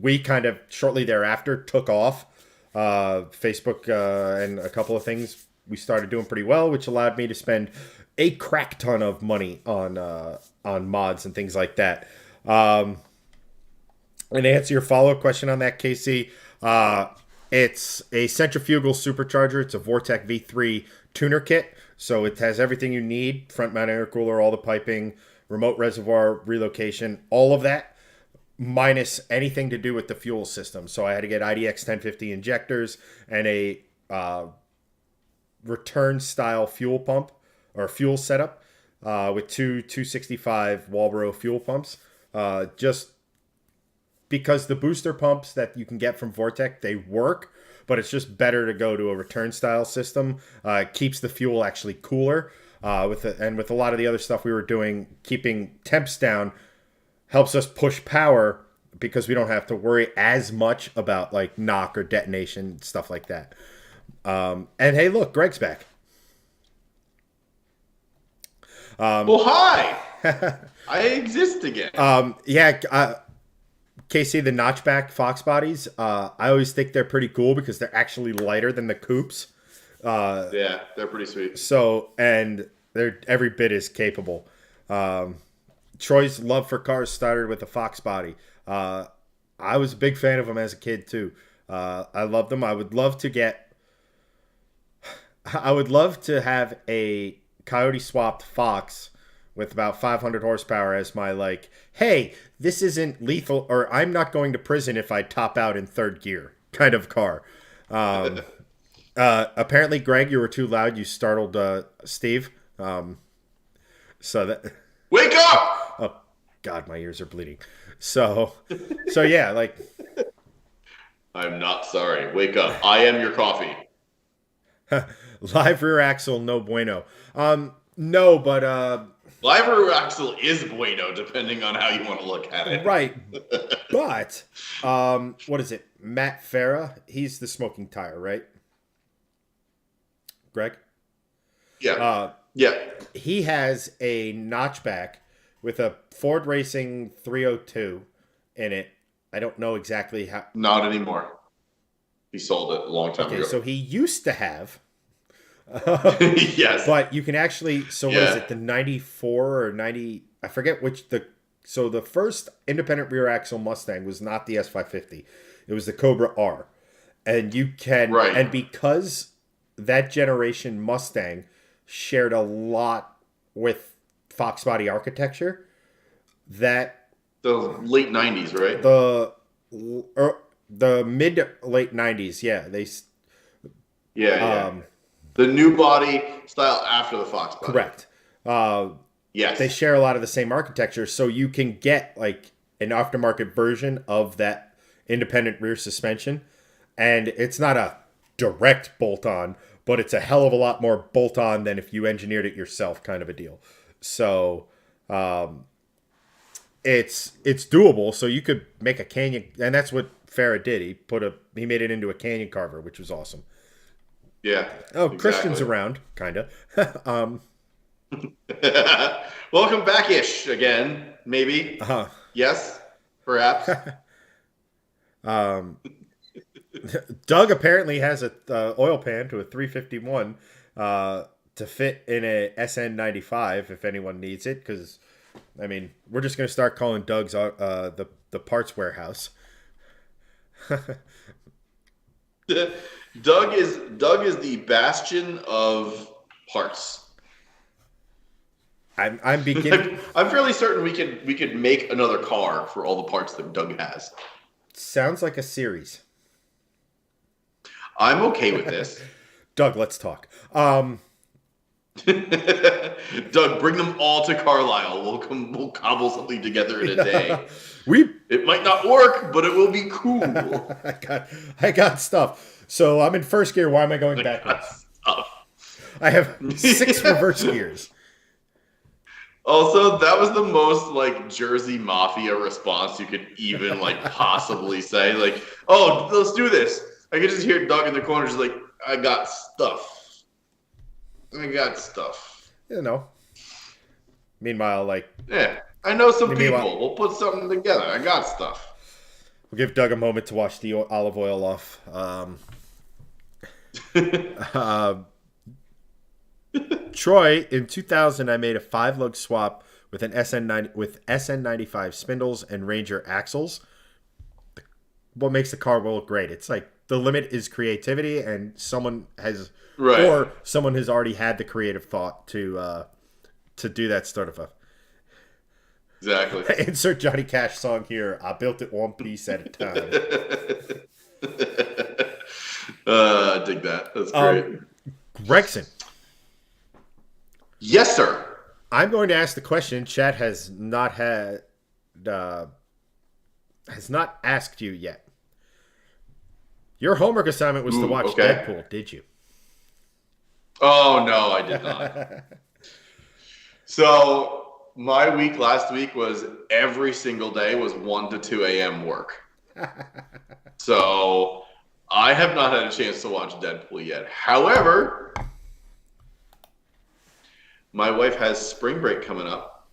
we kind of shortly thereafter took off. Facebook and a couple of things we started doing pretty well, which allowed me to spend a crack ton of money on mods and things like that. And to answer your follow up question on that, Casey, it's a centrifugal supercharger. It's a Vortec V3 tuner kit. So it has everything you need: front mount intercooler, all the piping, remote reservoir relocation, all of that, minus anything to do with the fuel system. So I had to get IDX 1050 injectors and a return style fuel pump or fuel setup with two 265 Walbro fuel pumps. Just because the booster pumps that you can get from Vortec, they work, but it's just better to go to a return style system. It keeps the fuel actually cooler. With a lot of the other stuff we were doing, keeping temps down helps us push power because we don't have to worry as much about like knock or detonation, stuff like that. And hey, look, Greg's back. Well, hi. I exist again. Casey, the notchback Fox bodies, I always think they're pretty cool because they're actually lighter than the coupes. Yeah, they're pretty sweet. So, and they're every bit as capable. Troy's love for cars started with a Fox body. I was a big fan of them as a kid too. I loved them. I would love to have a Coyote swapped Fox with about 500 horsepower as my like, hey, this isn't lethal, or I'm not going to prison if I top out in third gear kind of car. Apparently, Greg, you were too loud. You startled Steve. So that wake up! Oh God, my ears are bleeding. So yeah, like I'm not sorry. Wake up! I am your coffee. Live rear axle, no bueno. No, but live rear axle is bueno, depending on how you want to look at it. Right, but what is it? Matt Farah, he's the smoking tire, right? Greg? Yeah. Yeah. He has a notchback with a Ford Racing 302 in it. I don't know exactly how. Not anymore. He sold it a long time ago. Okay, so he used to have. Yes. But you can actually. So what is it? The 94 or 90? I forget which So the first independent rear axle Mustang was not the S550. It was the Cobra R, and you can and because that generation Mustang shared a lot with Fox body architecture. That the late 90s, right? The mid late 90s, yeah. Yeah. The new body style after the Fox body. Correct. Yes. They share a lot of the same architecture, so you can get like an aftermarket version of that independent rear suspension, and it's not a direct bolt-on, but it's a hell of a lot more bolt-on than if you engineered it yourself, kind of a deal. So it's doable. So you could make a canyon, and that's what Farah did. He made it into a canyon carver, which was awesome. Yeah. Oh, exactly. Christian's around, kind of. Welcome back-ish again, maybe. Yes, perhaps. Doug apparently has a oil pan to a 351 to fit in a SN95 if anyone needs it. Because, I mean, we're just going to start calling Doug's the parts warehouse. Doug is the bastion of parts. I'm beginning. I'm fairly certain we could make another car for all the parts that Doug has. Sounds like a series. I'm okay with this. Doug, let's talk. Doug, bring them all to Carlisle. We'll cobble something together in a day. We It might not work, but it will be cool. I got stuff. So I'm in first gear. Why am I going backwards? I have 6 reverse gears. Also, that was the most like Jersey Mafia response you could even like possibly say. Like, oh, let's do this. I could just hear Doug in the corner just like, I got stuff. I got stuff. You know. Meanwhile, like, Yeah, I know some Meanwhile- people. We'll put something together. I got stuff. we'll give Doug a moment to wash the olive oil off. Troy, in 2000, I made a 5-lug swap with an SN95 spindles and Ranger axles. What makes the car look great? It's like the limit is creativity, and someone has already had the creative thought to do that sort of a. Exactly. Insert Johnny Cash song here. I built it one piece at a time. I dig that. That's great. Gregson, Yes, sir. I'm going to ask the question. Chat has not asked you yet. Your homework assignment was to watch Deadpool. Did you? Oh no, I did not. So my week last week was every single day was 1 to 2 a.m. work. So I have not had a chance to watch Deadpool yet. However, my wife has spring break coming up,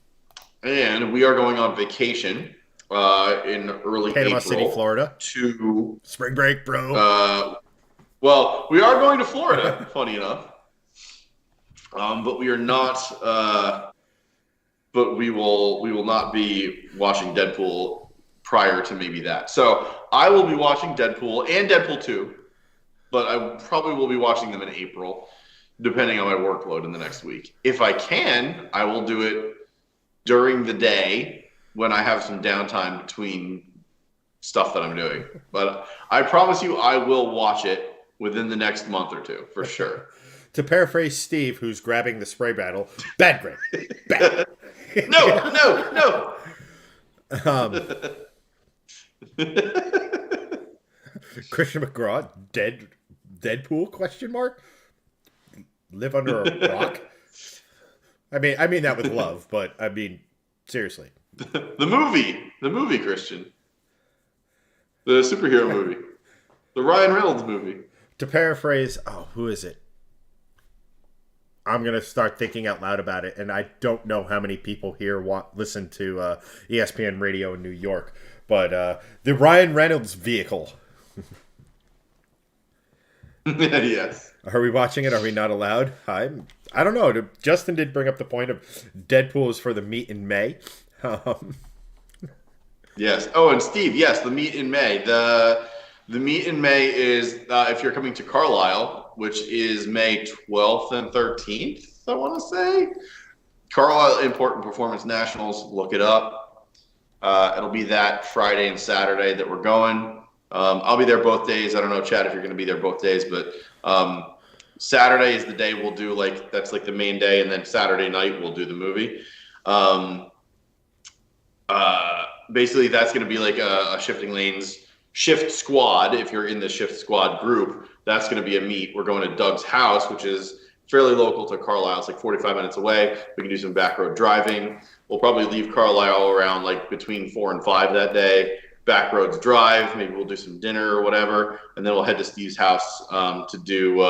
and we are going on vacation in early Panama April City, Florida. to Spring break, bro. well, we are going to Florida, funny enough. But we are not but we will not be watching Deadpool prior to maybe that. So I will be watching Deadpool and Deadpool 2, but I probably will be watching them in April, depending on my workload in the next week. If I can, I will do it during the day when I have some downtime between stuff that I'm doing. But I promise you I will watch it within the next month or two, for sure. To paraphrase Steve, who's grabbing the spray bottle, bad Greg. Bad. No. Christian McGraw, Deadpool? Question mark. Live under a rock. I mean that with love, but I mean seriously. The movie, Christian, the superhero movie, the Ryan Reynolds movie. To paraphrase, who is it? I'm gonna start thinking out loud about it, and I don't know how many people here listen to ESPN Radio in New York, but the Ryan Reynolds vehicle. Yes. Are we watching it? Are we not allowed? I don't know. Justin did bring up the point of Deadpool is for the meet in May. Yes. Oh, and Steve, yes, the meet in May. The meet in May is if you're coming to Carlisle, which is May 12th and 13th, I want to say. Carlisle Import and Performance Nationals. Look it up. It'll be that Friday and Saturday that we're going. I'll be there both days. I don't know, Chad, if you're going to be there both days, but Saturday is the day we'll do that's the main day, and then Saturday night we'll do the movie. Basically, that's going to be like a Shifting Lanes shift squad. If you're in the shift squad group, that's going to be a meet. We're going to Doug's house, which is fairly local to Carlisle. It's like 45 minutes away. We can do some back road driving. We'll probably leave Carlisle around between 4 and 5 that day. Back roads drive. Maybe we'll do some dinner or whatever, and then we'll head to Steve's house to do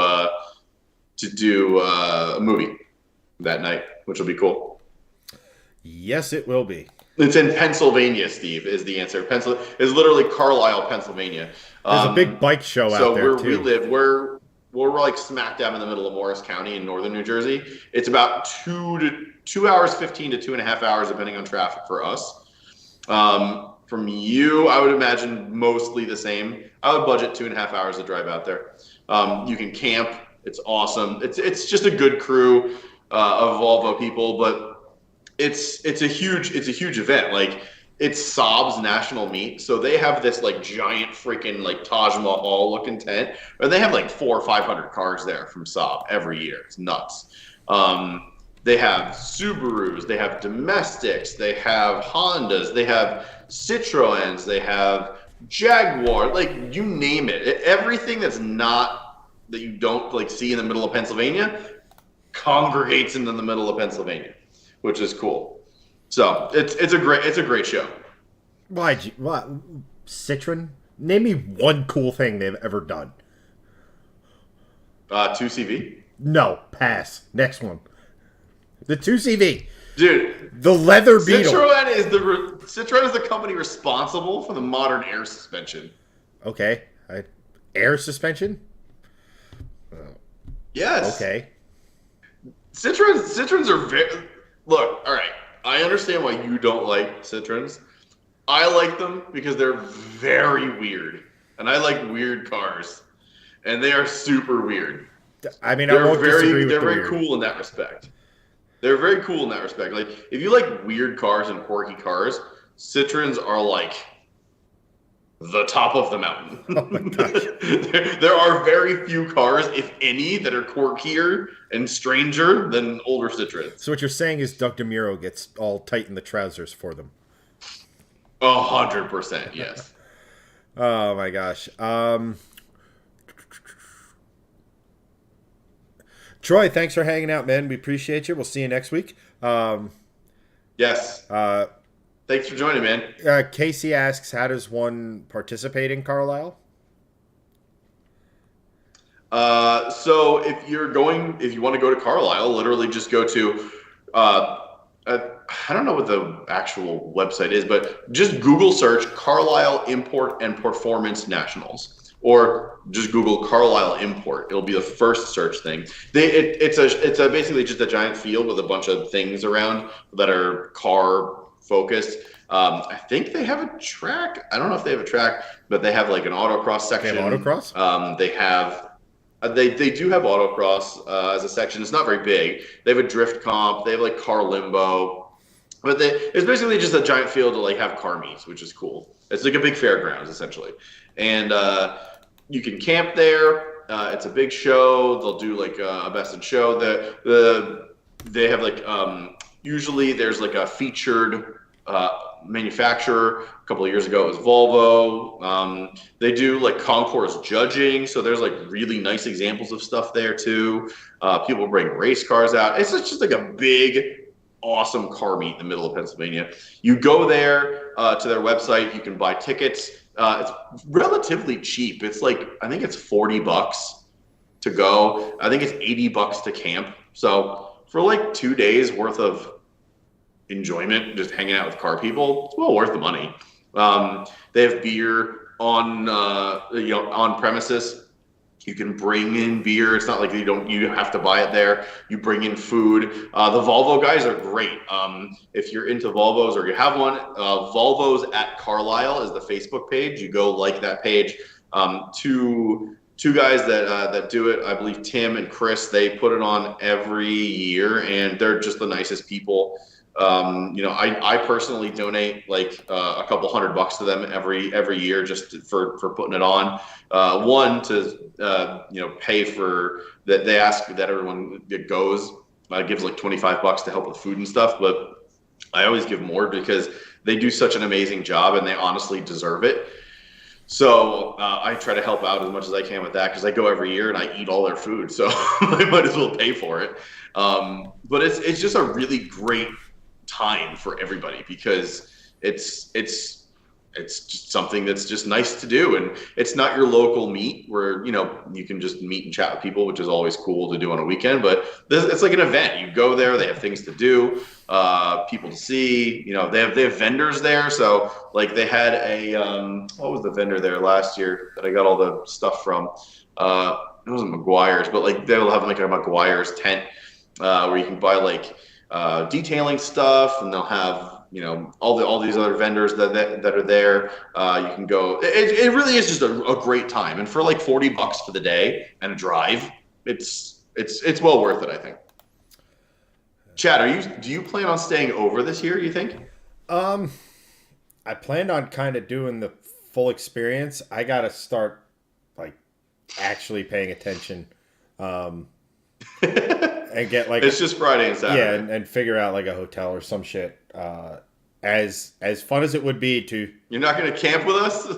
a movie that night, which will be cool. Yes, it will be. It's in Pennsylvania, Steve, is the answer. Is literally Carlisle, Pennsylvania. There's a big bike show out there, too. So where we live, we're like smack dab in the middle of Morris County in northern New Jersey. It's about 2 hours 15 to 2.5 hours, depending on traffic for us. From you, I would imagine mostly the same. I would budget 2.5 hours to drive out there. You can camp. It's awesome. It's just a good crew of Volvo people, but it's a huge event. It's Saab's national meet, so they have this giant freaking Taj Mahal looking tent, and they have 400 or 500 cars there from Saab every year. It's nuts. They have Subarus, they have domestics, they have Hondas, they have Citroens, they have Jaguar, like you name it. Everything that's not that you don't like see in the middle of Pennsylvania congregates into the middle of Pennsylvania, which is cool. So it's a great show. What? Citroen? Name me one cool thing they've ever done. 2CV. No, pass. Next one. The 2CV. Dude, the leather Beetle. Citroen is the company responsible for the modern air suspension. Okay. Air suspension? Yes. Okay. Citroens are very... Look, all right. I understand why you don't like Citroens. I like them because they're very weird. And I like weird cars. And they are super weird. I mean, they're very cool in that respect. They're very cool in that respect. Like, if you like weird cars and quirky cars, Citroens are like the top of the mountain. Oh my gosh. There are very few cars, if any, that are quirkier and stranger than older Citroens. So what you're saying is Doug DeMuro gets all tight in the trousers for them. 100%, yes. Oh my gosh. Troy, thanks for hanging out, man. We appreciate you. We'll see you next week. Yes. Thanks for joining, man. Casey asks, how does one participate in Carlisle? So if you want to go to Carlisle, literally just go to, I don't know what the actual website is, but just Google search Carlisle Import and Performance Nationals. Or just Google Carlisle Import. It'll be the first search thing. It's basically just a giant field with a bunch of things around that are car focused. I think they have a track. I don't know if they have a track, but they have like an autocross section. They have autocross? They do have autocross as a section. It's not very big. They have a drift comp. They have like car limbo. But it's basically just a giant field to like have car meets, which is cool. It's like a big fairgrounds essentially, and you can camp there. It's a big show. They'll do like a best in show. They have like usually there's like a featured manufacturer. A couple of years ago it was Volvo. They do like concourse judging, so there's like really nice examples of stuff there too. People bring race cars out. It's just like a big, awesome car meet in the middle of Pennsylvania. You go there to their website. You can buy tickets. It's relatively cheap. It's like, I think it's $40 to go. I think it's $80 to camp. So for like 2 days worth of enjoyment, just hanging out with car people, it's well worth the money. They have beer on premises. You can bring in beer. It's not like you have to buy it there. You bring in food. The Volvo guys are great. If you're into Volvos or you have one, Volvos at Carlisle is the Facebook page. You go like that page. Two guys that do it, I believe Tim and Chris, they put it on every year, and they're just the nicest people. I personally donate like a couple $100 to them every year just for putting it on. One to pay for that. They ask that everyone that goes gives like $25 to help with food and stuff, but I always give more because they do such an amazing job and they honestly deserve it. So I try to help out as much as I can with that because I go every year and I eat all their food, so I might as well pay for it. But it's just a really great time for everybody because it's just something that's just nice to do, and it's not your local meet where you can just meet and chat with people, which is always cool to do on a weekend, but it's like an event. You go there, they have things to do, people to see. They have vendors there, so like they had a what was the vendor there last year that I got all the stuff from? It wasn't McGuire's, but like they'll have like a McGuire's tent where you can buy like detailing stuff, and they'll have all these other vendors that are there. You can go. It really is just a great time, and for like $40 for the day and a drive, it's well worth it, I think. Chad, do you plan on staying over this year, you think? I planned on kind of doing the full experience. I gotta start like actually paying attention. and get like It's just Friday and Saturday. yeah, and figure out like a hotel or some shit. As fun as it would be to, You're not going to camp with us?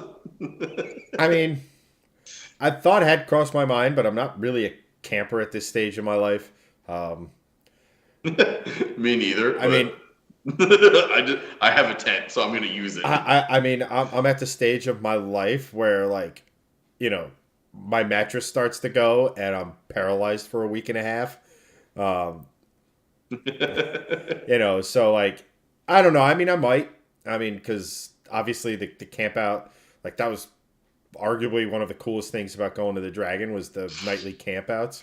I mean, I thought it had crossed my mind, but I'm not really a camper at this stage of my life. Me neither. I mean, I have a tent, so I'm going to use it. I mean, I'm at the stage of my life where, like, you know, my mattress starts to go and I'm paralyzed for a week and a half. You know, so like, I don't know. I mean, I might. I mean, because obviously the camp out, like, that was arguably one of the coolest things about going to the Dragon was the nightly campouts,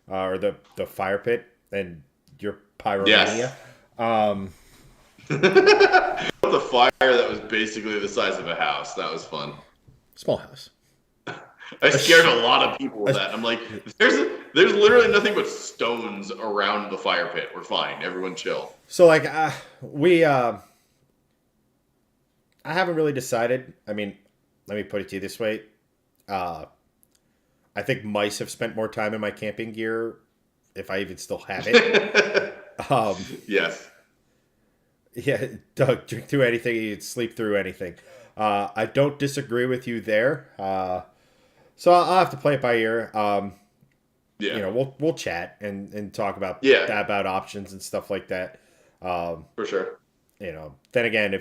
or the fire pit and your pyromania. Yes. The fire that was basically the size of a house. That was fun. Small house. I scared a lot of people with that. I'm like, there's literally nothing but stones around the fire pit. We're fine. Everyone chill. So like I haven't really decided. I mean, let me put it to you this way. I think mice have spent more time in my camping gear, if I even still have it. Yes. Yeah, Doug, drink through anything, you'd sleep through anything. I don't disagree with you there. So I'll have to play it by ear. Yeah. You know, we'll chat and talk about about options and stuff like that. For sure. You know, then again,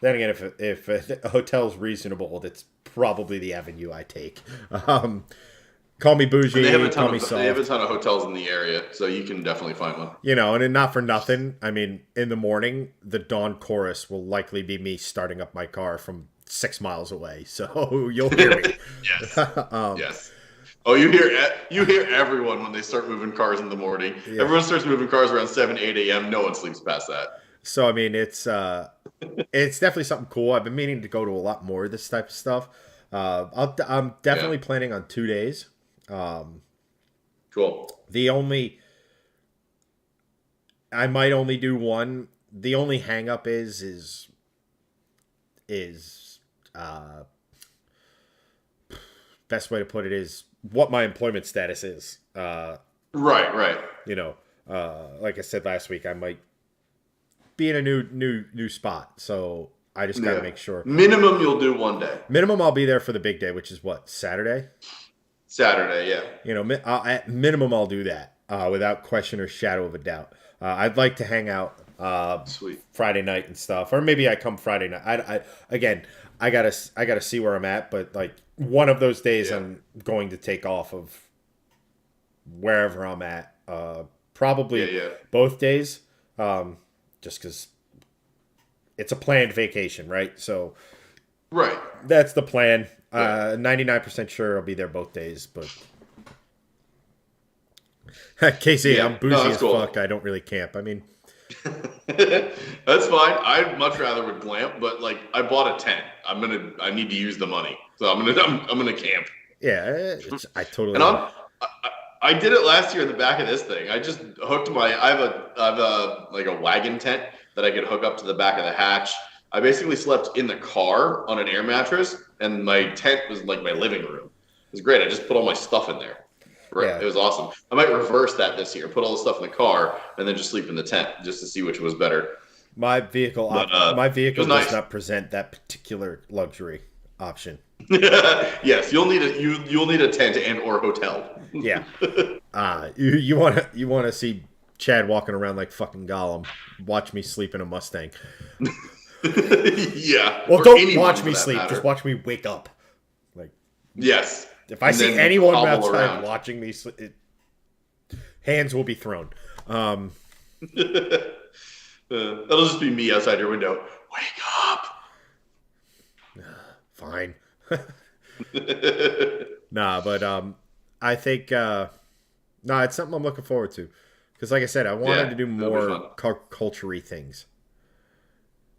if a hotel's reasonable, that's probably the avenue I take. Call me bougie, They have a call me ton soft. of hotels in the area, so you can definitely find one. You know, and not for nothing. I mean, in the morning, the dawn chorus will likely be me starting up my car from 6 miles away. So you'll hear me. Yes. Yes. Oh, you hear everyone when they start moving cars in the morning. Yeah. Everyone starts moving cars around 7, 8 a.m. No one sleeps past that. So I mean, it's definitely something cool. I've been meaning to go to a lot more of this type of stuff. I'm definitely planning on 2 days. Cool. I might only do one. The only hang up is best way to put it is what my employment status is. Right. You know, like I said last week, I might be in a new spot. So I just gotta make sure. Minimum you'll do 1 day. Minimum I'll be there for the big day, which is what, Saturday? Saturday, yeah. You know, at minimum I'll do that without question or shadow of a doubt. I'd like to hang out Sweet. Friday night and stuff, or maybe I come Friday night. I gotta see where I'm at, but like one of those days I'm going to take off of wherever I'm at. Probably both days, just because it's a planned vacation, right? So right, that's the plan. 99% sure I'll be there both days, but Casey, I'm bougie as fuck. I don't really camp. I mean, that's fine. I'd much rather would glamp, but like I bought a tent. I need to use the money, so I'm gonna camp. Yeah, I totally. And I did it last year in the back of this thing. I just hooked I have a like a wagon tent that I could hook up to the back of the hatch. I basically slept in the car on an air mattress, and my tent was like my living room. It was great. I just put all my stuff in there. Right. Yeah. It was awesome. I might reverse that this year. Put all the stuff in the car and then just sleep in the tent just to see which was better. My vehicle does not present that particular luxury option. Yes, you'll need a tent and or hotel. Yeah. You want to see Chad walking around like fucking Gollum. Watch me sleep in a Mustang. Yeah. Well, don't watch me sleep. Just watch me wake up. Like, yes. If I see anyone outside watching me sleep, hands will be thrown. That'll just be me outside your window. Wake up. Fine. Nah, but I think it's something I'm looking forward to. Because like I said, I wanted to do more culture-y things.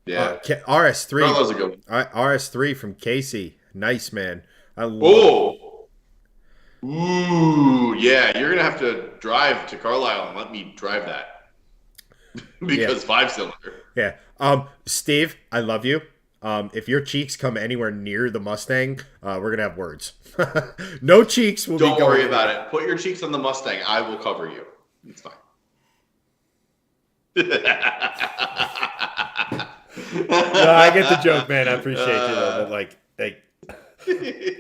Yeah. RS3. That was a good one. RS3 from Casey. Nice, man. I love it. Ooh, yeah. You're going to have to drive to Carlisle and let me drive that. Because 5-cylinder. Yeah. Steve, I love you. If your cheeks come anywhere near the Mustang, we're going to have words. No cheeks will be going. Don't worry about it. Put your cheeks on the Mustang. I will cover you. It's fine. No, I get the joke, man. I appreciate you though, but like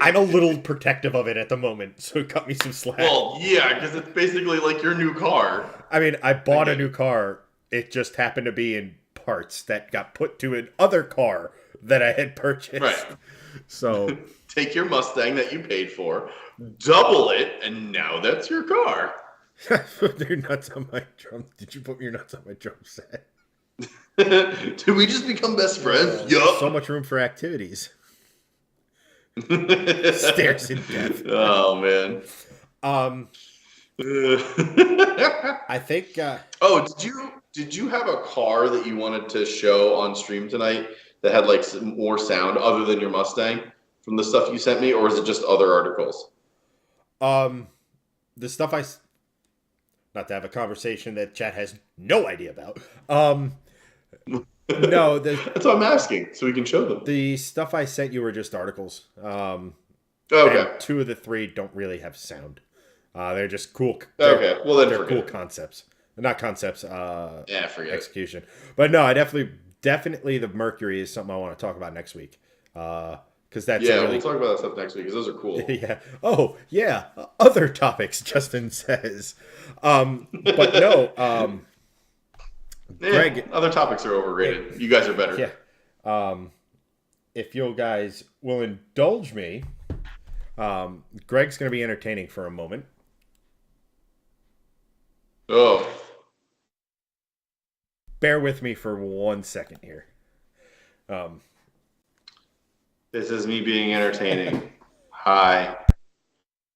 I'm a little protective of it at the moment, so cut me some slack. Well, yeah, because it's basically like your new car. I mean, I I bought a get new it. car. It just happened to be in parts that got put to another car that I had Right. purchased. So Take your Mustang that you paid for, double it, and now that's your car. put your nuts on my drum. Did you put your nuts on my drum set? Did we just become best friends? So Yup. much room for activities. Stairs in death. Oh man. Um, I think Oh, did you have a car that you wanted to show on stream tonight that had like some more sound other than your Mustang from the stuff you sent me, or is it just other articles? um the stuff not to have a conversation that chat has no idea about. No, That's what I'm asking, so we can show them. the stuff I sent you were just articles. And Okay. two of the three don't really have sound. They're just cool. Okay. Well then They're forget cool it. concepts, not concepts. Yeah, forget it. Execution. But no, I definitely the Mercury is something I want to talk about next week. Because that's Yeah, a we'll really talk about that stuff next week because those are cool. yeah. Oh yeah. Other topics. Justin says. But no. Greg. Other topics are overrated. You guys are better. Yeah. If you guys will indulge me, Greg's going to be entertaining for a moment. Oh, Bear with me for 1 second here. this is me being entertaining. Hi.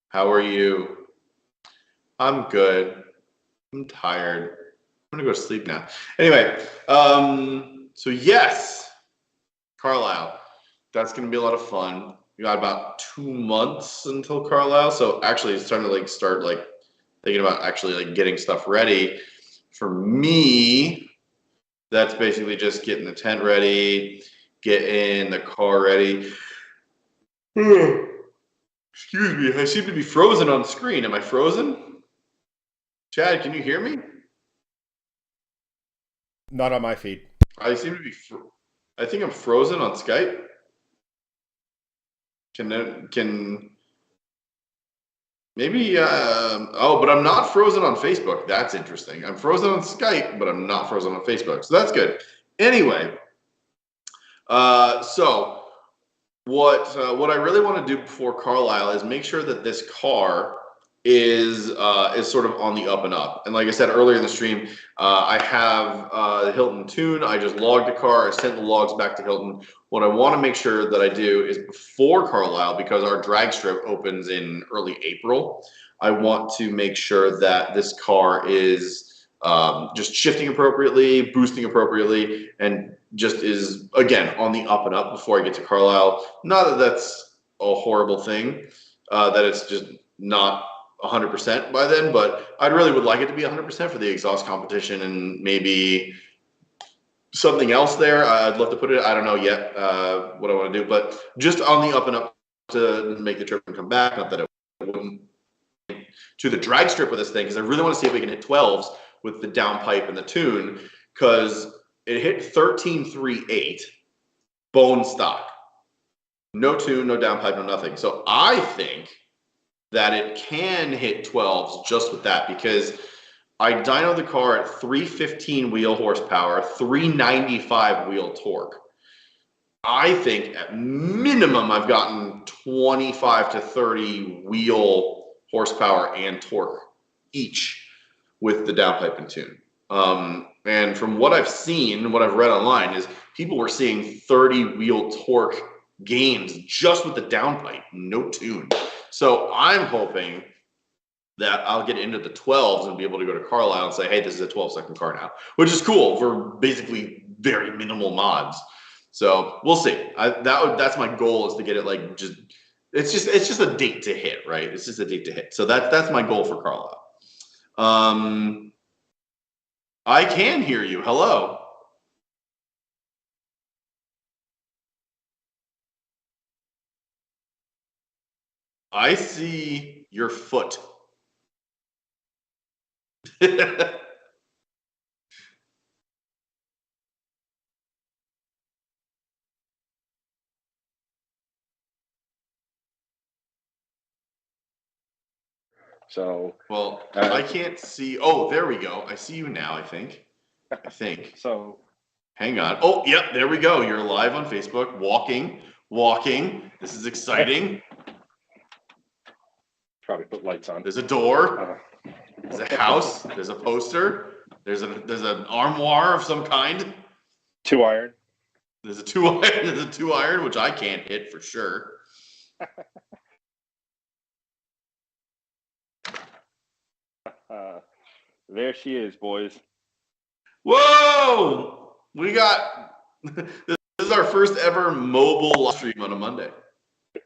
How are you? I'm good. I'm tired. I'm gonna go to sleep now. Anyway, so yes, Carlisle. That's gonna be a lot of fun. We got about 2 months until Carlisle, so actually it's time to like start like thinking about actually like getting stuff ready. For me, that's basically just getting the tent ready, getting the car ready. Excuse me, I seem to be frozen on the screen. Am I frozen? Chad, can you hear me? Not on my feed. I seem to be. I think I'm frozen on Skype. Can maybe? Oh, but I'm not frozen on Facebook. That's interesting. I'm frozen on Skype, but I'm not frozen on Facebook. So that's good. Anyway, so what I really want to do before Carlisle is make sure that this car is sort of on the up and up. And like I said earlier in the stream, I have the Hilton Tune. I just logged the car. I sent the logs back to Hilton. What I want to make sure that I do is before Carlisle, because our drag strip opens in early April, I want to make sure that this car is just shifting appropriately, boosting appropriately, and just is again on the up and up before I get to Carlisle. Not that that's a horrible thing, that it's just not 100% by then, but I really would like it to be 100% for the exhaust competition and maybe something else there. I'd love to put it. I don't know yet what I want to do, but just on the up and up to make the trip and come back. Not that it wouldn't to the drag strip with this thing because I really want to see if we can hit 12s with the downpipe and the tune because it hit 13.38 bone stock. No tune, no downpipe, no nothing. So I think that it can hit 12s just with that because I dynoed the car at 315 wheel horsepower, 395 wheel torque. I think at minimum I've gotten 25 to 30 wheel horsepower and torque each with the downpipe and tune. And from what I've seen, what I've read online is people were seeing 30 wheel torque gains just with the downpipe, no tune. So I'm hoping that I'll get into the 12s and be able to go to Carlisle and say, hey, this is a 12-second car now, which is cool for basically very minimal mods. So we'll see. That's my goal is to get it like just it's just a date to hit, right? It's just a date to hit. So that's my goal for Carlisle. I can hear you. Hello. I see your foot. So, well, I can't see. Oh, there we go. I see you now, I think. so Hang on. Oh, yep, there we go. You're live on Facebook. Walking. This is exciting. probably put lights on. There's a door. There's a house. There's a poster. There's an armoire of some kind. 2-iron. There's a 2-iron. There's a 2-iron, which I can't hit for sure. There she is, boys. Whoa! We got this is our first ever mobile live stream on a Monday.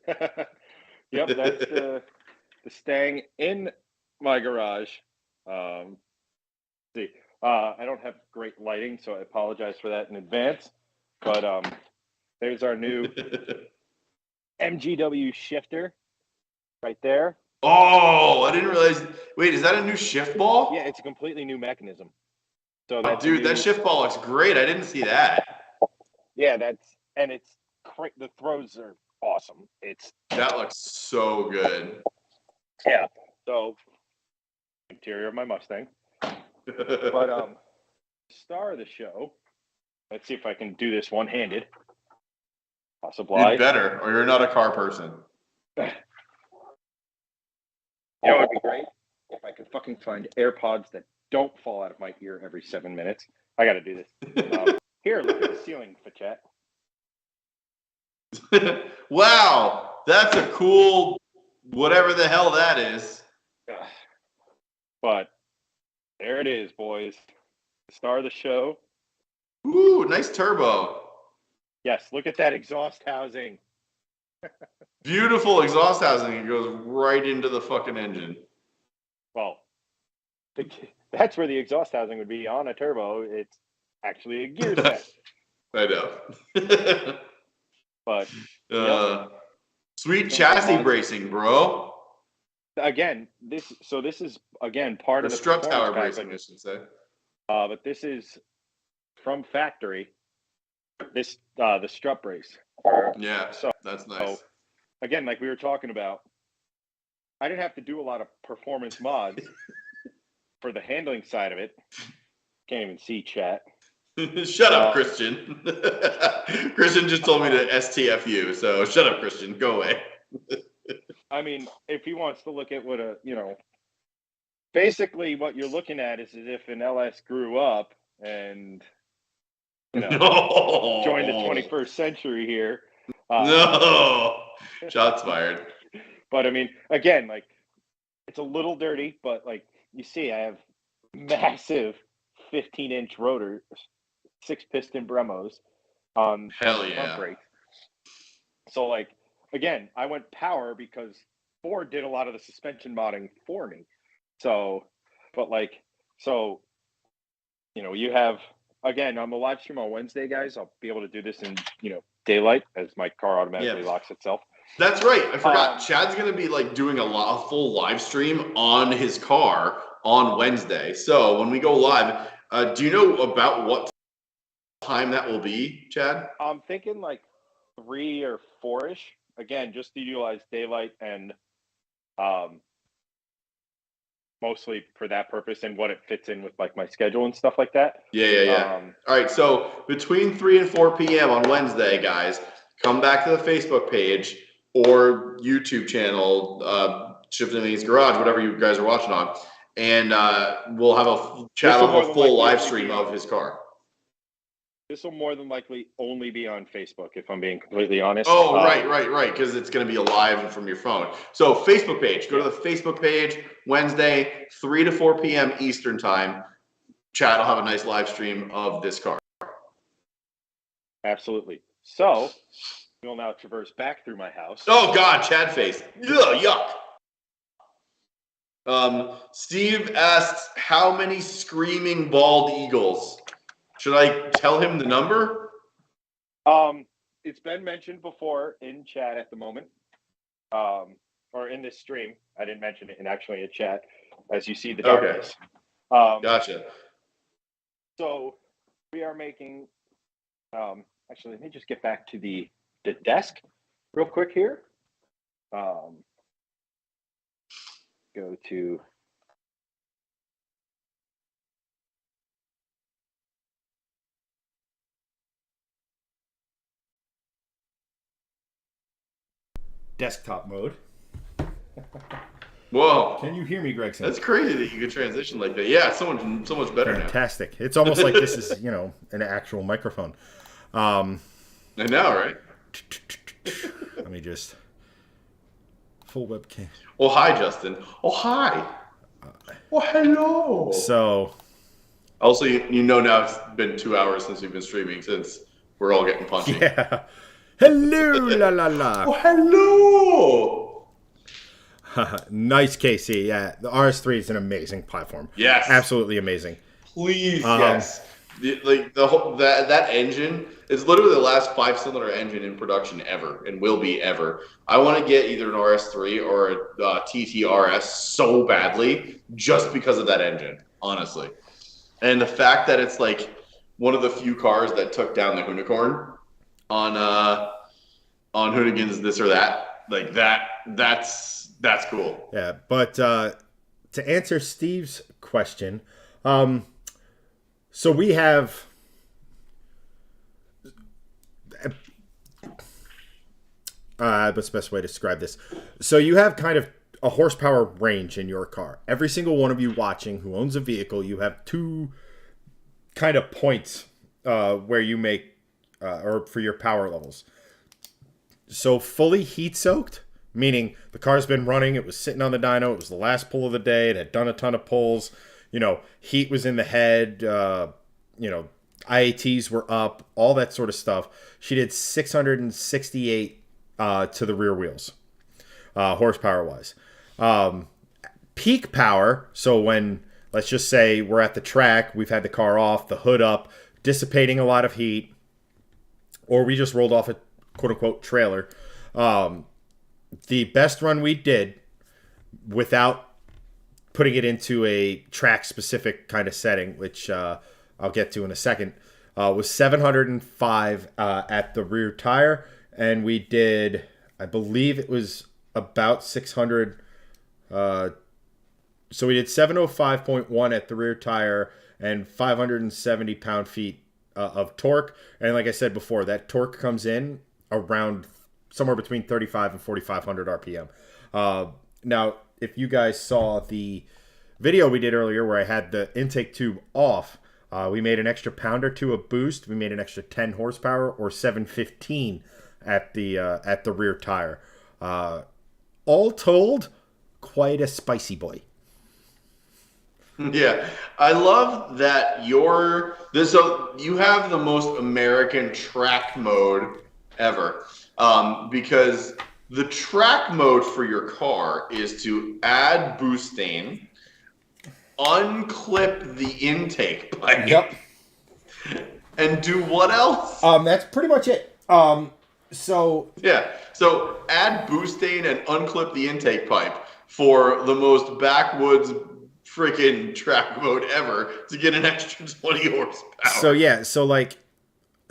Yep, that's the staying in my garage. See, I don't have great lighting, so I apologize for that in advance. But there's our new MGW shifter right there. Oh, I didn't realize. Wait, is that a new shift ball? Yeah, it's a completely new mechanism. So Oh, dude, that shift ball looks great. I didn't see that. Yeah, it's the throws are awesome. That looks so good. Yeah. So interior of my Mustang. But star of the show. Let's see if I can do this one-handed. Possibly. You'd better, or you're not a car person. You know what would be great? If I could fucking find AirPods that don't fall out of my ear every 7 minutes. I got to do this. Here, look at the ceiling, Fachet. Wow, that's a cool whatever the hell that is. But there it is, boys. The star of the show. Ooh, nice turbo. Yes, look at that exhaust housing. Beautiful exhaust housing. It goes right into the fucking engine. Well, that's where the exhaust housing would be on a turbo. It's actually a gear set. I know. But sweet chassis bracing, bro. Again, this is again part Or of the strut tower performance bracing, I should say. but this is from factory. This the strut brace. Yeah, So that's nice. Again, like we were talking about, I didn't have to do a lot of performance mods for the handling side of it. Can't even see chat. Shut up, Christian. Christian just told me to STFU, so shut up, Christian. Go away. I mean, if he wants to look at what basically what you're looking at is as if an LS grew up and joined the 21st century here. No, shots fired. But I mean, again, like it's a little dirty, but like you see, I have massive 15-inch rotors, 6-piston Bremos on Hell yeah. front brakes. So like again, I went power because Ford did a lot of the suspension modding for me. So, but like, so you have again on the live stream on Wednesday, guys. I'll be able to do this in daylight as my car automatically locks itself. That's right. I forgot. Chad's going to be like doing a full live stream on his car on Wednesday. So when we go live, do you know about what time that will be, Chad? I'm thinking like 3 or 4-ish. Again, just to utilize daylight and mostly for that purpose and what it fits in with like my schedule and stuff like that. Yeah. All right. So between 3 and 4 p.m. on Wednesday, guys, come back to the Facebook page or YouTube channel, Shifting Lanes Garage, whatever you guys are watching on, and we'll have a full live stream of his car. This will more than likely only be on Facebook, if I'm being completely honest. Oh, right, because it's going to be live from your phone. So Facebook page, go to the Facebook page, Wednesday, 3 to 4 p.m. Eastern time. Chad will have a nice live stream of this car. Absolutely. So we'll now traverse back through my house. Oh, God, Chad face. Ugh, yuck. Steve asks, how many screaming bald eagles? Should I tell him the number? It's been mentioned before in chat at the moment, or in this stream. I didn't mention it in actually a chat, as you see the darkness. Gotcha. So we are making. Actually, let me just get back to the desk real quick here. Go to. Desktop mode. Whoa. Can you hear me, Gregson? That's crazy that you could transition like that. Yeah, so much better Fantastic. It's almost like this is, an actual microphone. now. I know, right? Let me just full webcam. Oh, hi, Justin. Oh, hi. Oh, hello. So, Also, you know now it's been 2 hours since we've been streaming since we're all getting punchy. yeah. Hello, la la la. Oh, hello. Nice, Casey. Yeah, the RS3 is an amazing platform. Yes. Absolutely amazing. Please, yes. That engine is literally the last 5-cylinder engine in production ever, and will be ever. I want to get either an RS3 or a TTRS so badly just because of that engine, honestly. And the fact that it's like one of the few cars that took down the Unicorn on Hoonigan's this or that, like that's cool. Yeah, but to answer Steve's question, so we have what's the best way to describe this? So you have kind of a horsepower range in your car. Every single one of you watching who owns a vehicle, you have two kind of points where you make or for your power levels. So fully heat soaked, meaning the car's been running, it was sitting on the dyno, it was the last pull of the day, it had done a ton of pulls, heat was in the head, IATs were up, all that sort of stuff. She did 668 to the rear wheels, horsepower wise. Peak power, so when, let's just say we're at the track, we've had the car off, the hood up, dissipating a lot of heat, or we just rolled off a quote-unquote trailer. The best run we did without putting it into a track-specific kind of setting, which I'll get to in a second, was 705 at the rear tire. And we did, I believe it was about 600. So we did 705.1 at the rear tire and 570 pound-feet of torque. And like I said before, that torque comes in around somewhere between 35 and 4,500 RPM. Now, if you guys saw the video we did earlier where I had the intake tube off, we made an extra pound or two of boost. We made an extra 10 horsepower or 715 at the rear tire. All told, quite a spicy boy. Yeah, I love that so you have the most American track mode ever, because the track mode for your car is to add boostane, unclip the intake pipe, Yep. and do what else? That's pretty much it. So add boostane and unclip the intake pipe for the most backwoods freaking track mode ever to get an extra 20 horsepower.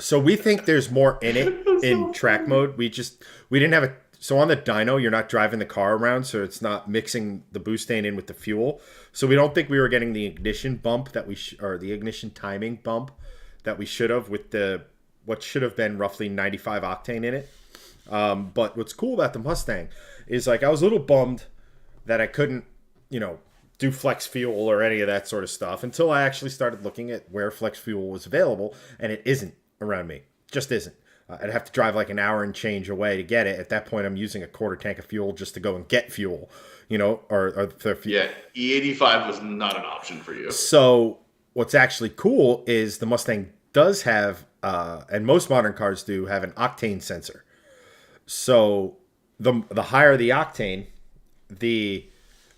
So we think there's more in it in track mode. We didn't have a, so on the dyno, you're not driving the car around, so it's not mixing the boostane in with the fuel. So we don't think we were getting the ignition bump or the ignition timing bump that we should have with what should have been roughly 95 octane in it. But what's cool about the Mustang is I was a little bummed that I couldn't, do flex fuel or any of that sort of stuff until I actually started looking at where flex fuel was available, and it isn't around me. Just isn't. I'd have to drive like an hour and change away to get it. At that point, I'm using a quarter tank of fuel just to go and get fuel, or the fuel. Yeah, E85 was not an option for you. So what's actually cool is the Mustang does have, and most modern cars do, have an octane sensor. So the higher the octane, the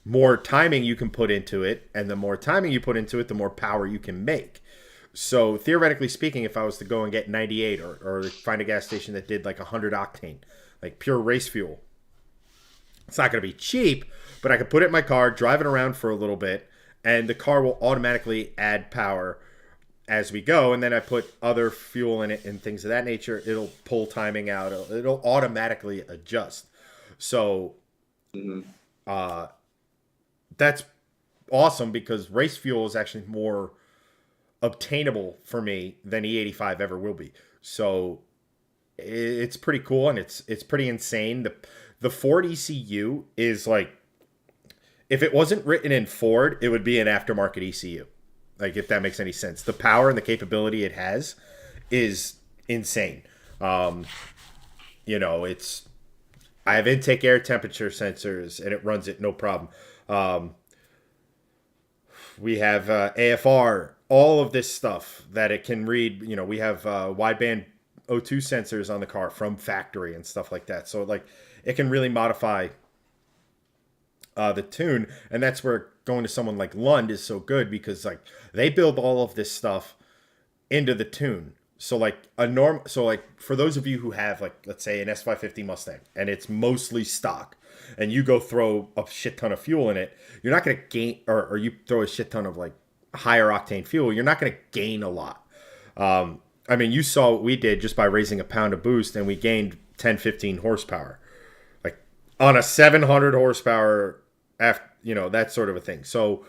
more timing you can put into it, and the more timing you put into it, the more power you can make. So theoretically speaking, if I was to go and get 98 or find a gas station that did like 100 octane, like pure race fuel, it's not going to be cheap, but I could put it in my car, drive it around for a little bit, and the car will automatically add power as we go. And then I put other fuel in it and things of that nature. It'll pull timing out. It'll automatically adjust. So that's awesome because race fuel is actually more obtainable for me than E85 ever will be. So it's pretty cool, and it's pretty insane. The Ford ECU is like, if it wasn't written in Ford, it would be an aftermarket ECU. Like, if that makes any sense. The power and the capability it has is insane. You know, I have intake air temperature sensors, and it runs it no problem. We have AFR, all of this stuff that it can read. You know, we have wideband O2 sensors on the car from factory and stuff like that. So, like, it can really modify the tune, and that's where going to someone like Lund is so good, because like they build all of this stuff into the tune. So like for those of you who have, like, let's say an S550 Mustang and it's mostly stock, and you go throw a shit ton of fuel in it, you're not going to gain, or you throw a shit ton of like higher octane fuel, you're not going to gain a lot. I mean, you saw what we did just by raising a pound of boost, and we gained 10, 15 horsepower, like on a 700 horsepower, you know, that sort of a thing. So,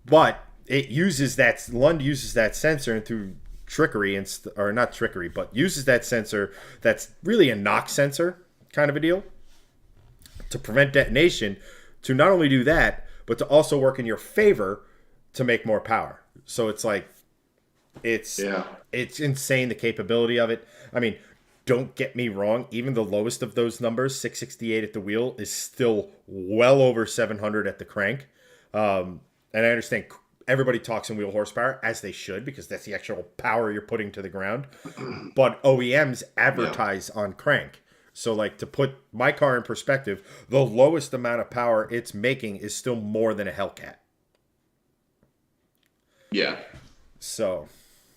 but it uses that, Lund uses that sensor, and through trickery, or not trickery, but uses that sensor that's really a knock sensor kind of a deal to prevent detonation, to not only do that, but to also work in your favor to make more power. So it's like, it's insane, the capability of it. I mean, don't get me wrong, even the lowest of those numbers, 668 at the wheel, is still well over 700 at the crank. And I understand everybody talks in wheel horsepower, as they should, because that's the actual power you're putting to the ground. But OEMs advertise on crank. So, like, to put my car in perspective, the lowest amount of power it's making is still more than a Hellcat. Yeah. So.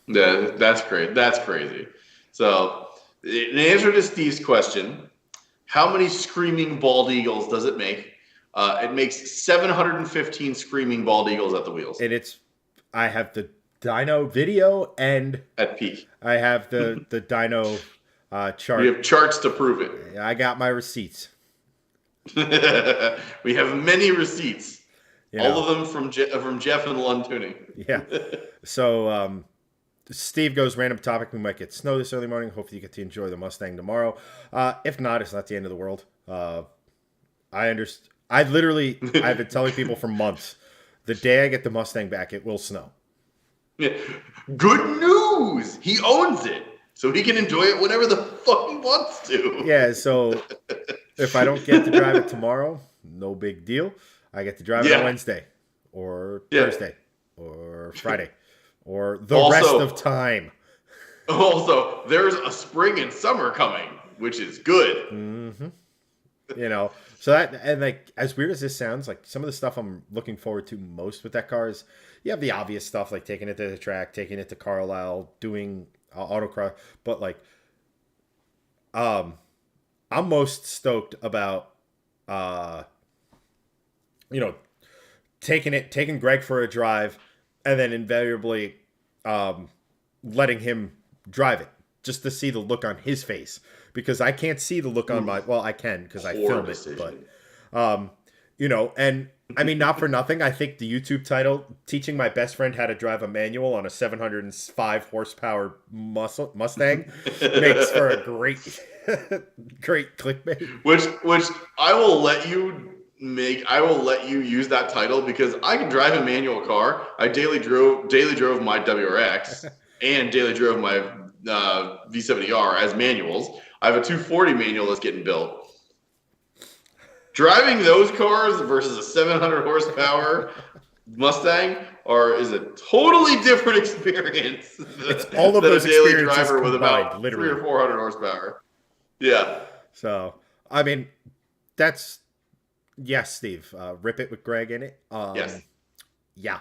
Yeah, that's great. That's crazy. So, in answer to Steve's question, how many screaming bald eagles does it make? It makes 715 screaming bald eagles at the wheels. And I have the dyno video, and at peak, I have the dyno chart. We have charts to prove it. I got my receipts. We have many receipts. All of them from Jeff and Lund Tuning. Yeah. So, Steve goes, random topic. We might get snow this early morning. Hopefully you get to enjoy the Mustang tomorrow. If not, it's not the end of the world. I understand. I've been telling people for months, the day I get the Mustang back, it will snow. Yeah. Good news! He owns it, so he can enjoy it whenever the fuck he wants to. Yeah, so if I don't get to drive it tomorrow, no big deal. I get to drive it on Wednesday or Thursday or Friday. Or the rest of time. Also, there's a spring and summer coming, which is good. Mm-hmm. You know, so that, and like, as weird as this sounds, like some of the stuff I'm looking forward to most with that car is, you have the obvious stuff like taking it to the track, taking it to Carlisle, doing autocross, but like, I'm most stoked about, you know, taking Greg for a drive, and then invariably letting him drive it, just to see the look on his face, because I can't see the look on I can, because I film it, but you know, and I mean, not for nothing, I think the YouTube title, teaching my best friend how to drive a manual on a 705 horsepower Mustang, makes for a great clickbait. Which I will let you use that title, because I can drive a manual car. I daily drove my WRX and daily drove my V70R as manuals. I have a 240 manual that's getting built. Driving those cars versus a 700 horsepower Mustang is a totally different experience. It's all of those a daily experiences driver combined, with about literally 300 or 400 horsepower. Yeah. So, I mean, that's, yes, Steve. Rip it with Greg in it. Yes. Yeah.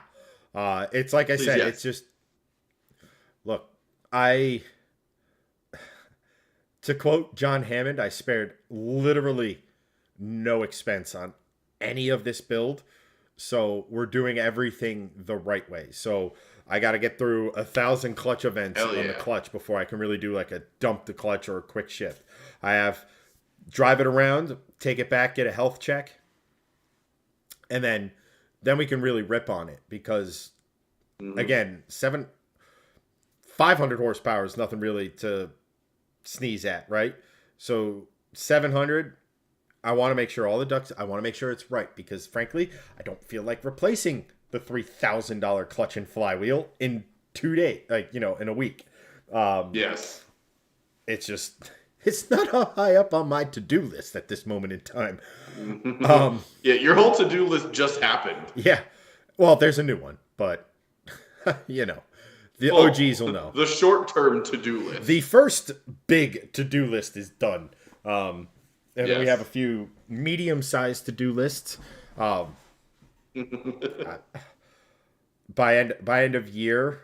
It's like I said, yes. It's just, look, to quote John Hammond, I spared literally no expense on any of this build, So we're doing everything the right way. So I got to get through 1,000 clutch events Hell on the yeah. clutch before I can really do like a dump the clutch or a quick shift. I have drive it around, take it back, get a health check, and then we can really rip on it because again, 500 horsepower is nothing really to sneeze at, right? So 700, I want to make sure all the ducks, I want to make sure it's right because frankly, I don't feel like replacing the $3,000 clutch and flywheel in 2 days, like, in a week. Yes. It's just, it's not high up on my to-do list at this moment in time. Yeah, your whole to-do list just happened. Yeah. Well, there's a new one, but the Well, OGs will know. The short-term to-do list. The first big to-do list is done. And then we Yes. have a few medium-sized to-do lists. By end of year,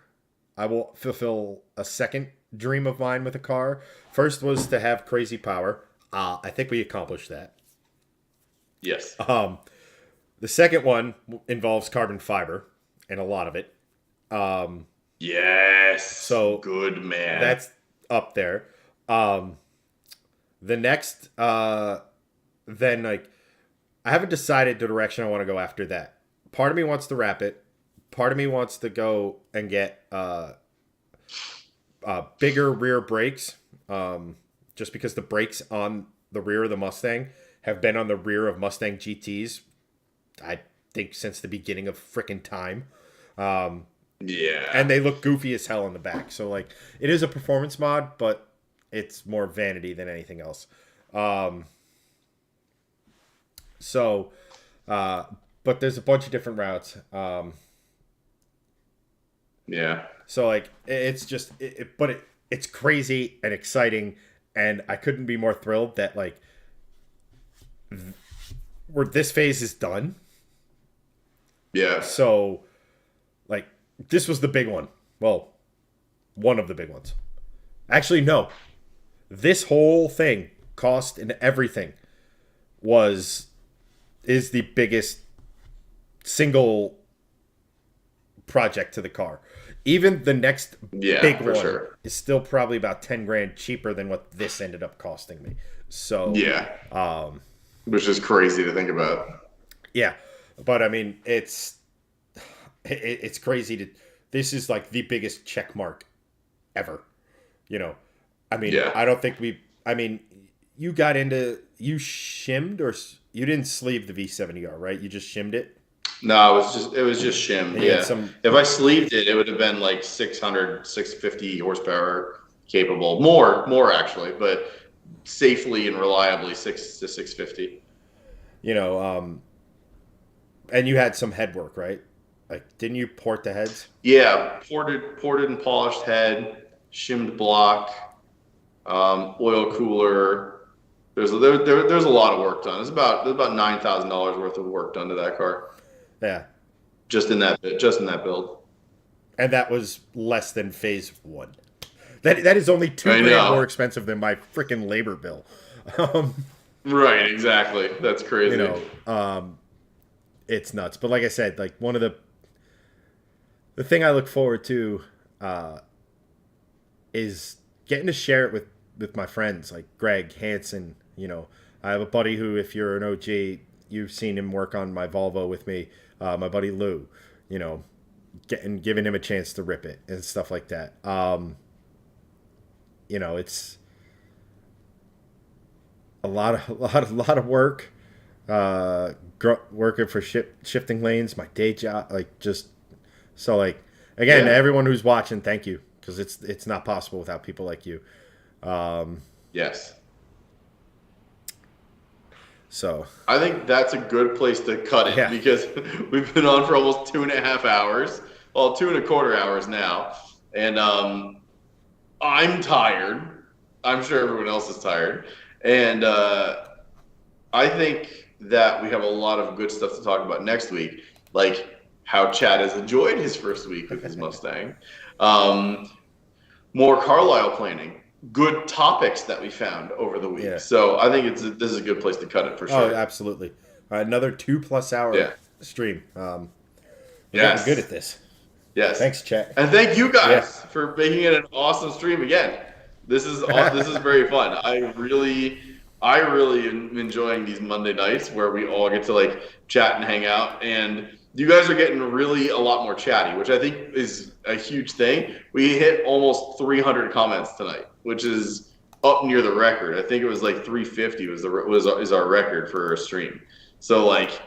I will fulfill a second dream of mine with a car. First was to have crazy power. I think we accomplished that. Yes. The second one involves carbon fiber, and a lot of it. Yes. So good man. That's up there. The next, then like, I haven't decided the direction I want to go after that. Part of me wants to wrap it. Part of me wants to go and get bigger rear brakes, just because the brakes on the rear of the Mustang have been on the rear of Mustang GTs, I think, since the beginning of frickin' time. Yeah. And they look goofy as hell in the back. So, like, it is a performance mod, but it's more vanity than anything else. But there's a bunch of different routes. Yeah. So, like, it's just, it's crazy and exciting. And I couldn't be more thrilled that, like, this phase is done. Yeah. So, like, this was the big one. Well, one of the big ones. Actually, no. This whole thing, cost and everything, is the biggest single project to the car. Even the next big for one sure. is still probably about 10 grand cheaper than what this ended up costing me. So, Yeah. Which is crazy to think about. yeah. But I mean, it's crazy to. This is like the biggest check mark ever. I mean, Yeah. I don't think I mean, you shimmed or you didn't sleeve the V70R, right? You just shimmed it. No, it was just shim. And you had Yeah. If I sleeved it, it would have been like 600, 650 horsepower capable. More actually, but safely and reliably 6 to 650. And you had some head work, right? Like, didn't you port the heads? Yeah, ported and polished head, shimmed block, oil cooler. There's a lot of work done. There's about $9,000 worth of work done to that car. Yeah. Just in that build. And that was less than phase one. That is only $2 grand more expensive than my freaking labor bill. Right, exactly. That's crazy. It's nuts. But like I said, like, one of the thing I look forward to is getting to share it with my friends like Greg Hansen. I have a buddy who, if you're an OG, you've seen him work on my Volvo with me. My buddy Lou, giving him a chance to rip it and stuff like that. It's a lot of work. Working for shifting lanes, my day job, like, just so, like, again, everyone who's watching, thank you, because it's not possible without people like you. Yes. So I think that's a good place to cut it because we've been on for almost 2.5 hours. Well, 2.25 hours now. And I'm tired. I'm sure everyone else is tired. And I think that we have a lot of good stuff to talk about next week, like how Chad has enjoyed his first week with his Mustang. More Carlisle planning. Good topics that we found over the week. Yeah. So I think this is a good place to cut it for sure. Oh, absolutely. Another 2+ hour stream. Yes. We're good at this. Yes. Thanks, chat. And thank you guys for making it an awesome stream again. This is very fun. I really am enjoying these Monday nights where we all get to like chat and hang out. And you guys are getting really a lot more chatty, which I think is a huge thing. We hit almost 300 comments tonight, which is up near the record. I think it was like 350 is our record for a stream. So like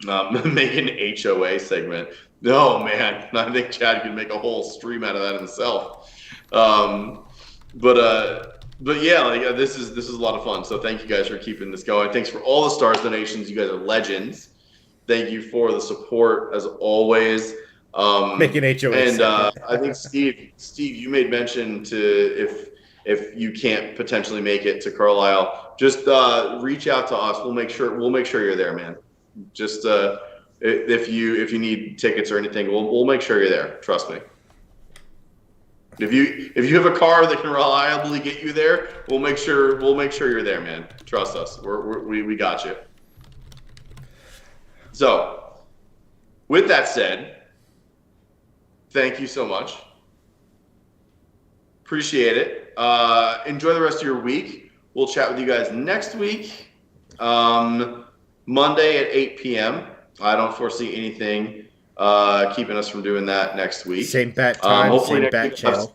make an HOA segment. No, man, I think Chad could make a whole stream out of that himself. But yeah, like this is a lot of fun. So thank you guys for keeping this going. Thanks for all the stars donations. You guys are legends. Thank you for the support as always. Making HOA. And I think Steve, you made mention to if you can't potentially make it to Carlisle, just reach out to us. We'll make sure you're there, man. Just if you need tickets or anything, we'll make sure you're there. Trust me. If you have a car that can reliably get you there, we'll make sure you're there, man. Trust us. We got you. So, with that said, thank you so much. Appreciate it. Enjoy the rest of your week. We'll chat with you guys next week, Monday at 8 p.m. I don't foresee anything keeping us from doing that next week. Same bat time, same bat channel.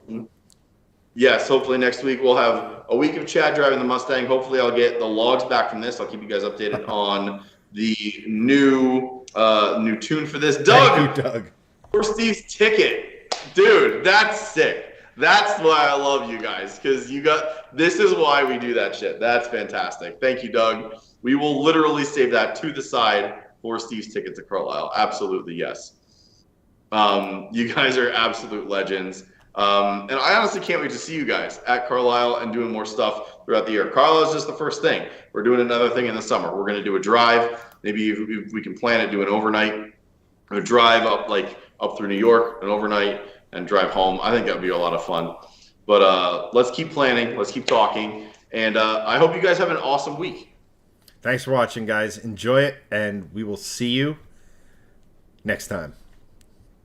Yes, hopefully next week we'll have a week of Chad driving the Mustang. Hopefully I'll get the logs back from this. I'll keep you guys updated on the new tune for this. Doug! Thank you, Doug. For Steve's ticket. Dude, that's sick. That's why I love you guys, because this is why we do that shit. That's fantastic. Thank you, Doug. We will literally save that to the side for Steve's ticket to Carlisle. Absolutely, yes. You guys are absolute legends. And I honestly can't wait to see you guys at Carlisle and doing more stuff throughout the year. Carlisle is just the first thing. We're doing another thing in the summer. We're going to do a drive. Maybe if we can plan it, do an overnight, a drive up through New York, an overnight, and drive home. I think that would be a lot of fun. But let's keep planning. Let's keep talking. And I hope you guys have an awesome week. Thanks for watching, guys. Enjoy it, and we will see you next time.